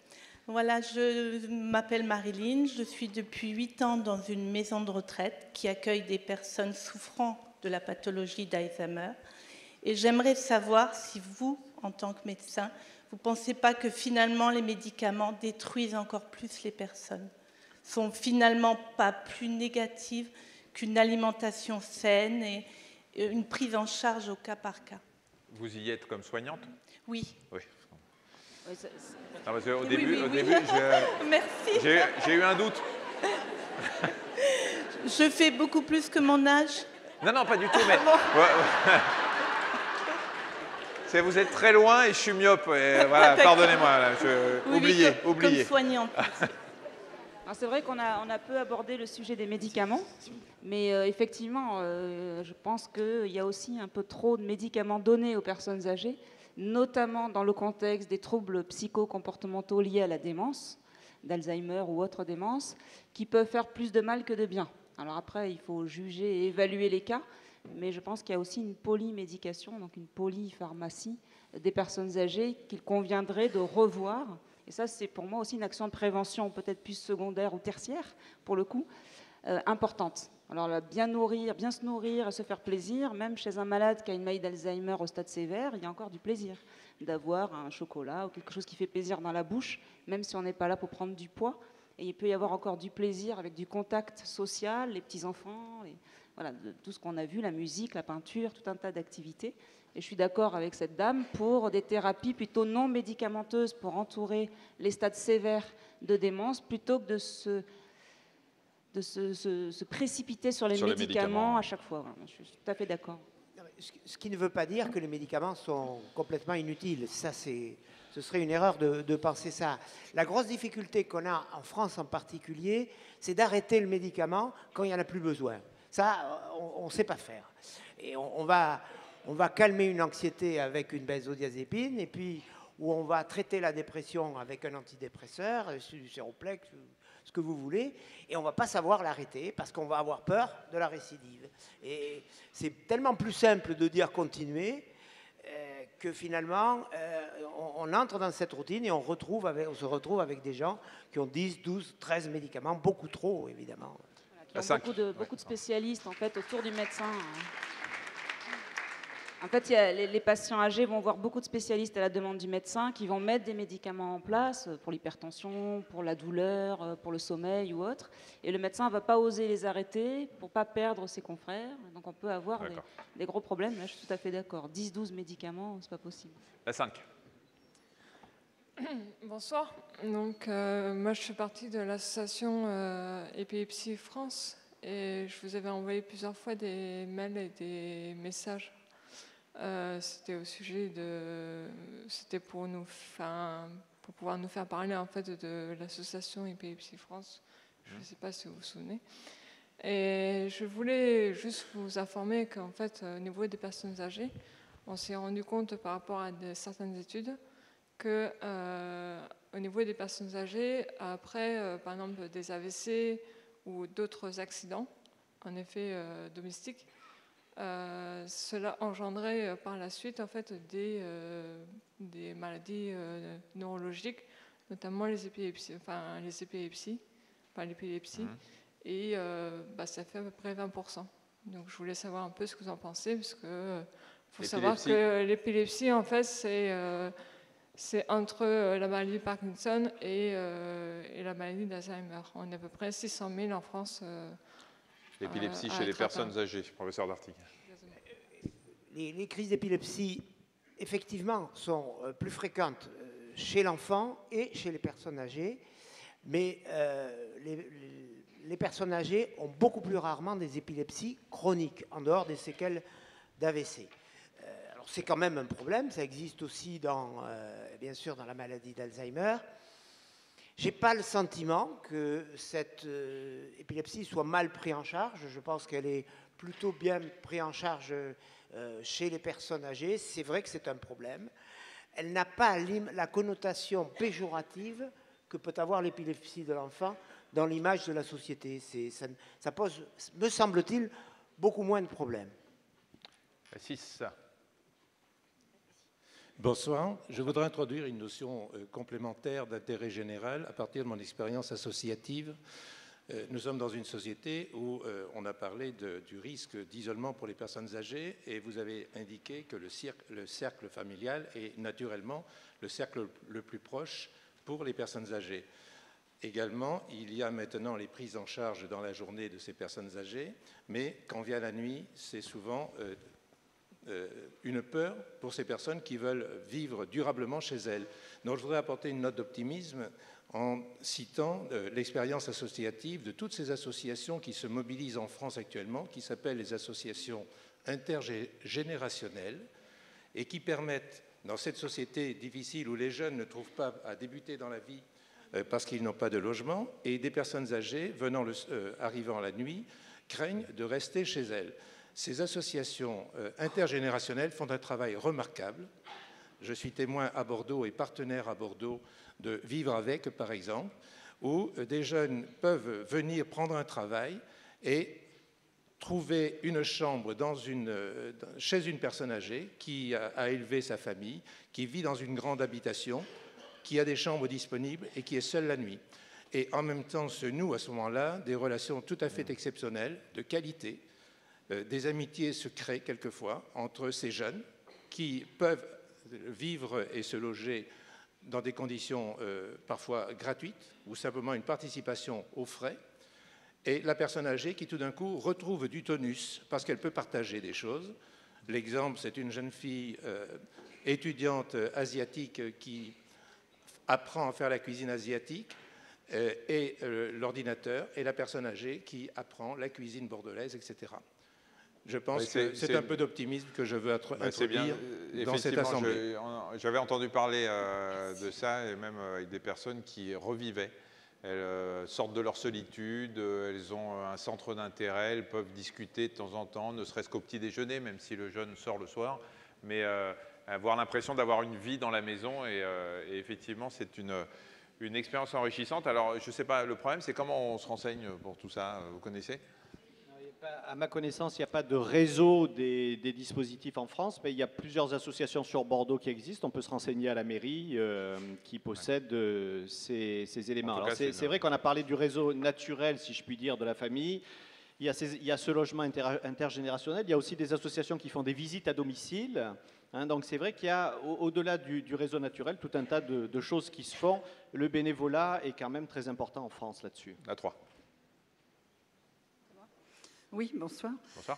Voilà, je m'appelle Marilyn, je suis depuis 8 ans dans une maison de retraite qui accueille des personnes souffrant de la pathologie d'Alzheimer. Et j'aimerais savoir si vous, en tant que médecin, vous ne pensez pas que finalement les médicaments détruisent encore plus les personnes, sont finalement pas plus négatives qu'une alimentation saine et une prise en charge au cas par cas. Vous y êtes comme soignante? Oui. Oui. Oui, Non, parce qu'au oui, début, oui, au oui. début Merci. j'ai eu un doute. Je fais beaucoup plus que mon âge. Non, non, pas du tout, mais... Vous êtes très loin et je suis myope. Et voilà, pardonnez-moi. Là, oubliez. Comme soignante. C'est vrai qu'on a peu abordé le sujet des médicaments, mais effectivement, je pense qu'il y a aussi un peu trop de médicaments donnés aux personnes âgées, notamment dans le contexte des troubles psychocomportementaux liés à la démence, d'Alzheimer ou autre démence, qui peuvent faire plus de mal que de bien. Alors après, il faut juger et évaluer les cas, mais je pense qu'il y a aussi une polymédication, donc une polypharmacie des personnes âgées qu'il conviendrait de revoir. Et ça, c'est pour moi aussi une action de prévention, peut-être plus secondaire ou tertiaire, pour le coup, importante. Alors là, bien se nourrir, se faire plaisir, même chez un malade qui a une maladie d'Alzheimer au stade sévère, il y a encore du plaisir d'avoir un chocolat ou quelque chose qui fait plaisir dans la bouche, même si on n'est pas là pour prendre du poids. Et il peut y avoir encore du plaisir avec du contact social, les petits-enfants, voilà, tout ce qu'on a vu, la musique, la peinture, tout un tas d'activités. Et je suis d'accord avec cette dame pour des thérapies plutôt non médicamenteuses pour entourer les stades sévères de démence, plutôt que de se précipiter sur les médicaments à chaque fois. Voilà, je suis tout à fait d'accord. Ce qui ne veut pas dire que les médicaments sont complètement inutiles. Ça, ce serait une erreur de penser ça. La grosse difficulté qu'on a en France en particulier, c'est d'arrêter le médicament quand il n'y en a plus besoin. Ça, on ne sait pas faire. Et on va calmer une anxiété avec une benzodiazépine, et puis où on va traiter la dépression avec un antidépresseur, du séroplex, ce que vous voulez, et on ne va pas savoir l'arrêter parce qu'on va avoir peur de la récidive. Et c'est tellement plus simple de dire continuer que finalement, on entre dans cette routine et on se retrouve avec des gens qui ont 10, 12, 13 médicaments, beaucoup trop, évidemment. Qui ont beaucoup de spécialistes en fait, autour du médecin. En fait, les patients âgés vont voir beaucoup de spécialistes à la demande du médecin qui vont mettre des médicaments en place pour l'hypertension, pour la douleur, pour le sommeil ou autre. Et le médecin ne va pas oser les arrêter pour ne pas perdre ses confrères. Donc on peut avoir des gros problèmes. Là, je suis tout à fait d'accord. 10-12 médicaments, ce n'est pas possible. La 5. Bonsoir. Donc, moi, je fais partie de l'association Épilepsie France. Et je vous avais envoyé plusieurs fois des mails et des messages. C'était au sujet de... C'était pour pouvoir nous faire parler en fait de l'association Épilepsie France. Je ne sais pas si vous vous souvenez. Et je voulais juste vous informer qu'en fait, au niveau des personnes âgées, on s'est rendu compte par rapport à certaines études que au niveau des personnes âgées, après, par exemple, des AVC ou d'autres accidents, en effet domestiques, cela engendrait par la suite en fait des maladies neurologiques, notamment l'épilepsie. Et ça fait à peu près 20%. Donc je voulais savoir un peu ce que vous en pensez, parce que faut savoir que l'épilepsie, en fait, c'est entre la maladie de Parkinson et la maladie d'Alzheimer. On est à peu près 600 000 en France. L'épilepsie chez les personnes âgées, professeur Dartig. Les crises d'épilepsie, effectivement, sont plus fréquentes chez l'enfant et chez les personnes âgées, mais les personnes âgées ont beaucoup plus rarement des épilepsies chroniques, en dehors des séquelles d'AVC. Alors c'est quand même un problème, ça existe aussi bien sûr dans la maladie d'Alzheimer. Je n'ai pas le sentiment que cette épilepsie soit mal prise en charge. Je pense qu'elle est plutôt bien prise en charge chez les personnes âgées. C'est vrai que c'est un problème. Elle n'a pas la connotation péjorative que peut avoir l'épilepsie de l'enfant dans l'image de la société. Ça pose, me semble-t-il, beaucoup moins de problèmes. 6. Bonsoir. Je voudrais introduire une notion complémentaire d'intérêt général à partir de mon expérience associative. Nous sommes dans une société où on a parlé du risque d'isolement pour les personnes âgées et vous avez indiqué que le cercle familial est naturellement le cercle le plus proche pour les personnes âgées. Également, il y a maintenant les prises en charge dans la journée de ces personnes âgées, mais quand vient la nuit, c'est souvent une peur pour ces personnes qui veulent vivre durablement chez elles. Donc je voudrais apporter une note d'optimisme en citant l'expérience associative de toutes ces associations qui se mobilisent en France actuellement, qui s'appellent les associations intergénérationnelles et qui permettent, dans cette société difficile où les jeunes ne trouvent pas à débuter dans la vie parce qu'ils n'ont pas de logement, et des personnes âgées arrivant la nuit craignent de rester chez elles. Ces associations intergénérationnelles font un travail remarquable. Je suis témoin à Bordeaux et partenaire à Bordeaux de Vivre avec, par exemple, où des jeunes peuvent venir prendre un travail et trouver une chambre chez une personne âgée qui a élevé sa famille, qui vit dans une grande habitation, qui a des chambres disponibles et qui est seule la nuit. Et en même temps se nouent à ce moment-là des relations tout à fait exceptionnelles, de qualité. Des amitiés se créent quelquefois entre ces jeunes qui peuvent vivre et se loger dans des conditions parfois gratuites ou simplement une participation aux frais, et la personne âgée qui tout d'un coup retrouve du tonus parce qu'elle peut partager des choses. L'exemple, c'est une jeune fille étudiante asiatique qui apprend à faire la cuisine asiatique et l'ordinateur, et la personne âgée qui apprend la cuisine bordelaise, etc. Je pense que c'est un peu d'optimisme que je veux introduire dans cette assemblée. J'avais entendu parler de ça, et même avec des personnes qui revivaient. Elles sortent de leur solitude, elles ont un centre d'intérêt, elles peuvent discuter de temps en temps, ne serait-ce qu'au petit déjeuner, même si le jeune sort le soir, mais avoir l'impression d'avoir une vie dans la maison, et effectivement c'est une expérience enrichissante. Alors je ne sais pas, le problème c'est comment on se renseigne pour tout ça, vous connaissez ? À ma connaissance, il n'y a pas de réseau des dispositifs en France, mais il y a plusieurs associations sur Bordeaux qui existent. On peut se renseigner à la mairie qui possède ces éléments. Alors c'est vrai qu'on a parlé du réseau naturel, si je puis dire, de la famille. Il y a ce logement intergénérationnel. Il y a aussi des associations qui font des visites à domicile. Donc c'est vrai qu'il y a, au-delà du réseau naturel, tout un tas de choses qui se font. Le bénévolat est quand même très important en France là-dessus. À 3. Oui, bonsoir. Bonsoir.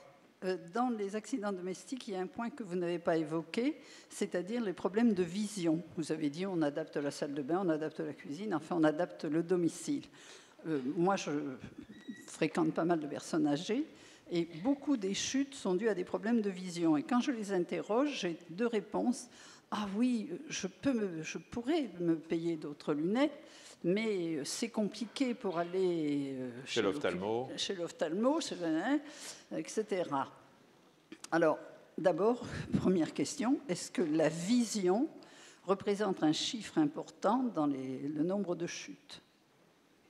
Dans les accidents domestiques, il y a un point que vous n'avez pas évoqué, c'est-à-dire les problèmes de vision. Vous avez dit on adapte la salle de bain, on adapte la cuisine, enfin on adapte le domicile. Moi, je fréquente pas mal de personnes âgées et beaucoup des chutes sont dues à des problèmes de vision. Et quand je les interroge, j'ai deux réponses. Ah oui, je pourrais me payer d'autres lunettes, mais c'est compliqué pour aller chez l'ophtalmo, etc. Alors, d'abord, première question, est-ce que la vision représente un chiffre important dans le nombre de chutes ?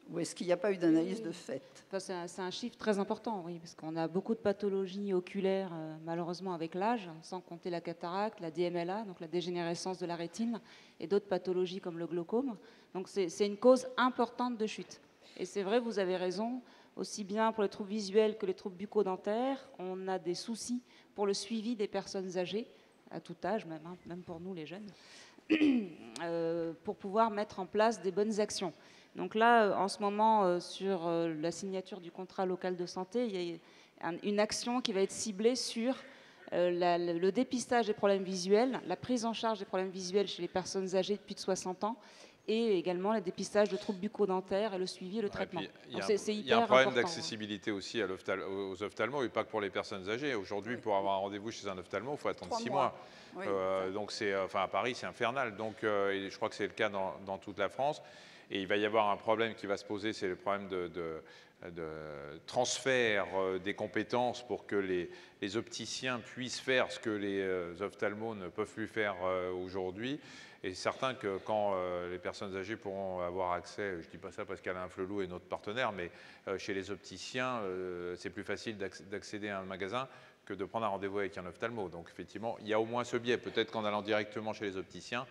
Ou est-ce qu'il n'y a pas eu d'analyse de fait ? Enfin, c'est un chiffre très important, oui, parce qu'on a beaucoup de pathologies oculaires, malheureusement avec l'âge, sans compter la cataracte, la DMLA, donc la dégénérescence de la rétine, et d'autres pathologies comme le glaucome. Donc c'est une cause importante de chute. Et c'est vrai, vous avez raison, aussi bien pour les troubles visuels que les troubles bucco-dentaires, on a des soucis pour le suivi des personnes âgées, à tout âge même, même pour nous les jeunes, pour pouvoir mettre en place des bonnes actions. Donc là, en ce moment, sur la signature du contrat local de santé, il y a une action qui va être ciblée sur le dépistage des problèmes visuels, la prise en charge des problèmes visuels chez les personnes âgées de plus de 60 ans et également le dépistage de troubles bucco-dentaires et le suivi et le traitement. Il y a un problème d'accessibilité aussi aux ophtalmos, et pas que pour les personnes âgées. Aujourd'hui, pour avoir un rendez-vous chez un ophtalmo, il faut attendre 6 mois. Oui. Donc à Paris, c'est infernal. Donc, et je crois que c'est le cas dans toute la France. Et il va y avoir un problème qui va se poser, c'est le problème de transfert des compétences pour que les opticiens puissent faire ce que les ophtalmos ne peuvent plus faire aujourd'hui. Et certain que quand les personnes âgées pourront avoir accès, je ne dis pas ça parce qu'Alain Flelou est notre partenaire, mais chez les opticiens, c'est plus facile d'accéder à un magasin que de prendre un rendez-vous avec un ophtalmo. Donc effectivement, il y a au moins ce biais. Peut-être qu'en allant directement chez les opticiens,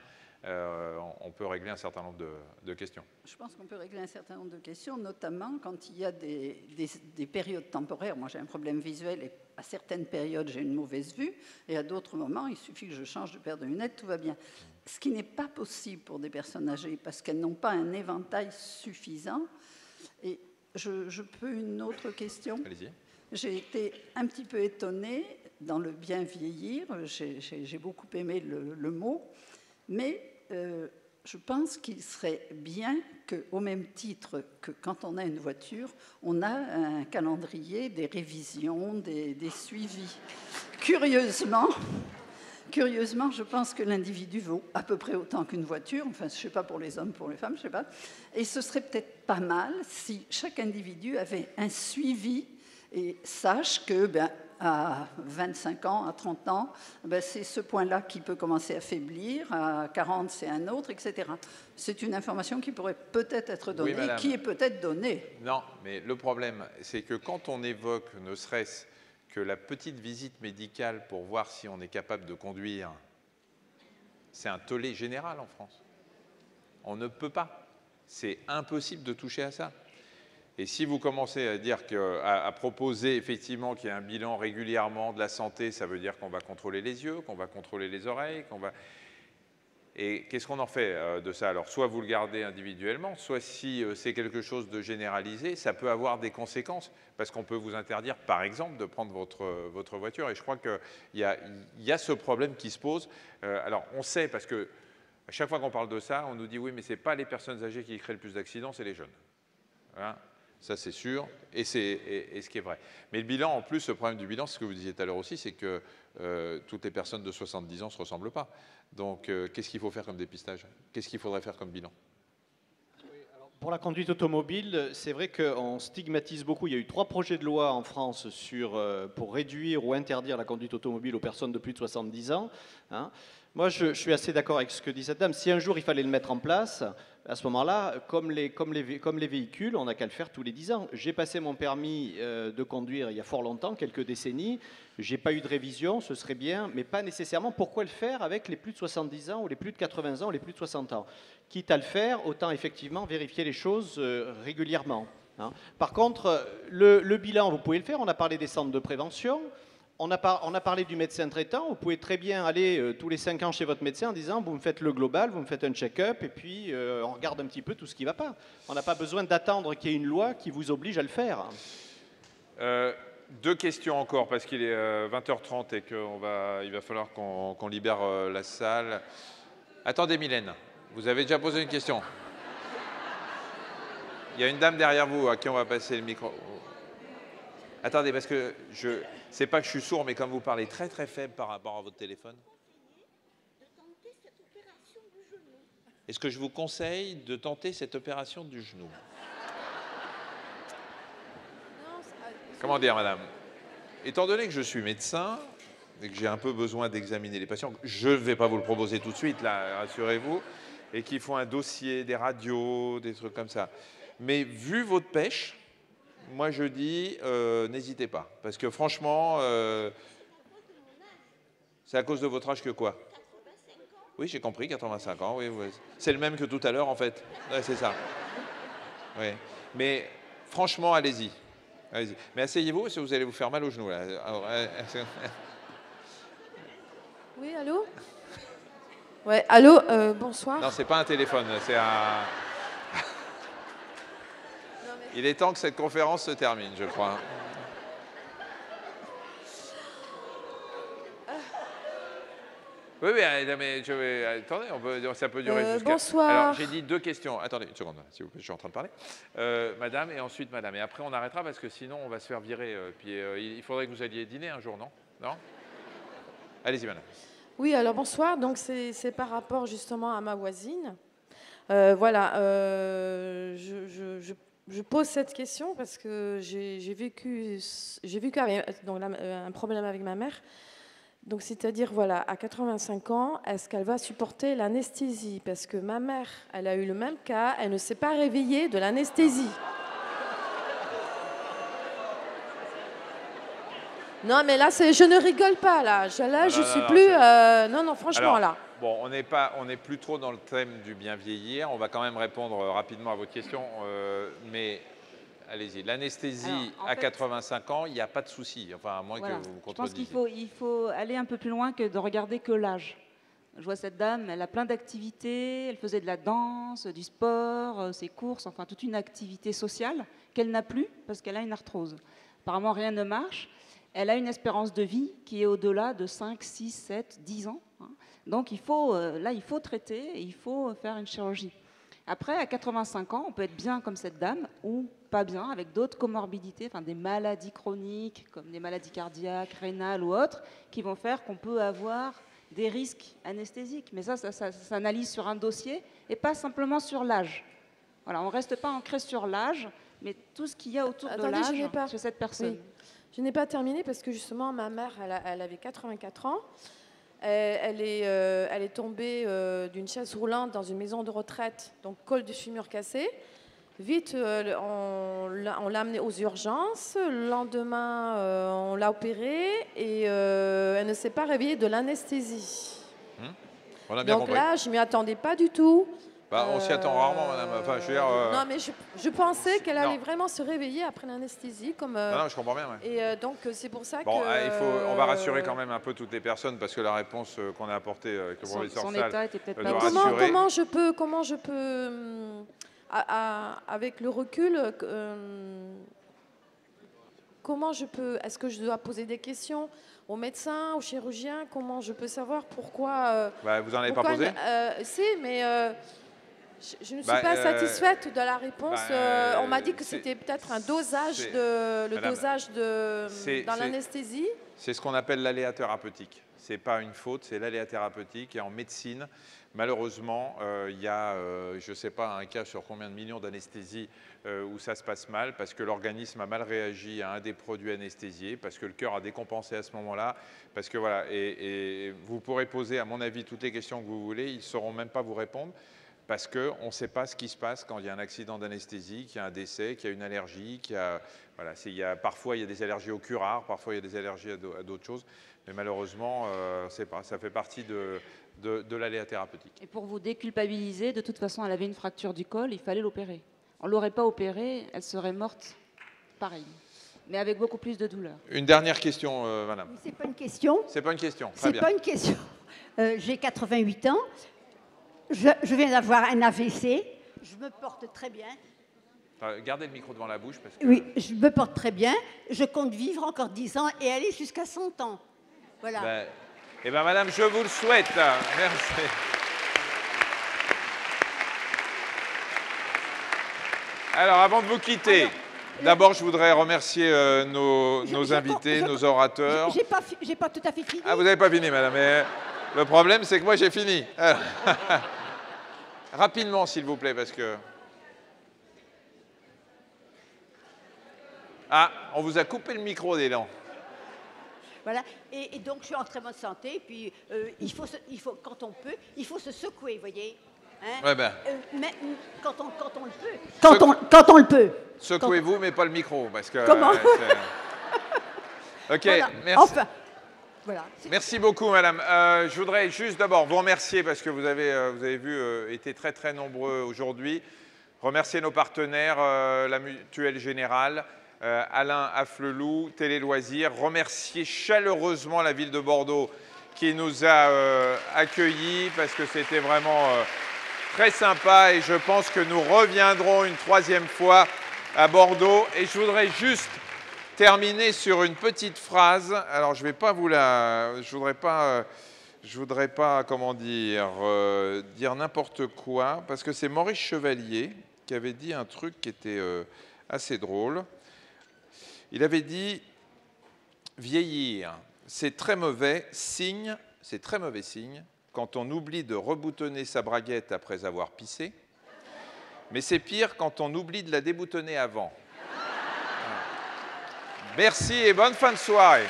on peut régler un certain nombre de questions. Je pense qu'on peut régler un certain nombre de questions, notamment quand il y a des périodes temporaires. Moi, j'ai un problème visuel et à certaines périodes, j'ai une mauvaise vue, et à d'autres moments, il suffit que je change de paire de lunettes, tout va bien. Ce qui n'est pas possible pour des personnes âgées, parce qu'elles n'ont pas un éventail suffisant. Et je peux une autre question ? Allez-y. J'ai été un petit peu étonnée dans le bien vieillir. J'ai beaucoup aimé le mot, mais je pense qu'il serait bien qu'au même titre que quand on a une voiture, on a un calendrier, des révisions, des suivis. Curieusement, je pense que l'individu vaut à peu près autant qu'une voiture. Enfin, je ne sais pas pour les hommes, pour les femmes, je ne sais pas. Et ce serait peut-être pas mal si chaque individu avait un suivi et sache que à 25 ans, à 30 ans, c'est ce point-là qui peut commencer à faiblir, à 40 c'est un autre, etc. C'est une information qui pourrait peut-être être donnée, oui, qui est peut-être donnée. Non, mais le problème, c'est que quand on évoque, ne serait-ce que la petite visite médicale pour voir si on est capable de conduire, c'est un tollé général en France. On ne peut pas. C'est impossible de toucher à ça. Et si vous commencez à dire à proposer effectivement qu'il y a un bilan régulièrement de la santé, ça veut dire qu'on va contrôler les yeux, qu'on va contrôler les oreilles, qu'on va... Et qu'est-ce qu'on en fait de ça? Alors, soit vous le gardez individuellement, soit si c'est quelque chose de généralisé, ça peut avoir des conséquences, parce qu'on peut vous interdire, par exemple, de prendre votre voiture. Et je crois qu'il y a ce problème qui se pose. Alors, on sait, parce que à chaque fois qu'on parle de ça, on nous dit oui, mais ce n'est pas les personnes âgées qui créent le plus d'accidents, c'est les jeunes. Hein? Ça, c'est sûr, et ce qui est vrai. Mais le bilan, en plus, le problème du bilan, c'est ce que vous disiez tout à l'heure aussi, c'est que toutes les personnes de 70 ans ne se ressemblent pas. Donc, qu'est-ce qu'il faut faire comme dépistage? Qu'est-ce qu'il faudrait faire comme bilan? Pour la conduite automobile, c'est vrai qu'on stigmatise beaucoup. Il y a eu 3 projets de loi en France pour réduire ou interdire la conduite automobile aux personnes de plus de 70 ans. Hein. Moi, je suis assez d'accord avec ce que dit cette dame. Si un jour il fallait le mettre en place, à ce moment-là, comme les véhicules, on n'a qu'à le faire tous les 10 ans. J'ai passé mon permis de conduire il y a fort longtemps, quelques décennies. Je n'ai pas eu de révision, ce serait bien, mais pas nécessairement. Pourquoi le faire avec les plus de 70 ans ou les plus de 80 ans ou les plus de 60 ans? Quitte à le faire, autant effectivement vérifier les choses régulièrement. Hein. Par contre, le bilan, vous pouvez le faire. On a parlé des centres de prévention. On a parlé du médecin traitant. Vous pouvez très bien aller tous les 5 ans chez votre médecin en disant vous me faites le global, vous me faites un check-up et puis on regarde un petit peu tout ce qui ne va pas. On n'a pas besoin d'attendre qu'il y ait une loi qui vous oblige à le faire. 2 questions encore parce qu'il est 20h30 et qu'il va falloir qu'on libère la salle. Attendez Mylène, vous avez déjà posé une question. Il y a une dame derrière vous à qui on va passer le micro. Attendez, parce que c'est pas que je suis sourd, mais comme vous parlez très très faible par rapport à votre téléphone. Est-ce que je vous conseille de tenter cette opération du genou? Comment dire, madame? Étant donné que je suis médecin et que j'ai un peu besoin d'examiner les patients, je ne vais pas vous le proposer tout de suite, là, rassurez-vous, et qu'il faut un dossier, des radios, des trucs comme ça. Mais vu votre pêche, moi, je dis, n'hésitez pas. Parce que franchement, c'est à cause de votre âge que quoi? Oui, j'ai compris, 85 ans. Oui, oui. C'est le même que tout à l'heure, en fait. Ouais, c'est ça. Oui. Mais franchement, allez-y. Allez-y. Mais asseyez-vous, parce que vous allez vous faire mal aux genoux. Là. Alors, oui, allô? Ouais, allô, bonsoir. Non, c'est pas un téléphone, c'est un... Il est temps que cette conférence se termine, je crois. Oui, mais attendez, ça peut durer jusqu'à... Bonsoir. Alors, j'ai dit 2 questions. Attendez une seconde, s'il vous plaît, je suis en train de parler. Madame, et ensuite madame. Et après, on arrêtera parce que sinon, on va se faire virer. Puis, il faudrait que vous alliez dîner un jour, non? Non? Allez-y, madame. Oui, alors bonsoir. Donc, c'est par rapport justement à ma voisine. Voilà, je pose cette question parce que j'ai vécu donc, un problème avec ma mère. Donc, c'est-à-dire, voilà, à 85 ans, est-ce qu'elle va supporter l'anesthésie? Parce que ma mère, elle a eu le même cas, elle ne s'est pas réveillée de l'anesthésie. Non, mais là, je ne rigole pas, là. Je suis plus... non, franchement, alors, là. Bon, on n'est plus trop dans le thème du bien vieillir. On va quand même répondre rapidement à votre question. Mais allez-y. L'anesthésie à 85 ans, il n'y a pas de souci. Enfin, à moins que vous me contredisiez. Je pense qu'il faut aller un peu plus loin que de regarder que l'âge. Je vois cette dame, elle a plein d'activités. Elle faisait de la danse, du sport, ses courses, enfin toute une activité sociale qu'elle n'a plus parce qu'elle a une arthrose. Apparemment, rien ne marche. Elle a une espérance de vie qui est au-delà de 5, 6, 7, 10 ans. Donc, il faut traiter et il faut faire une chirurgie. Après, à 85 ans, on peut être bien comme cette dame ou pas bien avec d'autres comorbidités, enfin des maladies chroniques comme des maladies cardiaques, rénales ou autres, qui vont faire qu'on peut avoir des risques anesthésiques. Mais ça s'analyse sur un dossier et pas simplement sur l'âge. Voilà, on ne reste pas ancré sur l'âge, mais tout ce qu'il y a autour de l'âge chez cette personne. Oui. Je n'ai pas terminé parce que justement, ma mère, elle avait 84 ans. Elle est tombée d'une chaise roulante dans une maison de retraite, donc col du fémur cassé. Vite, on l'a amenée aux urgences. Le lendemain, on l'a opérée et elle ne s'est pas réveillée de l'anesthésie. On a bien donc compris. là, je ne m'y attendais pas du tout. Bah, on s'y attend rarement, madame. Enfin, je veux dire, Non, mais je pensais qu'elle allait vraiment se réveiller après l'anesthésie. Non, je comprends bien. Ouais. Et donc, c'est pour ça bon, que... on va rassurer quand même un peu toutes les personnes parce que la réponse qu'on a apportée avec le professeur Salle doit rassurer. Comment je peux avec le recul, comment je peux... Est-ce que je dois poser des questions aux médecins, aux chirurgiens? Comment je peux savoir pourquoi... vous n'en avez pas posé? Si, mais... Je ne suis pas satisfaite de la réponse. On m'a dit que c'était peut-être un dosage dans l'anesthésie. C'est ce qu'on appelle l'aléa thérapeutique. Ce n'est pas une faute, c'est l'aléa thérapeutique. Et en médecine, malheureusement, il y a, je ne sais pas, un cas sur combien de millions d'anesthésies où ça se passe mal parce que l'organisme a mal réagi à un des produits anesthésiés, parce que le cœur a décompensé à ce moment-là. Parce que voilà, et vous pourrez poser, à mon avis, toutes les questions que vous voulez. Ils ne sauront même pas vous répondre. Parce qu'on ne sait pas ce qui se passe quand il y a un accident d'anesthésie, qu'il y a un décès, qu'il y a une allergie, parfois il y a des allergies au curare, parfois il y a des allergies à d'autres choses. Mais malheureusement, on ne sait pas. Ça fait partie de l'aléa thérapeutique. Et pour vous déculpabiliser, de toute façon, elle avait une fracture du col, il fallait l'opérer. On ne l'aurait pas opérée, elle serait morte pareil, mais avec beaucoup plus de douleur. Une dernière question, madame. Ce n'est pas une question. C'est pas une question, très bien. C'est pas une question. J'ai 88 ans. Je viens d'avoir un AVC, je me porte très bien. Gardez le micro devant la bouche. Parce que... Oui, je me porte très bien, je compte vivre encore 10 ans et aller jusqu'à 100 ans. Voilà. Eh bien, madame, je vous le souhaite. Merci. Alors, avant de vous quitter, d'abord, je voudrais remercier nos invités, nos orateurs. J'ai pas tout à fait fini. Ah, vous n'avez pas fini, madame. Mais le problème, c'est que moi, j'ai fini. Rapidement, s'il vous plaît, parce que... Ah, on vous a coupé le micro, d'élan. Voilà, et donc je suis en très bonne santé, puis il faut, quand on peut, il faut se secouer, vous voyez. Hein? Ouais, ben. Mais quand on le peut. Quand on le peut. Secouez-vous, mais pas le micro, parce que... Comment Ok, voilà. merci. Enfin, voilà. Merci beaucoup, madame. Je voudrais juste d'abord vous remercier parce que vous avez vu, été très très nombreux aujourd'hui. Remercier nos partenaires, la Mutuelle Générale, Alain Afflelou, Télé Loisirs. Remercier chaleureusement la ville de Bordeaux qui nous a accueillis parce que c'était vraiment très sympa et je pense que nous reviendrons une 3e fois à Bordeaux. Et je voudrais juste terminer sur une petite phrase. Alors, je ne voudrais pas je voudrais pas, comment dire, dire n'importe quoi, parce que c'est Maurice Chevalier qui avait dit un truc qui était assez drôle. Il avait dit « Vieillir, c'est très mauvais signe, quand on oublie de reboutonner sa braguette après avoir pissé, mais c'est pire quand on oublie de la déboutonner avant. » Merci et bonne fin de soirée.